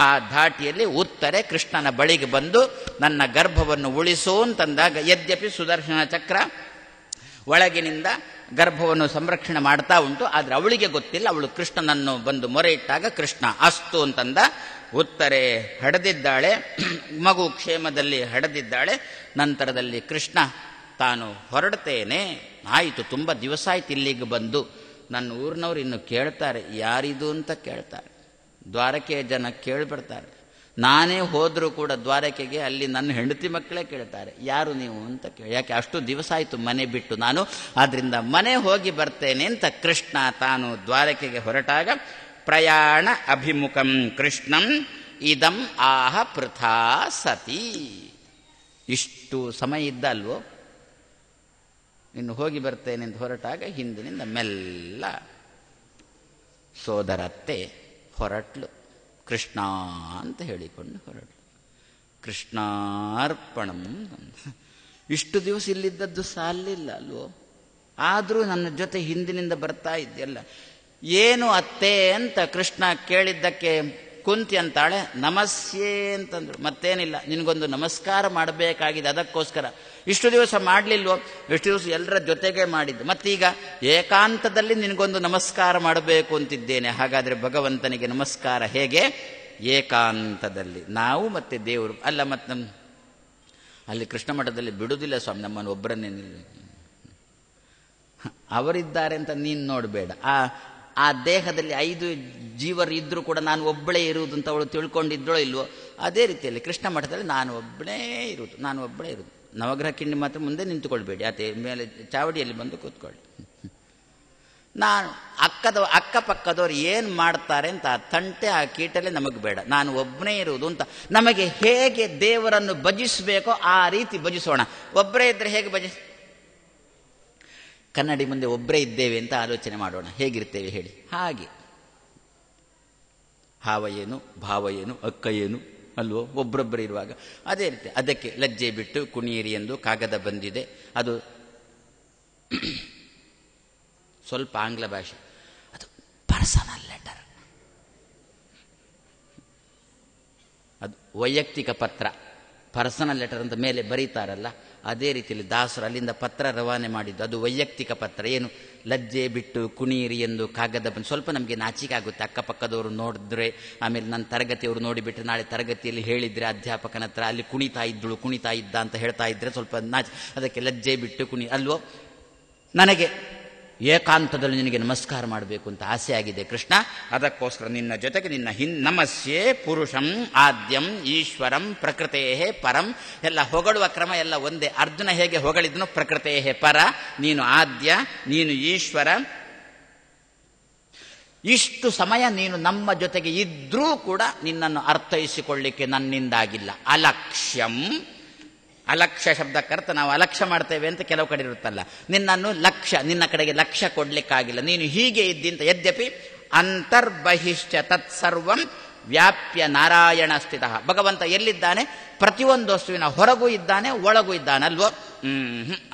ಆ ಧಾಟಿಯಲ್ಲಿ ಉತ್ತರೆ ಕೃಷ್ಣನ ಬಳಿಗೆ ಬಂದು ನನ್ನ ಗರ್ಭವನ್ನು ಉಳಿಸು ಅಂತಂದಾಗ, ಯದ್ಯಪಿ ಸುದರ್ಶನ ಚಕ್ರ ಒಳಗಿನಿಂದ ಗರ್ಭವನ್ನು ಸಂರಕ್ಷಣೆ ಮಾಡ್ತಾ ಉಂಟು, ಆದರೆ ಅವಳಿಗೆ ಗೊತ್ತಿಲ್ಲ. ಅವಳು ಕೃಷ್ಣನನ್ನು ಬಂದು ಮೊರೆ ಇಟ್ಟಾಗ ಕೃಷ್ಣ ಅಸ್ತು ಅಂತಂದ. ಉತ್ತರೆ ಹಡೆದಿದ್ದಾಳೆ, ಮಗು ಕ್ಷೇಮದಲ್ಲಿ ಹಡೆದಿದ್ದಾಳೆ. ನಂತರದಲ್ಲಿ ಕೃಷ್ಣ ತಾನು ಹೊರಡ್ತೇನೆ, ಆಯಿತು, ತುಂಬ ದಿವಸ ಆಯ್ತು ಇಲ್ಲಿಗೆ ಬಂದು. ನನ್ನ ಊರಿನವ್ರು ಇನ್ನು ಕೇಳ್ತಾರೆ, ಯಾರಿದು ಅಂತ ಕೇಳ್ತಾರೆ. ದ್ವಾರಕೆಯ ಜನ ಕೇಳಿಬಿಡ್ತಾರೆ. ನಾನೇ ಹೋದರೂ ಕೂಡ ದ್ವಾರಕೆಗೆ ಅಲ್ಲಿ ನನ್ನ ಹೆಂಡತಿ ಮಕ್ಕಳೇ ಕೇಳ್ತಾರೆ, ಯಾರು ನೀವು ಅಂತ ಯಾಕೆ ಅಷ್ಟು ದಿವಸ ಆಯಿತು ಮನೆ ಬಿಟ್ಟು ನಾನು, ಆದ್ದರಿಂದ ಮನೆ ಹೋಗಿ ಬರ್ತೇನೆ ಅಂತ ಕೃಷ್ಣ ತಾನು ದ್ವಾರಕೆಗೆ ಹೊರಟಾಗ, ಪ್ರಯಾಣ ಅಭಿಮುಖಂ ಕೃಷ್ಣಂ ಇದಂ ಆಹ ಪೃಥಾ ಸತಿ. ಇಷ್ಟು ಸಮಯ ಇದ್ದ ಅಲ್ವೋ, ಇನ್ನು ಹೋಗಿ ಬರ್ತೇನೆ ಅಂತ ಹೊರಟಾಗ ಹಿಂದಿನಿಂದ ಮೆಲ್ಲ ಸೋದರತ್ತೆ ಹೊರಟ್ಲು. ಕೃಷ್ಣ ಅಂತ ಹೇಳಿಕೊಂಡು ಹೊರಟು. ಕೃಷ್ಣಾರ್ಪಣಂ. ಇಷ್ಟು ದಿವಸ ಇಲ್ಲಿದ್ದದ್ದು ಸಾಲಿಲ್ಲ ಅಲ್ವೋ, ಆದರೂ ನನ್ನ ಜೊತೆ ಹಿಂದಿನಿಂದ ಬರ್ತಾ ಇದೆಯಲ್ಲ. ಏನು ಅತ್ತೆ ಅಂತ ಕೃಷ್ಣ ಕೇಳಿದ್ದಕ್ಕೆ ಕುಂತಿ ಅಂತಾಳೆ, ನಮಸ್ಯೆ ಅಂತಂದ್ರು. ಮತ್ತೇನಿಲ್ಲ, ನಿನಗೊಂದು ನಮಸ್ಕಾರ ಮಾಡಬೇಕಾಗಿದೆ, ಅದಕ್ಕೋಸ್ಕರ. ಇಷ್ಟು ದಿವಸ ಮಾಡಲಿಲ್ವೋ, ಎಷ್ಟು ದಿವಸ ಎಲ್ಲರ ಜೊತೆಗೆ ಮಾಡಿದ್ದು, ಮತ್ತೀಗ ಏಕಾಂತದಲ್ಲಿ ನಿನಗೊಂದು ನಮಸ್ಕಾರ ಮಾಡಬೇಕು ಅಂತಿದ್ದೇನೆ. ಹಾಗಾದರೆ ಭಗವಂತನಿಗೆ ನಮಸ್ಕಾರ ಹೇಗೆ? ಏಕಾಂತದಲ್ಲಿ. ನಾವು ಮತ್ತೆ ದೇವರು ಅಲ್ಲ, ಮತ್ತೆ ನಮ್ಮ ಅಲ್ಲಿ ಕೃಷ್ಣ ಮಠದಲ್ಲಿ ಬಿಡುವುದಿಲ್ಲ ಸ್ವಾಮಿ ನಮ್ಮನ್ನು ಒಬ್ಬರನ್ನೇ. ಅವರಿದ್ದಾರೆ ಅಂತ ನೀನು ನೋಡಬೇಡ. ಆ ದೇಹದಲ್ಲಿ 5 ಜೀವರು ಇದ್ರೂ ಕೂಡ ನಾನು ಒಬ್ಬಳೇ ಇರುವುದು ಅಂತ ಅವಳು ತಿಳ್ಕೊಂಡಿದ್ದಳೋ ಇಲ್ವೋ, ಅದೇ ರೀತಿಯಲ್ಲಿ ಕೃಷ್ಣ ಮಠದಲ್ಲಿ ನಾನು ಒಬ್ಬಳೇ ಇರುವುದು. ನವಗ್ರಹ ಕಿಂಡಿ ಮಾತ್ರ ಮುಂದೆ ನಿಂತುಕೊಳ್ಬೇಡಿ, ಆತ ಮೇಲೆ ಚಾವಡಿಯಲ್ಲಿ ಬಂದು ಕೂತ್ಕೊಳ್ಳಿ. ನಾನು ಅಕ್ಕಪಕ್ಕದವ್ರು ಏನು ಮಾಡ್ತಾರೆ ಅಂತ ಆ ತಂಟೆ ಆ ಕೀಟಲೆ ನಮಗೆ ಬೇಡ. ನಾನು ಒಬ್ಬನೇ ಇರುವುದು ಅಂತ. ನಮಗೆ ಹೇಗೆ ದೇವರನ್ನು ಭಜಿಸಬೇಕೋ ಆ ರೀತಿ ಭಜಿಸೋಣ. ಒಬ್ಬರೇ ಇದ್ದರೆ ಹೇಗೆ ಕನ್ನಡಿ ಮುಂದೆ ಒಬ್ಬರೇ ಇದ್ದೇವೆ ಅಂತ ಆಲೋಚನೆ ಮಾಡೋಣ, ಹೇಗಿರ್ತೇವೆ ಹೇಳಿ. ಹಾಗೆ ಹಾವ ಏನು, ಭಾವ ಏನು, ಅಕ್ಕ ಏನು ಅಲ್ವೋ, ಒಬ್ಬರೊಬ್ಬರು ಇರುವಾಗ ಅದೇ ರೀತಿ. ಅದಕ್ಕೆ ಲಜ್ಜೆ ಬಿಟ್ಟು ಕುಣಿಯಿರಿ ಎಂದು ಕಾಗದ ಬಂದಿದೆ. ಅದು ಸ್ವಲ್ಪ ಆಂಗ್ಲ ಭಾಷೆ, ಅದು ಪರ್ಸನಲ್ ಲೆಟರ್, ಅದು ವೈಯಕ್ತಿಕ ಪತ್ರ. ಪರ್ಸನಲ್ ಲೆಟರ್ ಅಂತ ಮೇಲೆ ಬರೀತಾರಲ್ಲ, ಅದೇ ರೀತಿಯಲ್ಲಿ ದಾಸರು ಅಲ್ಲಿಂದ ಪತ್ರ ರವಾನೆ ಮಾಡಿದ್ದು. ಅದು ವೈಯಕ್ತಿಕ ಪತ್ರ. ಏನು, ಲಜ್ಜೆ ಬಿಟ್ಟು ಕುಣಿಯಿರಿ ಎಂದು ಕಾಗದ ಬಂದು. ಸ್ವಲ್ಪ ನಮಗೆ ನಾಚಿಕೆ ಆಗುತ್ತೆ, ಅಕ್ಕಪಕ್ಕದವರು ನೋಡಿದ್ರೆ, ಆಮೇಲೆ ನನ್ನ ತರಗತಿಯವರು ನೋಡಿಬಿಟ್ರೆ, ನಾಳೆ ತರಗತಿಯಲ್ಲಿ ಹೇಳಿದರೆ ಅಧ್ಯಾಪಕನ ಹತ್ರ ಅಲ್ಲಿ ಕುಣಿತಾ ಇದ್ದ ಅಂತ ಹೇಳ್ತಾ ಇದ್ರೆ ಸ್ವಲ್ಪ ಅದಕ್ಕೆ ಲಜ್ಜೆ ಬಿಟ್ಟು ಅಲ್ವೋ. ನನಗೆ ಏಕಾಂತದಲ್ಲಿ ನಿನಗೆ ನಮಸ್ಕಾರ ಮಾಡಬೇಕು ಅಂತ ಆಸೆ ಆಗಿದೆ ಕೃಷ್ಣ, ಅದಕ್ಕೋಸ್ಕರ ನಿನ್ನ ಜೊತೆಗೆ ನಿನ್ನ ನಮಸ್ಯೆ ಪುರುಷಂ ಆದ್ಯಂ ಈಶ್ವರಂ ಪ್ರಕೃತೇಹೇ ಪರಂ. ಎಲ್ಲ ಹೊಗಳುವ ಕ್ರಮ ಎಲ್ಲ ಒಂದೇ. ಅರ್ಜುನ ಹೇಗೆ ಹೊಗಳಿದ್ನು, ಪ್ರಕೃತೇಹೇ ಪರ, ನೀನು ಆದ್ಯ, ನೀನು ಈಶ್ವರ. ಇಷ್ಟು ಸಮಯ ನೀನು ನಮ್ಮ ಜೊತೆಗೆ ಇದ್ರೂ ಕೂಡ ನಿನ್ನನ್ನು ಅರ್ಥೈಸಿಕೊಳ್ಳಿಕ್ಕೆ ನನ್ನಿಂದಾಗಿಲ್ಲ. ಅಲಕ್ಷ್ಯಂ, ಅಲಕ್ಷ್ಯ ಶಬ್ದಕ್ಕರ್ಥ ನಾವು ಅಲಕ್ಷ್ಯ ಮಾಡ್ತೇವೆ ಅಂತ ಕೆಲವು ಕಡೆ ಇರುತ್ತಲ್ಲ, ನಿನ್ನನ್ನು ನಿನ್ನ ಕಡೆಗೆ ಲಕ್ಷ್ಯ ಕೊಡ್ಲಿಕ್ಕಾಗಿಲ್ಲ. ನೀನು ಹೀಗೆ ಇದ್ದಿಂತ. ಯದ್ಯಪಿ ಅಂತರ್ಬಹಿಶ್ಚ ತತ್ಸರ್ವಂ ವ್ಯಾಪ್ಯ ನಾರಾಯಣ ಸ್ಥಿತ. ಭಗವಂತ ಎಲ್ಲಿದ್ದಾನೆ? ಪ್ರತಿಯೊಂದು ವಸ್ತುವಿನ ಹೊರಗೂ ಇದ್ದಾನೆ, ಒಳಗೂ ಇದ್ದಾನೆ ಅಲ್ವೋ.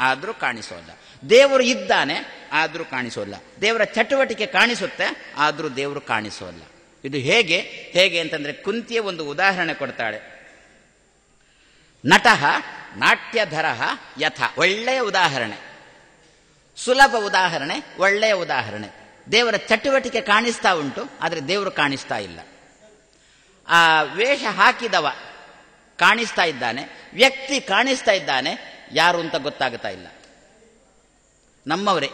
ಆದರೂ ಕಾಣಿಸೋಲ್ಲ. ದೇವರು ಇದ್ದಾನೆ, ಆದರೂ ಕಾಣಿಸೋಲ್ಲ. ದೇವರ ಚಟುವಟಿಕೆ ಕಾಣಿಸುತ್ತೆ, ಆದರೂ ದೇವರು ಕಾಣಿಸೋಲ್ಲ. ಇದು ಹೇಗೆ ಅಂತಂದ್ರೆ ಕುಂತಿಯ ಒಂದು ಉದಾಹರಣೆ ಕೊಡ್ತಾಳೆ. ನಟಃ ನಾಟ್ಯಧರಃ ಯಥ. ಒಳ್ಳೆಯ ಉದಾಹರಣೆ, ಸುಲಭ ಉದಾಹರಣೆ, ಒಳ್ಳೆಯ ಉದಾಹರಣೆ. ದೇವರ ಚಟುವಟಿಕೆ ಕಾಣಿಸ್ತಾ ಉಂಟು, ಆದರೆ ದೇವರು ಕಾಣಿಸ್ತಾ ಇಲ್ಲ. ಆ ವೇಷ ಹಾಕಿದವ ಕಾಣಿಸ್ತಾ ಇದ್ದಾನೆ, ವ್ಯಕ್ತಿ ಕಾಣಿಸ್ತಾ ಇದ್ದಾನೆ, ಯಾರು ಅಂತ ಗೊತ್ತಾಗ್ತಾ ಇಲ್ಲ. ನಮ್ಮವರೇ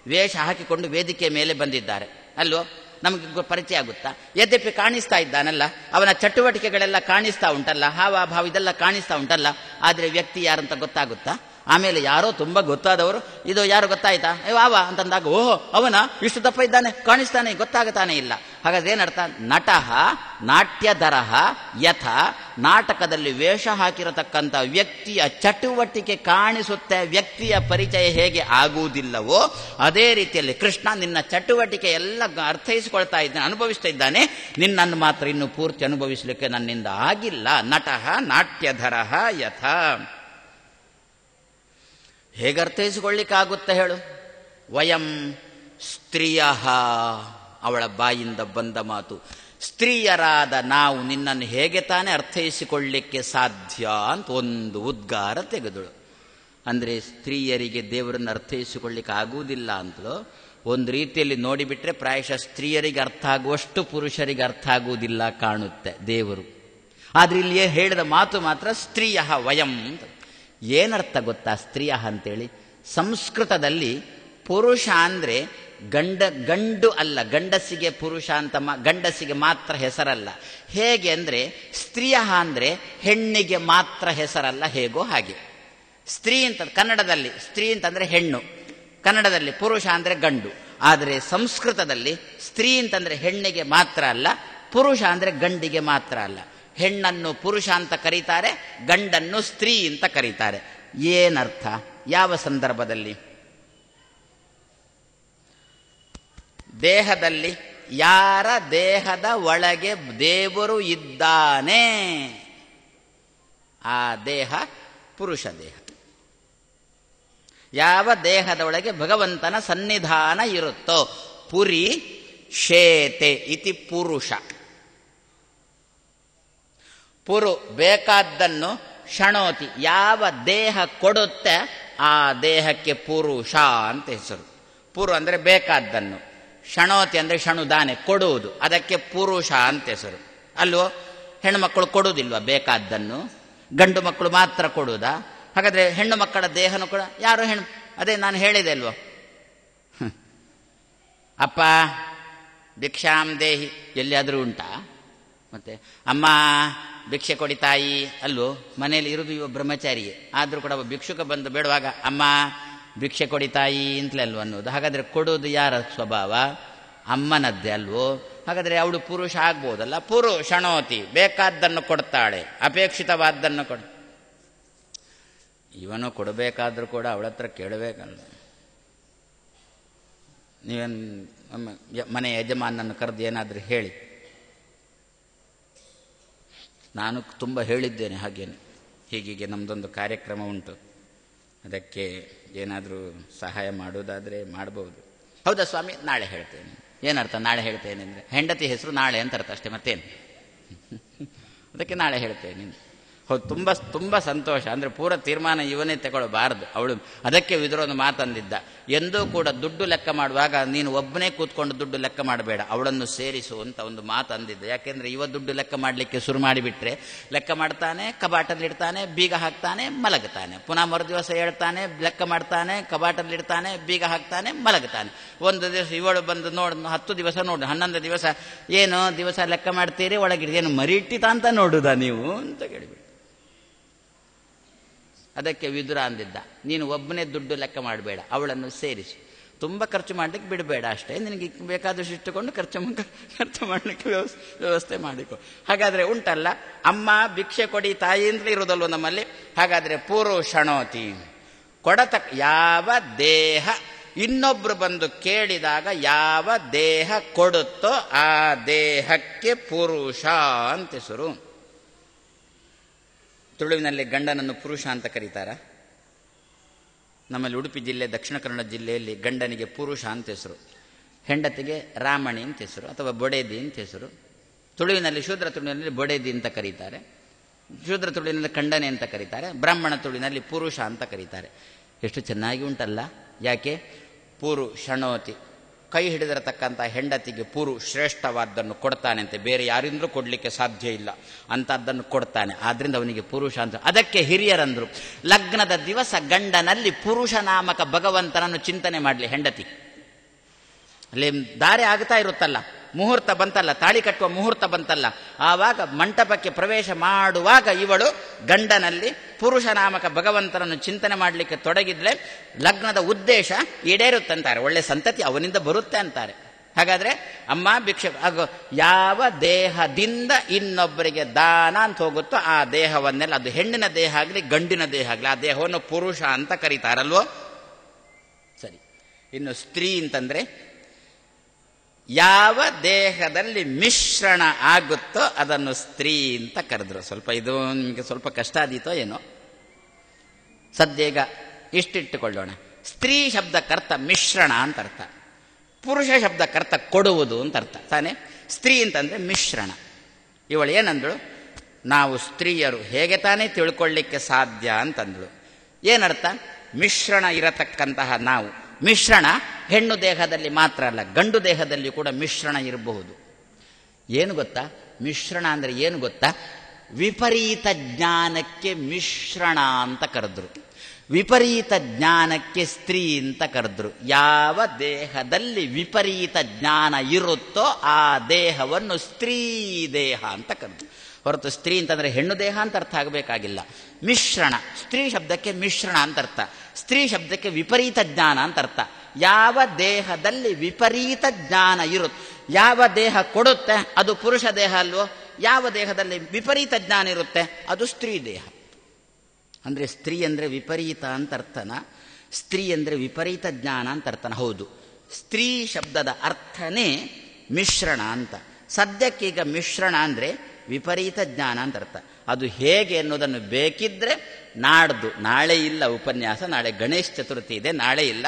ವೇಷ ಹಾಕಿಕೊಂಡು ವೇದಿಕೆ ಮೇಲೆ ಬಂದಿದ್ದಾರೆ ಅಲ್ವೋ, ನಮಗೆ ಪರಿಚಯ ಆಗುತ್ತಾ? ಯದ್ಯಪಿ ಕಾಣಿಸ್ತಾ ಇದ್ದಾನಲ್ಲ, ಅವನ ಚಟುವಟಿಕೆಗಳೆಲ್ಲ ಕಾಣಿಸ್ತಾ ಉಂಟಲ್ಲ, ಹಾವ ಇದೆಲ್ಲ ಕಾಣಿಸ್ತಾ ಉಂಟಲ್ಲ, ಆದರೆ ವ್ಯಕ್ತಿ ಯಾರಂತ ಗೊತ್ತಾಗುತ್ತಾ? ಆಮೇಲೆ ಯಾರೋ ತುಂಬಾ ಗೊತ್ತಾದವರು, ಇದು ಯಾರು ಗೊತ್ತಾಯ್ತಾ, ಆವ ಅಂತಂದಾಗ, ಓಹೋ ಅವನ ಇಷ್ಟು ದಪ್ಪ ಇದ್ದಾನೆ, ಕಾಣಿಸ್ತಾನೆ, ಗೊತ್ತಾಗತಾನೆ ಇಲ್ಲ. ಹಾಗಾದ್ರೆ ಏನರ್ಥ? ನಟಃ ನಾಟ್ಯಧರಃ ಯಥ, ನಾಟಕದಲ್ಲಿ ವೇಷ ಹಾಕಿರತಕ್ಕಂಥ ವ್ಯಕ್ತಿಯ ಚಟುವಟಿಕೆ ಕಾಣಿಸುತ್ತೆ, ವ್ಯಕ್ತಿಯ ಪರಿಚಯ ಹೇಗೆ ಆಗುವುದಿಲ್ಲವೋ ಅದೇ ರೀತಿಯಲ್ಲಿ ಕೃಷ್ಣ ನಿನ್ನ ಚಟುವಟಿಕೆ ಎಲ್ಲ ಅರ್ಥೈಸಿಕೊಳ್ತಾ ಇದ್ದಾನೆ, ಅನುಭವಿಸ್ತಾ ಇದ್ದಾನೆ. ನಿನ್ನನ್ನು ಮಾತ್ರ ಇನ್ನು ಪೂರ್ತಿ ಅನುಭವಿಸಲಿಕ್ಕೆ ನನ್ನಿಂದ ಆಗಿಲ್ಲ. ನಟಃ ನಾಟ್ಯಧರಃ ಯಥ. ಹೇಗೆ ಅರ್ಥೈಸಿಕೊಳ್ಳಿಕ್ಕಾಗುತ್ತೆ ಹೇಳು? ವಯಂ ಸ್ತ್ರೀಯ, ಅವಳ ಬಾಯಿಂದ ಬಂದ ಮಾತು. ಸ್ತ್ರೀಯರಾದ ನಾವು ನಿನ್ನನ್ನು ಹೇಗೆ ತಾನೇ ಅರ್ಥೈಸಿಕೊಳ್ಳಿಕ್ಕೆ ಸಾಧ್ಯ ಅಂತ ಒಂದು ಉದ್ಗಾರ ತೆಗೆದಳು. ಅಂದರೆ ಸ್ತ್ರೀಯರಿಗೆ ದೇವರನ್ನು ಅರ್ಥೈಸಿಕೊಳ್ಳಿಕ್ಕೆ ಆಗುವುದಿಲ್ಲ ಅಂತಲೋ, ಒಂದು ರೀತಿಯಲ್ಲಿ ನೋಡಿಬಿಟ್ರೆ ಪ್ರಾಯಶಃ ಸ್ತ್ರೀಯರಿಗೆ ಅರ್ಥ ಆಗುವಷ್ಟು ಪುರುಷರಿಗೆ ಅರ್ಥ ಆಗುವುದಿಲ್ಲ ಕಾಣುತ್ತೆ ದೇವರು. ಆದರೆ ಇಲ್ಲಿ ಹೇಳಿದ ಮಾತು ಮಾತ್ರ ಸ್ತ್ರೀಯ ವಯಂ ಅಂತ. ಏನರ್ಥ ಗೊತ್ತಾ ಸ್ತ್ರೀಯ ಅಂತೇಳಿ? ಸಂಸ್ಕೃತದಲ್ಲಿ ಪುರುಷ ಅಂದರೆ ಗಂಡು ಅಲ್ಲ, ಗಂಡಸಿಗೆ ಪುರುಷ ಅಂತ ಗಂಡಸಿಗೆ ಮಾತ್ರ ಹೆಸರಲ್ಲ. ಹೇಗೆ ಅಂದರೆ ಸ್ತ್ರೀಯ ಅಂದರೆ ಹೆಣ್ಣಿಗೆ ಮಾತ್ರ ಹೆಸರಲ್ಲ, ಹೇಗೋ ಹಾಗೆ. ಸ್ತ್ರೀ ಅಂತ ಕನ್ನಡದಲ್ಲಿ ಸ್ತ್ರೀ ಅಂತಂದರೆ ಹೆಣ್ಣು, ಕನ್ನಡದಲ್ಲಿ ಪುರುಷ ಅಂದರೆ ಗಂಡು. ಆದರೆ ಸಂಸ್ಕೃತದಲ್ಲಿ ಸ್ತ್ರೀ ಅಂತಂದರೆ ಹೆಣ್ಣಿಗೆ ಮಾತ್ರ ಅಲ್ಲ, ಪುರುಷ ಅಂದರೆ ಗಂಡಿಗೆ ಮಾತ್ರ ಅಲ್ಲ. ಹೆಣ್ಣನ್ನು ಪುರುಷ ಅಂತ ಕರೀತಾರೆ, ಗಂಡನ್ನು ಸ್ತ್ರೀ ಅಂತ ಕರೀತಾರೆ. ಏನರ್ಥ? ಯಾವ ಸಂದರ್ಭದಲ್ಲಿ? ದೇಹದಲ್ಲಿ ಯಾರ ದೇಹದ ಒಳಗೆ ದೇವರು ಇದ್ದಾನೆ ಆ ದೇಹ ಪುರುಷ ದೇಹ. ಯಾವ ದೇಹದ ಒಳಗೆ ಭಗವಂತನ ಸನ್ನಿಧಾನ ಇರುತ್ತೋ, ಪುರಿ ಶೇತೆ ಇತಿ ಪುರುಷ. ಪುರು ಬೇಕಾದ್ದನ್ನು ಷಣೋತಿ, ಯಾವ ದೇಹ ಕೊಡುತ್ತೆ ಆ ದೇಹಕ್ಕೆ ಪುರುಷ ಅಂತ ಹೆಸರು. ಪುರು ಅಂದರೆ ಬೇಕಾದ್ದನ್ನು, ಷಣೋತಿ ಅಂದರೆ ಷಣುದಾನೆ ಕೊಡುವುದು, ಅದಕ್ಕೆ ಪುರುಷ ಅಂತ ಹೆಸರು. ಅಲ್ವೋ? ಹೆಣ್ಣು ಕೊಡುವುದಿಲ್ವ ಬೇಕಾದ್ದನ್ನು? ಗಂಡು ಮಕ್ಕಳು ಮಾತ್ರ ಕೊಡುವುದಾ? ಹಾಗಾದ್ರೆ ಹೆಣ್ಣು ಮಕ್ಕಳ ದೇಹನೂ ಕೂಡ ಯಾರು ಹೆಣ್ಣು? ಅದೇ ನಾನು ಹೇಳಿದೆ ಅಲ್ವೋ, ಅಪ್ಪ ಭಿಕ್ಷಾಂ ದೇಹಿ ಎಲ್ಲಿಯಾದರೂ ಉಂಟಾ? ಮತ್ತೆ ಅಮ್ಮ ಭಿಕ್ಷೆ ಕೊಡಿ ತಾಯಿ ಅಲ್ವೋ? ಮನೆಯಲ್ಲಿ ಇರುವುದು ಇವ ಬ್ರಹ್ಮಚಾರಿಯೇ, ಆದರೂ ಕೂಡ ಭಿಕ್ಷುಕ ಬಂದು ಬೇಡುವಾಗ ಅಮ್ಮ ಭಿಕ್ಷೆ ಕೊಡಿ ತಾಯಿ ಅಂತಲೇ ಅಲ್ವ ಅನ್ನೋದು. ಹಾಗಾದರೆ ಕೊಡೋದು ಯಾರ ಸ್ವಭಾವ? ಅಮ್ಮನದ್ದೇ ಅಲ್ವೋ? ಹಾಗಾದರೆ ಅವಳು ಪುರುಷ ಆಗ್ಬೋದಲ್ಲ. ಪುರು ಷಣೋತಿ, ಬೇಕಾದ್ದನ್ನು ಕೊಡ್ತಾಳೆ, ಅಪೇಕ್ಷಿತವಾದ್ದನ್ನು ಇವನು ಕೊಡಬೇಕಾದ್ರೂ ಕೂಡ ಅವಳ ಹತ್ರ ಕೇಳಬೇಕಲ್ಲ. ನೀವೇನು ಮನೆ ಯಜಮಾನನ್ನು ಕರೆದು ಏನಾದರೂ ಹೇಳಿ. ನಾನು ತುಂಬ ಹೇಳಿದ್ದೇನೆ ಹಾಗೇನೆ, ಹೀಗೀಗೆ ನಮ್ಮದೊಂದು ಕಾರ್ಯಕ್ರಮ ಉಂಟು, ಅದಕ್ಕೆ ಏನಾದರೂ ಸಹಾಯ ಮಾಡೋದಾದರೆ ಮಾಡ್ಬೋದು. ಹೌದಾ ಸ್ವಾಮಿ, ನಾಳೆ ಹೇಳ್ತೇನೆ. ಏನರ್ಥ ನಾಳೆ ಹೇಳ್ತೇನೆ ಅಂದರೆ? ಹೆಂಡತಿ ಹೆಸರು ನಾಳೆ ಅಂತ ಅರ್ಥ ಅಷ್ಟೇ, ಮತ್ತೇನು. ಅದಕ್ಕೆ ನಾಳೆ ಹೇಳ್ತೇನೆ. ಹೌದು, ತುಂಬ ತುಂಬ ಸಂತೋಷ. ಅಂದರೆ ಪೂರ ತೀರ್ಮಾನ ಇವನೇ ತಗೊಳ್ಬಾರ್ದು. ಅವಳು ಅದಕ್ಕೆ ವಿದುರೊಂದು ಮಾತಂದಿದ್ದ, ಎಂದೂ ಕೂಡ ದುಡ್ಡು ಲೆಕ್ಕ ಮಾಡುವಾಗ ನೀನು ಒಬ್ಬನೇ ಕೂತ್ಕೊಂಡು ದುಡ್ಡು ಲೆಕ್ಕ ಮಾಡಬೇಡ, ಅವಳನ್ನು ಸೇರಿಸು ಅಂತ ಒಂದು ಮಾತು ಅಂದಿದ್ದ. ಯಾಕೆಂದರೆ ಇವ ದುಡ್ಡು ಲೆಕ್ಕ ಮಾಡಲಿಕ್ಕೆ ಶುರು ಮಾಡಿಬಿಟ್ರೆ ಲೆಕ್ಕ ಮಾಡ್ತಾನೆ, ಕಬಾಟಲ್ಲಿಡ್ತಾನೆ, ಬೀಗ ಹಾಕ್ತಾನೆ, ಮಲಗ್ತಾನೆ. ಪುನಃ ಮರುದಿವಸ ಹೇಳ್ತಾನೆ, ಲೆಕ್ಕ ಮಾಡ್ತಾನೆ, ಕಬಾಟಲ್ಲಿಡ್ತಾನೆ, ಬೀಗ ಹಾಕ್ತಾನೆ, ಮಲಗ್ತಾನೆ. ಒಂದು ದಿವಸ ಇವಳು ಬಂದು ನೋಡು, 10 ದಿವಸ ನೋಡು, 11 ದಿವಸ ಏನು ದಿವಸ ಲೆಕ್ಕ ಮಾಡ್ತೀರಿ, ಒಳಗಿಡಿ ಏನು ಮರಿಟ್ಟಿತ ಅಂತ ನೋಡುದಾ ನೀವು ಅಂತ ಕೇಳಿಬಿಟ್ಟು. ಅದಕ್ಕೆ ವಿದುರ ಅಂದಿದ್ದ, ನೀನು ಒಬ್ಬನೇ ದುಡ್ಡು ಲೆಕ್ಕ ಮಾಡಬೇಡ, ಅವಳನ್ನು ಸೇರಿಸು. ತುಂಬ ಖರ್ಚು ಮಾಡಲಿಕ್ಕೆ ಬಿಡಬೇಡ ಅಷ್ಟೇ, ನಿನಗೆ ಬೇಕಾದಷ್ಟು ಇಟ್ಟುಕೊಂಡು ಖರ್ಚು ಮಾಡಲಿಕ್ಕೆ ವ್ಯವಸ್ಥೆ ಮಾಡಿಕೊ. ಹಾಗಾದರೆ ಉಂಟಲ್ಲ, ಅಮ್ಮ ಭಿಕ್ಷೆ ಕೊಡಿ ತಾಯಿ ಅಂತಲೇ ಇರೋದಲ್ವ ನಮ್ಮಲ್ಲಿ. ಹಾಗಾದರೆ ಪುರುಷಣೋತಿ, ಯಾವ ದೇಹ ಇನ್ನೊಬ್ರು ಬಂದು ಕೇಳಿದಾಗ ಯಾವ ದೇಹ ಕೊಡುತ್ತೋ ಆ ದೇಹಕ್ಕೆ ಪುರುಷ ಅಂತ ಹೆಸರು. ತುಳುವಿನಲ್ಲಿ ಗಂಡನನ್ನು ಪುರುಷ ಅಂತ ಕರೀತಾರ? ನಮ್ಮಲ್ಲಿ ಉಡುಪಿ ಜಿಲ್ಲೆ, ದಕ್ಷಿಣ ಕನ್ನಡ ಜಿಲ್ಲೆಯಲ್ಲಿ ಗಂಡನಿಗೆ ಪುರುಷ ಅಂತ ಹೆಸರು, ಹೆಂಡತಿಗೆ ರಾಮಣಿ ಅಂತ ಹೆಸರು ಅಥವಾ ಬೊಡೇದಿ ಅಂತ ಹೆಸರು. ತುಳುವಿನಲ್ಲಿ ಶೂದ್ರ ತುಳುವಿನಲ್ಲಿ ಬೊಡೇದಿ ಅಂತ ಕರೀತಾರೆ, ಶೂದ್ರ ತುಳುವಿನಲ್ಲಿ ಖಂಡನೆ ಅಂತ ಕರೀತಾರೆ, ಬ್ರಾಹ್ಮಣ ತುಳುವಿನಲ್ಲಿ ಪುರುಷ ಅಂತ ಕರೀತಾರೆ. ಎಷ್ಟು ಚೆನ್ನಾಗಿ ಉಂಟಲ್ಲ. ಯಾಕೆ? ಪುರು ಷಣೋತಿ, ಕೈ ಹಿಡಿದಿರತಕ್ಕಂಥ ಹೆಂಡತಿಗೆ ಪುರು ಶ್ರೇಷ್ಠವಾದ್ದನ್ನು ಕೊಡ್ತಾನೆ ಅಂತೆ, ಬೇರೆ ಯಾರಿಂದಲೂ ಕೊಡಲಿಕ್ಕೆ ಸಾಧ್ಯ ಇಲ್ಲ ಅಂಥದ್ದನ್ನು ಕೊಡ್ತಾನೆ, ಆದ್ದರಿಂದ ಅವನಿಗೆ ಪುರುಷ ಅಂತ. ಅದಕ್ಕೆ ಹಿರಿಯರಂದರು, ಲಗ್ನದ ದಿವಸ ಗಂಡನಲ್ಲಿ ಪುರುಷ ನಾಮಕ ಭಗವಂತನನ್ನು ಚಿಂತನೆ ಮಾಡಲಿ ಹೆಂಡತಿ. ಅಲ್ಲಿ ದಾರಿ ಆಗ್ತಾ ಇರುತ್ತಲ್ಲ, ಮುಹೂರ್ತ ಬಂತಲ್ಲ, ತಾಳಿ ಕಟ್ಟುವ ಮುಹೂರ್ತ ಬಂತಲ್ಲ, ಆವಾಗ ಮಂಟಪಕ್ಕೆ ಪ್ರವೇಶ ಮಾಡುವಾಗ ಇವಳು ಗಂಡನಲ್ಲಿ ಪುರುಷ ನಾಮಕ ಭಗವಂತನನ್ನು ಚಿಂತನೆ ಮಾಡಲಿಕ್ಕೆ ತೊಡಗಿದ್ರೆ ಲಗ್ನದ ಉದ್ದೇಶ ಈಡೇರುತ್ತಂತಾರೆ, ಒಳ್ಳೆ ಸಂತತಿ ಅವನಿಂದ ಬರುತ್ತೆ ಅಂತಾರೆ. ಹಾಗಾದ್ರೆ ಅಮ್ಮ ಭಿಕ್ಷೆ ಯಾವ ದೇಹದಿಂದ ಇನ್ನೊಬ್ಬರಿಗೆ ದಾನ ಅಂತ ಹೋಗುತ್ತೋ ಆ ದೇಹವನ್ನೆಲ್ಲ, ಅದು ಹೆಣ್ಣಿನ ದೇಹ ಆಗಲಿ ಗಂಡಿನ ದೇಹ ಆಗಲಿ, ಆ ದೇಹವನ್ನು ಪುರುಷ ಅಂತ ಕರೀತಾರಲ್ವೋ. ಸರಿ, ಇನ್ನು ಸ್ತ್ರೀ ಅಂತಂದ್ರೆ ಯಾವ ದೇಹದಲ್ಲಿ ಮಿಶ್ರಣ ಆಗುತ್ತೋ ಅದನ್ನು ಸ್ತ್ರೀ ಅಂತ ಕರೆದ್ರು. ಸ್ವಲ್ಪ ಇದು ನಿಮಗೆ ಸ್ವಲ್ಪ ಕಷ್ಟ ಆದೀತೋ ಏನೋ, ಸದ್ಯಗ ಇಷ್ಟಿಟ್ಟುಕೊಳ್ಳೋಣ. ಸ್ತ್ರೀ ಶಬ್ದಕ್ಕರ್ಥ ಮಿಶ್ರಣ ಅಂತ ಅರ್ಥ, ಪುರುಷ ಶಬ್ದಕ್ಕರ್ಥ ಕೊಡುವುದು ಅಂತ ಅರ್ಥ ತಾನೆ. ಸ್ತ್ರೀ ಅಂತಂದ್ರೆ ಮಿಶ್ರಣ. ಇವಳು ಏನಂದಳು, ನಾವು ಸ್ತ್ರೀಯರು ಹೇಗೆ ತಾನೇ ತಿಳ್ಕೊಳ್ಳಿಕ್ಕೆ ಸಾಧ್ಯ ಅಂತಂದಳು. ಏನರ್ಥ? ಮಿಶ್ರಣ ಇರತಕ್ಕಂತಹ ನಾವು. ಮಿಶ್ರಣ ಹೆಣ್ಣು ದೇಹದಲ್ಲಿ ಮಾತ್ರ ಅಲ್ಲ, ಗಂಡು ದೇಹದಲ್ಲಿ ಕೂಡ ಮಿಶ್ರಣ ಇರಬಹುದು. ಏನು ಗೊತ್ತಾ ಮಿಶ್ರಣ ಅಂದ್ರೆ ಏನು ಗೊತ್ತಾ? ವಿಪರೀತ ಜ್ಞಾನಕ್ಕೆ ಮಿಶ್ರಣ ಅಂತ ಕರೆದ್ರು, ವಿಪರೀತ ಜ್ಞಾನಕ್ಕೆ ಸ್ತ್ರೀ ಅಂತ ಕರೆದ್ರು. ಯಾವ ದೇಹದಲ್ಲಿ ವಿಪರೀತ ಜ್ಞಾನ ಇರುತ್ತೋ ಆ ದೇಹವನ್ನು ಸ್ತ್ರೀ ದೇಹ ಅಂತ ಕರೆದ್ರು. ಹೊರತು ಸ್ತ್ರೀ ಅಂತಂದ್ರೆ ಹೆಣ್ಣು ದೇಹ ಅಂತ ಅರ್ಥ ಆಗಬೇಕಾಗಿಲ್ಲ. ಮಿಶ್ರಣ, ಸ್ತ್ರೀ ಶಬ್ದಕ್ಕೆ ಮಿಶ್ರಣ ಅಂತ ಅರ್ಥ, ಸ್ತ್ರೀ ಶಬ್ದಕ್ಕೆ ವಿಪರೀತ ಜ್ಞಾನ ಅಂತ ಅರ್ಥ. ಯಾವ ದೇಹದಲ್ಲಿ ವಿಪರೀತ ಜ್ಞಾನ ಇರುತ್ತೆ, ಯಾವ ದೇಹ ಕೊಡುತ್ತೆ ಅದು ಪುರುಷ ದೇಹ ಅಲ್ವೋ, ಯಾವ ದೇಹದಲ್ಲಿ ವಿಪರೀತ ಜ್ಞಾನ ಇರುತ್ತೆ ಅದು ಸ್ತ್ರೀ ದೇಹ. ಅಂದ್ರೆ ಸ್ತ್ರೀ ಅಂದ್ರೆ ವಿಪರೀತ ಅಂತ ಅರ್ಥನ, ಸ್ತ್ರೀ ಅಂದ್ರೆ ವಿಪರೀತ ಜ್ಞಾನ ಅಂತ ಅರ್ಥನ. ಹೌದು, ಸ್ತ್ರೀ ಶಬ್ದದ ಅರ್ಥನೇ ಮಿಶ್ರಣ ಅಂತ. ಸದ್ಯಕ್ಕೀಗ ಮಿಶ್ರಣ ಅಂದ್ರೆ ವಿಪರೀತ ಜ್ಞಾನ ಅಂತ ಅರ್ಥ. ಅದು ಹೇಗೆ ಅನ್ನೋದನ್ನು ಬೇಕಿದ್ರೆ ನಾಡ್ದು, ನಾಳೆ ಇಲ್ಲ ಉಪನ್ಯಾಸ, ನಾಳೆ ಗಣೇಶ ಚತುರ್ಥಿ ಇದೆ, ನಾಳೆ ಇಲ್ಲ,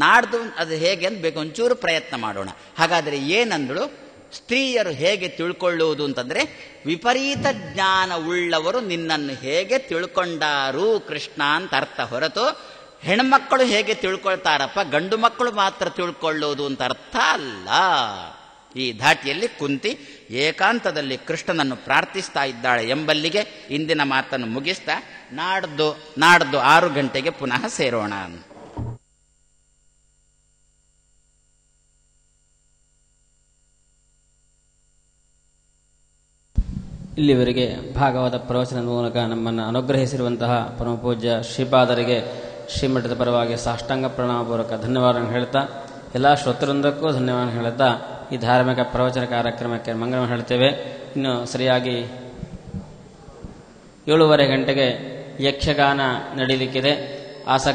ನಾಡ್ದು ಅದು ಹೇಗೆ ಅಂತ ಬೇಕು ಒಂಚೂರು ಪ್ರಯತ್ನ ಮಾಡೋಣ. ಹಾಗಾದ್ರೆ ಏನಂದಳು, ಸ್ತ್ರೀಯರು ಹೇಗೆ ತಿಳ್ಕೊಳ್ಳುವುದು ಅಂತಂದ್ರೆ ವಿಪರೀತ ಜ್ಞಾನ ಉಳ್ಳವರು ನಿನ್ನನ್ನು ಹೇಗೆ ತಿಳ್ಕೊಂಡಾರು ಕೃಷ್ಣ ಅಂತ ಅರ್ಥ. ಹೊರತು ಹೆಣ್ಮಕ್ಕಳು ಹೇಗೆ ತಿಳ್ಕೊಳ್ತಾರಪ್ಪ, ಗಂಡು ಮಕ್ಕಳು ಮಾತ್ರ ತಿಳ್ಕೊಳ್ಳೋದು ಅಂತ ಅರ್ಥ ಅಲ್ಲ. ಈ ಧಾಟಿಯಲ್ಲಿ ಕುಂತಿ ಏಕಾಂತದಲ್ಲಿ ಕೃಷ್ಣನನ್ನು ಪ್ರಾರ್ಥಿಸ್ತಾ ಇದ್ದಾಳೆ ಎಂಬಲ್ಲಿಗೆ ಇಂದಿನ ಮಾತನ್ನು ಮುಗಿಸ್ತಾ ನಾಡ್ದು 6 ಗಂಟೆಗೆ ಪುನಃ ಸೇರೋಣ. ಇಲ್ಲಿವರೆಗೆ ಭಾಗವತ ಪ್ರವಚನದ ಮೂಲಕ ನಮ್ಮನ್ನು ಅನುಗ್ರಹಿಸಿರುವಂತಹ ಪರಮಪೂಜ್ಯ ಶ್ರೀಪಾದರಿಗೆ ಶ್ರೀಮಠದ ಪರವಾಗಿ ಸಾಷ್ಟಾಂಗ ಪ್ರಣಾಮಪೂರ್ವಕ ಧನ್ಯವಾದ ಹೇಳ್ತಾ, ಎಲ್ಲ ಶ್ರೋತೃಂದಕ್ಕೂ ಧನ್ಯವಾದ ಹೇಳ್ತಾ ಈ ಧಾರ್ಮಿಕ ಪ್ರವಚನ ಕಾರ್ಯಕ್ರಮಕ್ಕೆ ಮಂಗಳವನ್ನು ಹೇಳ್ತೇವೆ. ಇನ್ನು ಸರಿಯಾಗಿ 7:30 ಗಂಟೆಗೆ ಯಕ್ಷಗಾನ ನಡೀಲಿಕ್ಕಿದೆ. ಆಸಕ್ತಿ